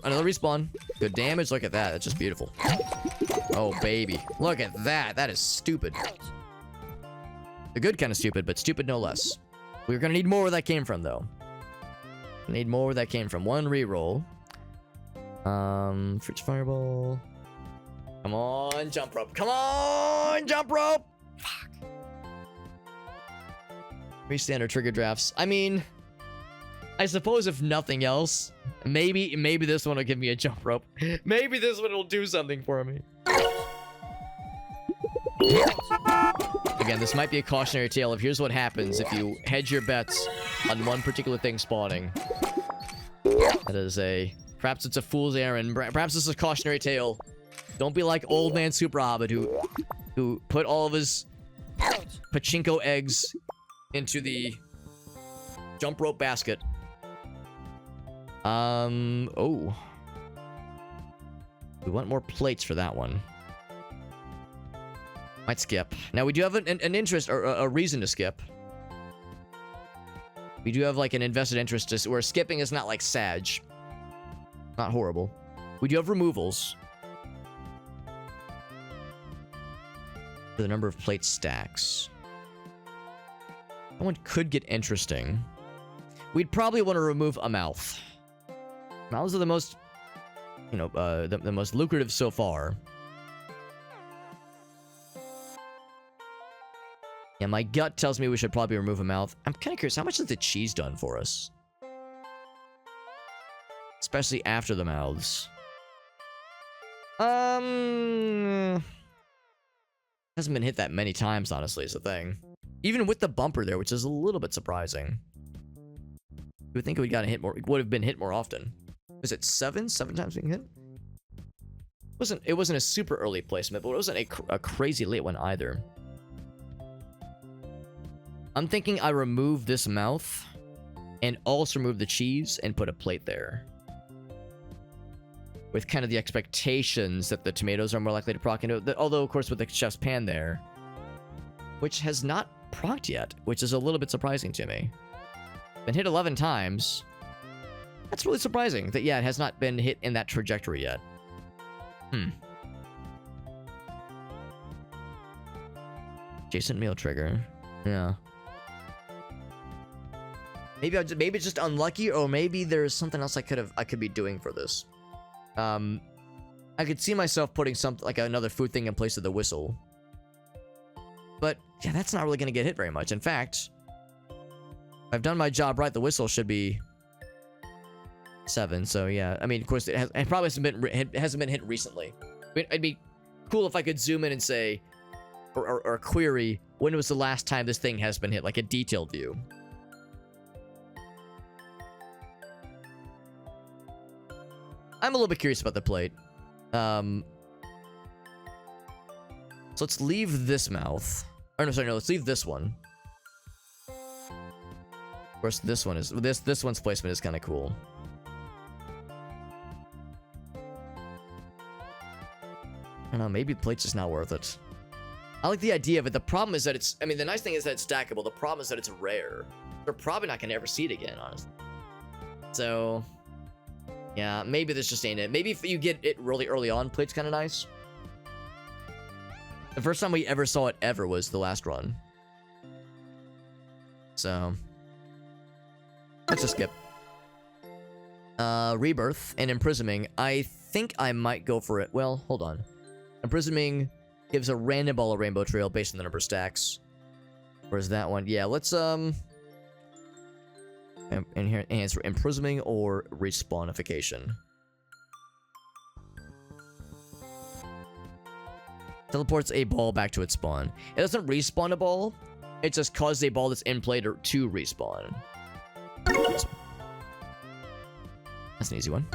Another respawn. Good damage. Look at that. That's just beautiful. Oh, baby. Look at that. That is stupid. The good kind of stupid, but stupid no less. We're gonna need more where that came from, though. Need more where that came from. One reroll. Fruits Fireball. Come on, jump rope. Come on, jump rope. Fuck. 3 standard trigger drafts. I mean, I suppose if nothing else, maybe this one will give me a jump rope. Maybe this one will do something for me. Again, this might be a cautionary tale of here's what happens if you hedge your bets on one particular thing spawning. That is a... Perhaps it's a fool's errand. Perhaps it's a cautionary tale. Don't be like old man Super Hobbit who put all of his pachinko eggs into the jump rope basket. Oh. We want more plates for that one. Might skip. Now, we do have an interest, or a reason to skip. We do have, like, an invested interest to, where skipping is not like Sag. Not horrible. We do have removals. For the number of plate stacks. That one could get interesting. We'd probably want to remove a mouth. Mouths are the most, you know, the most lucrative so far. Yeah, my gut tells me we should probably remove a mouth. I'm kind of curious, how much has the cheese done for us? Especially after the mouths. Hasn't been hit that many times, honestly, is the thing. Even with the bumper there, which is a little bit surprising. You would think it would have been hit more often. Was it 7? 7 times being hit? It wasn't a super early placement, but it wasn't a crazy late one either. I'm thinking I remove this mouth and also remove the cheese and put a plate there. With kind of the expectations that the tomatoes are more likely to proc into, although of course with the chef's pan there, which has not procced yet, which is a little bit surprising to me. Been hit 11 times. That's really surprising that, yeah, it has not been hit in that trajectory yet. Adjacent meal trigger. Yeah. Maybe it's just unlucky, or maybe there's something else I could be doing for this. I could see myself putting something like another food thing in place of the whistle. But yeah, that's not really gonna get hit very much. In fact, if I've done my job right, the whistle should be 7. So yeah, I mean, of course, it probably hasn't been hit recently. I mean, it'd be cool if I could zoom in and say, or query, when was the last time this thing has been hit, like a detailed view. I'm a little bit curious about the plate. So let's leave this mouth. Or no, sorry, no, let's leave this one. Of course, this one is this one's placement is kind of cool. I don't know, maybe plate's just not worth it. I like the idea of it. The problem is that it's, I mean, the nice thing is that it's stackable. The problem is that it's rare. We're probably not gonna ever see it again, honestly. So yeah, maybe this just ain't it. Maybe if you get it really early on, plate's kind of nice. The first time we ever saw it ever was the last run. So let's just skip. Rebirth and Imprisoming. I think I might go for it. Well, hold on. Imprisoming gives a random ball of rainbow trail based on the number of stacks. Whereas that one, yeah, let's enhance for Imprisoming or Respawnification. Teleports a ball back to its spawn. It doesn't respawn a ball. It just causes a ball that's in play to respawn. That's an easy one.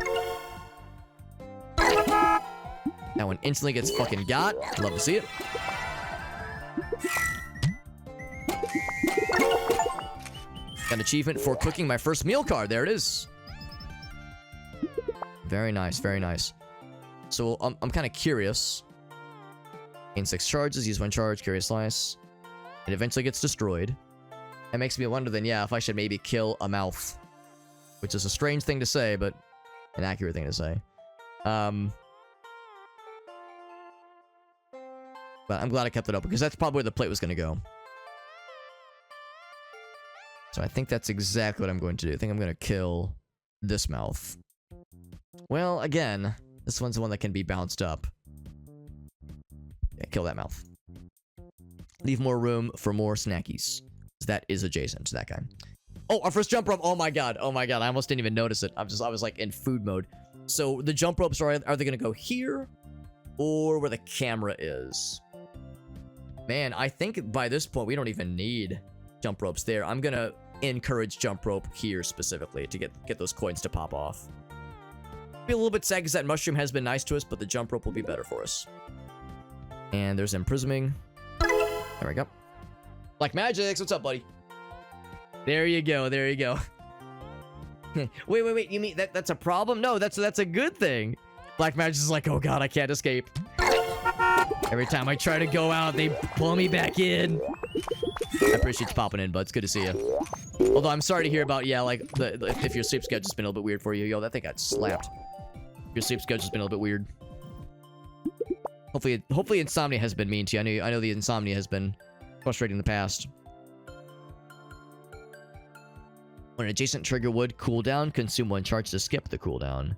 That one instantly gets fucking got. Love to see it. Got an achievement for cooking my first meal card. There it is. Very nice, very nice. So I'm kind of curious. Gain 6 charges, use 1 charge, carry a slice. It eventually gets destroyed. That makes me wonder then, yeah, if I should maybe kill a mouth. Which is a strange thing to say, but an accurate thing to say. But I'm glad I kept it open, because that's probably where the plate was going to go. So I think that's exactly what I'm going to do. I think I'm going to kill this mouth. Well, again, this one's the one that can be bounced up. Yeah, kill that mouth. Leave more room for more snackies. That is adjacent to that guy. Oh, our first jump rope. Oh my god. Oh my god. I almost didn't even notice it. I was like in food mode. So the jump ropes are they going to go here or where the camera is? Man, I think by this point we don't even need jump ropes there. I'm going to encourage jump rope here specifically to get those coins to pop off. Be a little bit sad because that mushroom has been nice to us, but the jump rope will be better for us. And there's imprisoming. There we go. Black Magics, what's up, buddy? There you go, there you go. wait, you mean that's a problem? No, that's a good thing. Black Magic's is like, oh god, I can't escape. Every time I try to go out, they pull me back in. I appreciate you popping in, bud. It's good to see you. Although I'm sorry to hear about, yeah, like, if your sleep schedule's been a little bit weird for you. Yo, that thing got slapped. Your sleep schedule's been a little bit weird. Hopefully insomnia has been mean to you. I know the insomnia has been frustrating in the past. When an adjacent trigger would cool down, consume 1 charge to skip the cooldown.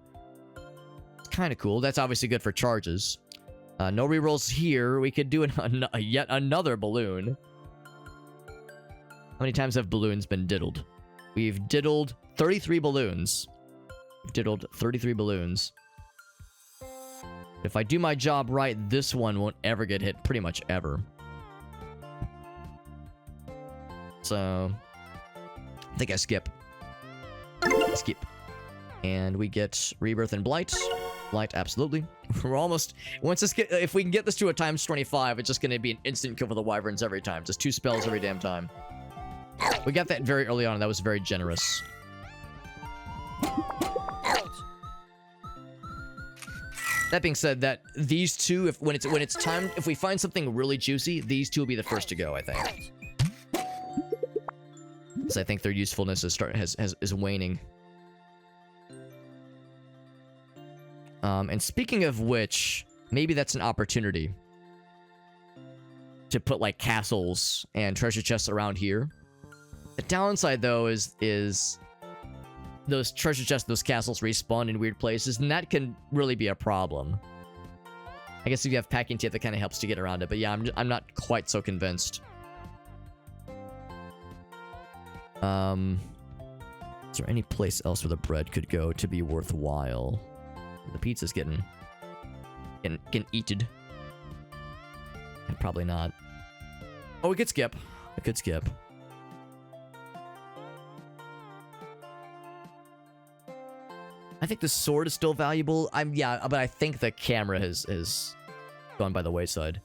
It's kind of cool. That's obviously good for charges. No rerolls here. We could do yet another balloon. How many times have balloons been diddled? We've diddled 33 balloons. We've diddled 33 balloons. If I do my job right, this one won't ever get hit. Pretty much ever. So I think I skip. Skip. And we get Rebirth and Blight. Blight, absolutely. We're almost... if we can get this to a times 25, it's just going to be an instant kill for the Wyverns every time. Just 2 spells every damn time. We got that very early on, and that was very generous. That being said, that these two, when it's time, if we find something really juicy, these two will be the first to go, I think. Because I think their usefulness is waning. And speaking of which, maybe that's an opportunity to put like castles and treasure chests around here. The downside though is those treasure chests, those castles respawn in weird places, and that can really be a problem. I guess if you have packing tape, that kind of helps to get around it, but yeah, I'm not quite so convinced. Is there any place else where the bread could go to be worthwhile? The pizza's getting eaten. And probably not. Oh, we could skip. I could skip. I think the sword is still valuable. Yeah, but I think the camera has gone by the wayside.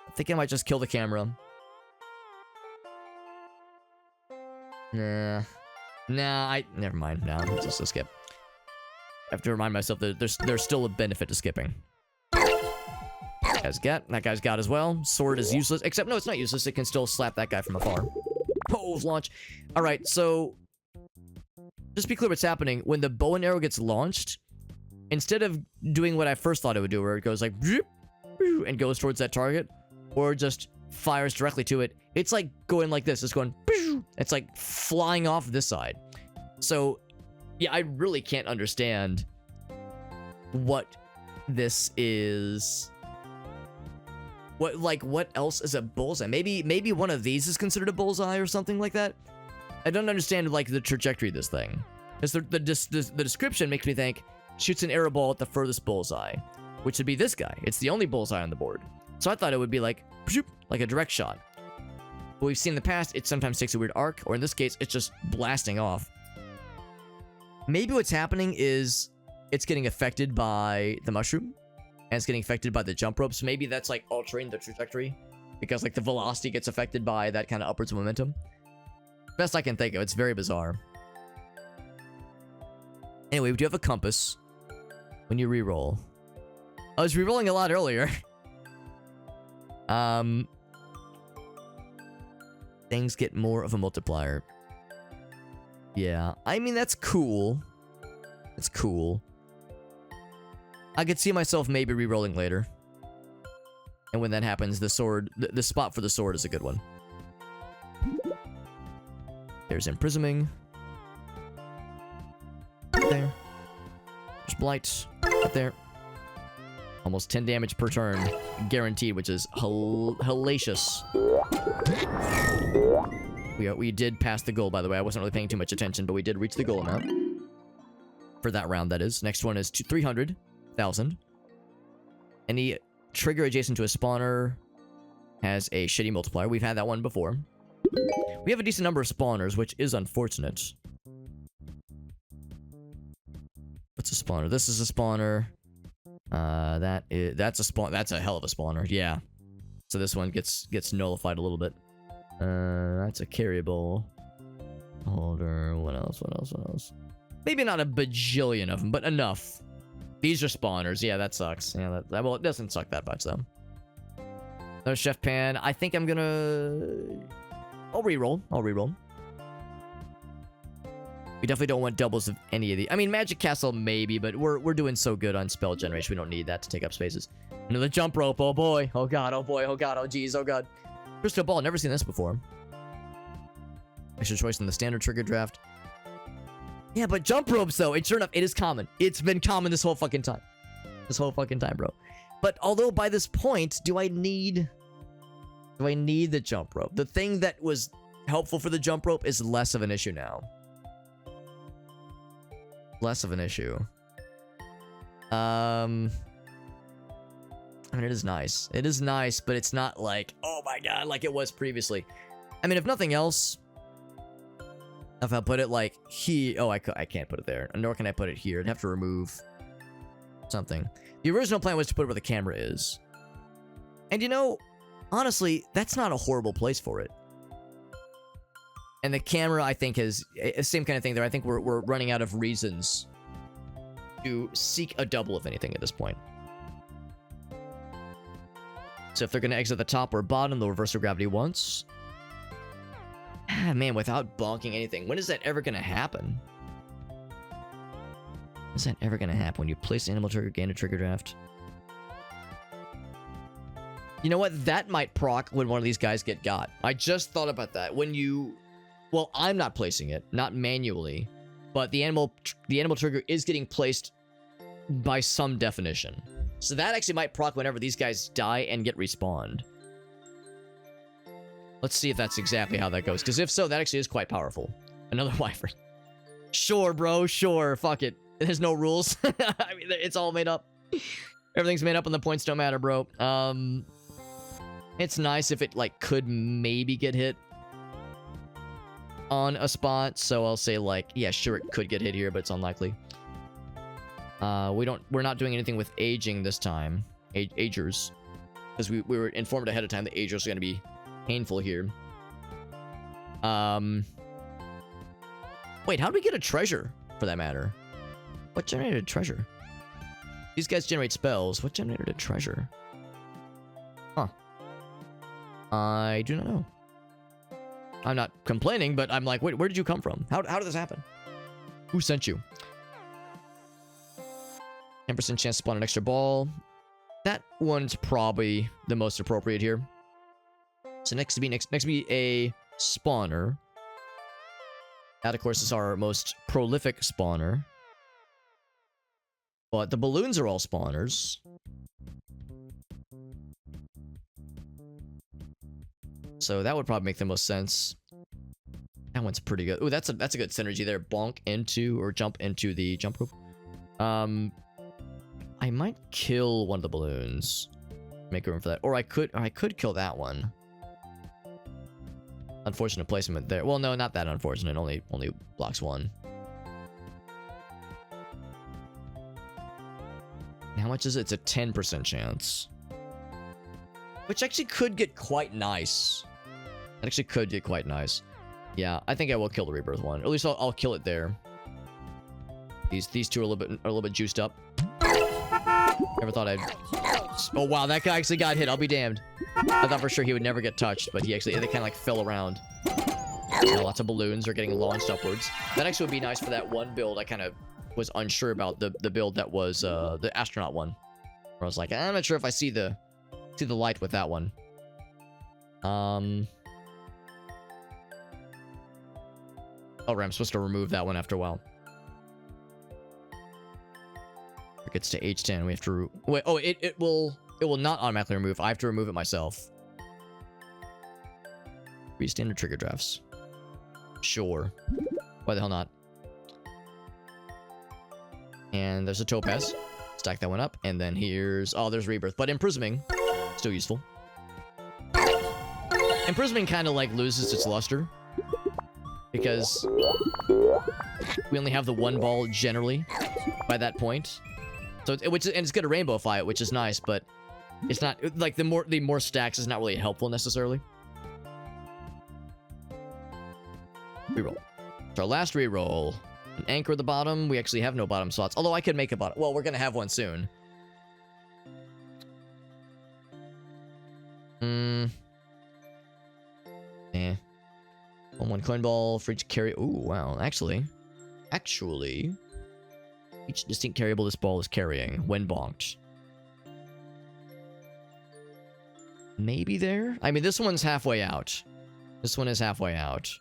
I think I might just kill the camera. Nah, never mind. No, let's just skip. I have to remind myself that there's still a benefit to skipping. That guy's got as well. Sword is useless, except no, it's not useless. It can still slap that guy from afar. Pose launch. All right, so just to be clear what's happening. When the bow and arrow gets launched, instead of doing what I first thought it would do, where it goes like and goes towards that target, or just fires directly to it, it's like going like this. It's going, it's like flying off this side. So yeah, I really can't understand what this is. What else is a bullseye? Maybe one of these is considered a bullseye or something like that. I don't understand like the trajectory of this thing. Because the description makes me think shoots an arrow ball at the furthest bullseye, which would be this guy. It's the only bullseye on the board. So I thought it would be like a direct shot. But we've seen in the past, it sometimes takes a weird arc, or in this case, it's just blasting off. Maybe what's happening is it's getting affected by the mushroom, and it's getting affected by the jump ropes. Maybe that's like altering the trajectory, because like the velocity gets affected by that kind of upwards momentum. Best I can think of. It's very bizarre. Anyway, we do have a compass when you reroll. I was rerolling a lot earlier. Things get more of a multiplier. Yeah, I mean, that's cool. That's cool. I could see myself maybe rerolling later. And when that happens, the sword, the spot for the sword is a good one. There's imprisoming. There. There's blight. Right there. Almost 10 damage per turn, guaranteed, which is hellacious. We did pass the goal, by the way. I wasn't really paying too much attention, but we did reach the goal amount. For that round, that is. Next one is 300,000. Any trigger adjacent to a spawner has a shitty multiplier. We've had that one before. We have a decent number of spawners, which is unfortunate. What's a spawner? This is a spawner. That's a spawn. That's a hell of a spawner. Yeah. So this one gets nullified a little bit. That's a carryable holder. What else? What else? What else? Maybe not a bajillion of them, but enough. These are spawners. Yeah, that sucks. Yeah, well, it doesn't suck that much though. Another chef pan. I think I'm gonna. I'll reroll. We definitely don't want doubles of any of the. I mean, Magic Castle maybe, but we're doing so good on spell generation. We don't need that to take up spaces. Another jump rope. Oh boy. Oh god. Oh boy. Oh god. Oh geez. Oh god. Crystal ball. Never seen this before. Extra choice in the standard trigger draft. Yeah, but jump ropes though. Sure enough, it is common. It's been common this whole fucking time. This whole fucking time, bro. But although by this point, do I need the jump rope? The thing that was helpful for the jump rope is less of an issue now. Less of an issue. I mean, it is nice. It is nice, but it's not like, oh my god, like it was previously. I mean, if nothing else, if I put it like here, oh, I can't put it there. Nor can I put it here. I'd have to remove something. The original plan was to put it where the camera is. And you know, honestly, that's not a horrible place for it. And the camera, I think, is the same kind of thing there. I think we're running out of reasons to seek a double, if anything, at this point. So if they're going to exit the top or bottom, they'll reverse their gravity once. Ah, man, without bonking anything. When is that ever going to happen? When is that ever going to happen? When you place animal trigger, gain a trigger draft? You know what? That might proc when one of these guys get got. I just thought about that. When you... Well, I'm not placing it, not manually, but the animal trigger is getting placed by some definition. So that actually might proc whenever these guys die and get respawned. Let's see if that's exactly how that goes, because if so, that actually is quite powerful. Another wyvern. Sure, bro, sure, fuck it. There's no rules. I mean, it's all made up. Everything's made up and the points don't matter, bro. It's nice if it, like, could maybe get hit on a spot, so I'll say like, yeah, sure, it could get hit here, but it's unlikely. We're not doing anything with aging this time. Agers. Because we were informed ahead of time that agers are going to be painful here. Wait, how do we get a treasure, for that matter? What generated a treasure? These guys generate spells. What generated a treasure? Huh. I do not know. I'm not complaining, but I'm like, wait, where did you come from? How did this happen? Who sent you? 10% chance to spawn an extra ball. That one's probably the most appropriate here. So next to be a spawner. That, of course, is our most prolific spawner. But the balloons are all spawners. So that would probably make the most sense. That one's pretty good. Ooh, that's a good synergy there. Bonk into or jump into the jump rope. I might kill one of the balloons. Make room for that. Or I could kill that one. Unfortunate placement there. Well, no, not that unfortunate. Only blocks one. How much is it? It's a 10% chance. Which actually could get quite nice. It actually could get quite nice. Yeah, I think I will kill the rebirth one. Or at least I'll kill it there. These two are a little bit juiced up. Never thought I'd... Oh wow, that guy actually got hit. I'll be damned. I thought for sure he would never get touched, but they kind of like fell around. Lots of balloons are getting launched upwards. That actually would be nice for that one build. I kind of was unsure about the build that was the astronaut one. Where I was like, I'm not sure if I see the light with that one. Oh, right, I'm supposed to remove that one after a while. It gets to H10. We have to... Wait, oh, it will not automatically remove. I have to remove it myself. 3 standard trigger drafts. Sure. Why the hell not? And there's a topaz. Stack that one up. And then here's... Oh, there's rebirth. But imprisoming, still useful. Imprisoming kind of like loses its luster. Because we only have the one ball generally by that point. So and it's good to rainbowify it, which is nice, but it's not like the more stacks is not really helpful necessarily. Reroll. So our last reroll. An anchor at the bottom. We actually have no bottom slots. Although I could make a bottom. Well, we're gonna have one soon. Eh. 1 coin ball for each carry. Ooh, wow. Actually, each distinct carryable this ball is carrying when bonked. Maybe there? I mean, this one's halfway out. This one is halfway out.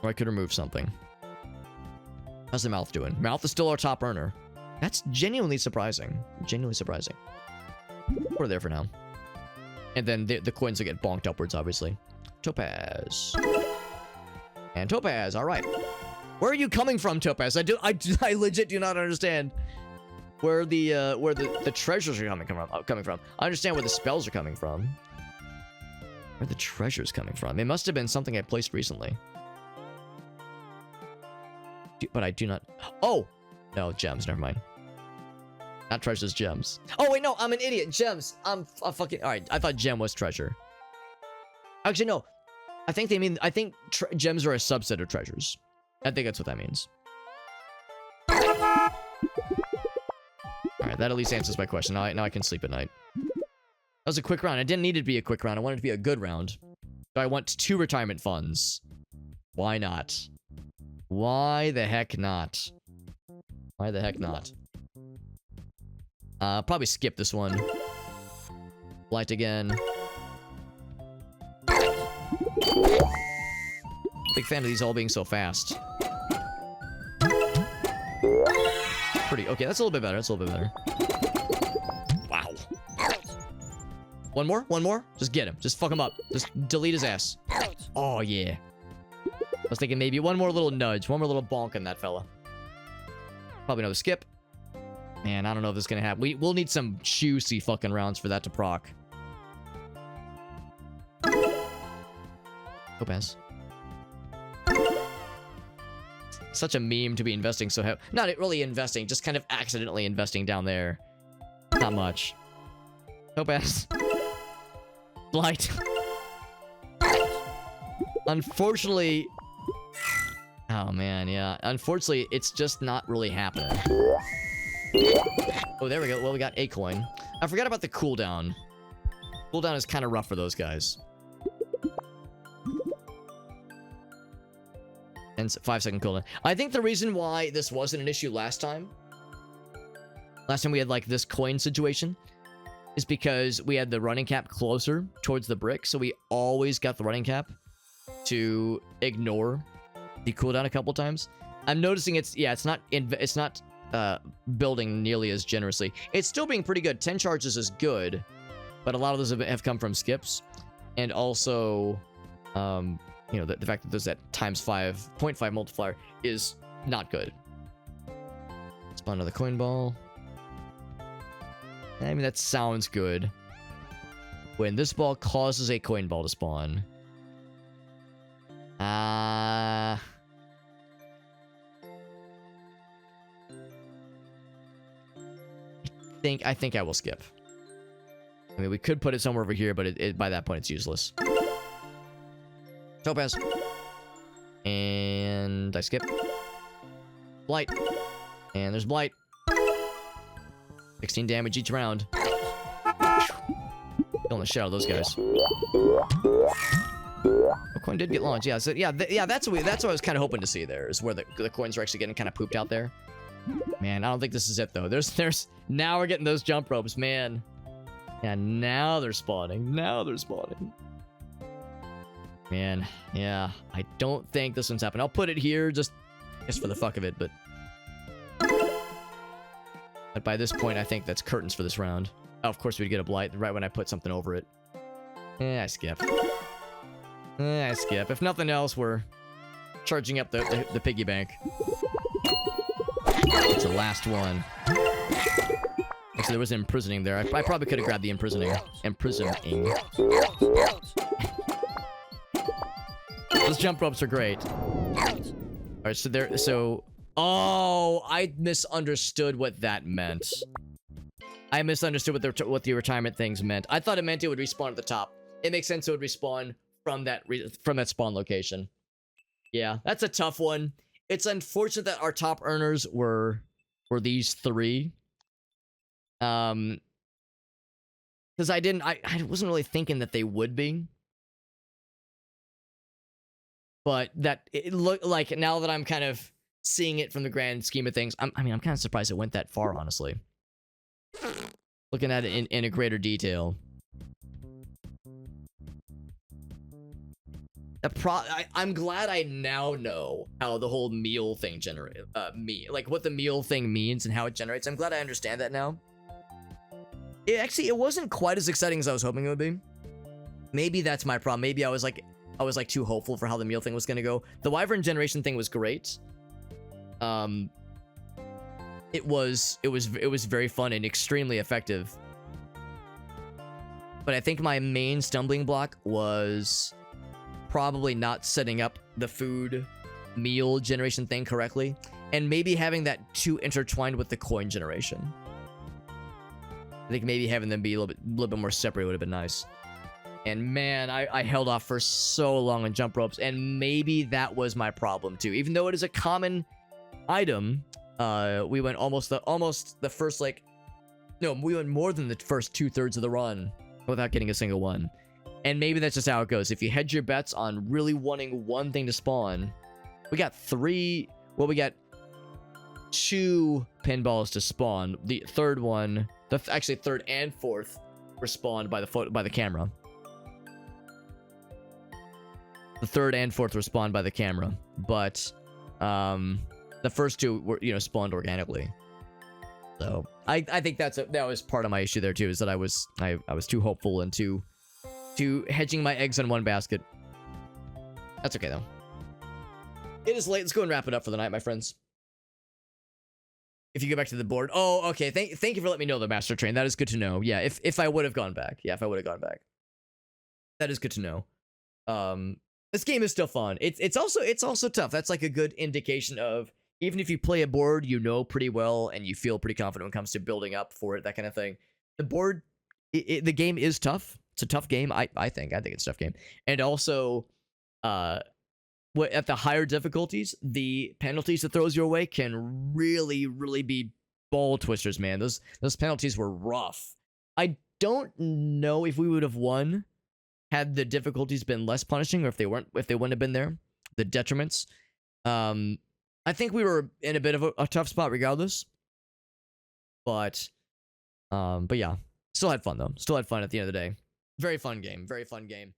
Or I could remove something. How's the mouth doing? Mouth is still our top earner. That's genuinely surprising. Genuinely surprising. We're there for now. And then the coins will get bonked upwards, obviously. Topaz. And topaz, alright. Where are you coming from, topaz? I legit do not understand where the treasures are coming from. I understand where the spells are coming from. Where the treasures coming from? It must have been something I placed recently. But I do not... Oh! No, gems, never mind. Not treasures, gems. Oh, wait, no, I'm an idiot. Gems. I'm fucking... Alright, I thought gem was treasure. Actually, no. I think gems are a subset of treasures. I think that's what that means. Alright, that at least answers my question. Now I can sleep at night. That was a quick round. I didn't need it to be a quick round. I wanted it to be a good round. So I want 2 retirement funds. Why not? Why the heck not? Why the heck not? Probably skip this one. Light again. Big fan of these all being so fast. Pretty okay. That's a little bit better. That's a little bit better. Wow. One more? One more? Just get him. Just fuck him up. Just delete his ass. Oh yeah. I was thinking maybe one more little nudge, one more little bonk in that fella. Probably another skip. Man, I don't know if this is gonna happen. We'll need some juicy fucking rounds for that to proc. Topaz. Such a meme to be investing so heavy. Not really investing, just kind of accidentally investing down there. Not much. Topaz. Light. Unfortunately... Oh man, yeah. Unfortunately, it's just not really happening. Oh, there we go. Well, we got a coin. I forgot about the cooldown. Cooldown is kind of rough for those guys. And 5-second cooldown. I think the reason why this wasn't an issue last time we had like this coin situation, is because we had the running cap closer towards the brick, so we always got the running cap to ignore the cooldown a couple times. I'm noticing it's not building nearly as generously. It's still being pretty good. 10 charges is good, but a lot of those have come from skips, and also you know, the fact that there's that times 5.5 multiplier is not good. Spawn another coin ball. I mean, that sounds good. When this ball causes a coin ball to spawn. I think I will skip. I mean, we could put it somewhere over here, but by that point, it's useless. Topaz. And I skip. Blight. And there's Blight. 16 damage each round. Killing the shit out of those guys. The coin did get launched. Yeah, so yeah, that's what I was kind of hoping to see there, is where the coins are actually getting kind of pooped out there. Man, I don't think this is it though. There's now we're getting those jump ropes, man. Yeah, now they're spawning. Now they're spawning. Man, yeah, I don't think this one's happening. I'll put it here just for the fuck of it, but But by this point, I think that's curtains for this round. Oh, of course, we'd get a blight right when I put something over it. I skip. I skip. If nothing else, we're charging up the piggy bank. It's the last one. Actually, there was an imprisoning there. I probably could have grabbed the imprisoning. Imprisoning. Those jump ropes are great. Alright, so there. So. Oh, I misunderstood what that meant. I misunderstood what the retirement things meant. I thought it meant it would respawn at the top. It makes sense it would respawn from that spawn location. Yeah, that's a tough one. It's unfortunate that our top earners were these three. Because I wasn't really thinking that they would be. But that it looked like, now that I'm kind of seeing it from the grand scheme of things, I'm kind of surprised it went that far, honestly. Looking at it in a greater detail. I'm glad I now know how the whole meal thing like what the meal thing means and how it generates. I'm glad I understand that now. It wasn't quite as exciting as I was hoping it would be. Maybe that's my problem. Maybe I was like too hopeful for how the meal thing was gonna go. The wyvern generation thing was great. It was very fun and extremely effective. But I think my main stumbling block was probably not setting up the food meal generation thing correctly, and maybe having that too intertwined with the coin generation. I think maybe having them be a little bit more separate would have been nice. And man, I held off for so long on jump ropes, and maybe that was my problem too. Even though it is a common item, we went almost the first, like, no, we went more than the first 2/3 of the run without getting a single one. And maybe that's just how it goes. If you hedge your bets on really wanting one thing to spawn, we got we got 2 pinballs to spawn. The third one, actually third and fourth, were spawned by the camera. The third and fourth were spawned by the camera, but the first 2 were, spawned organically. So I think that was part of my issue there too, is that I was too hopeful and too hedging my eggs in one basket. That's okay though. It is late. Let's go and wrap it up for the night, my friends. If you go back to the board. Oh, okay. Thank you for letting me know, the Master Train. That is good to know. Yeah, if I would have gone back. Yeah, if I would have gone back. That is good to know. This game is still fun. It's also tough. That's like a good indication of, even if you play a board you know pretty well and you feel pretty confident when it comes to building up for it, that kind of thing. The board, the game is tough. It's a tough game. I think it's a tough game. And also, at the higher difficulties, the penalties it throws your way can really, really be ball twisters, man. Those penalties were rough. I don't know if we would have won had the difficulties been less punishing, or if they wouldn't have been there, the detriments. I think we were in a bit of a tough spot regardless. But yeah, still had fun though. Still had fun at the end of the day. Very fun game. Very fun game.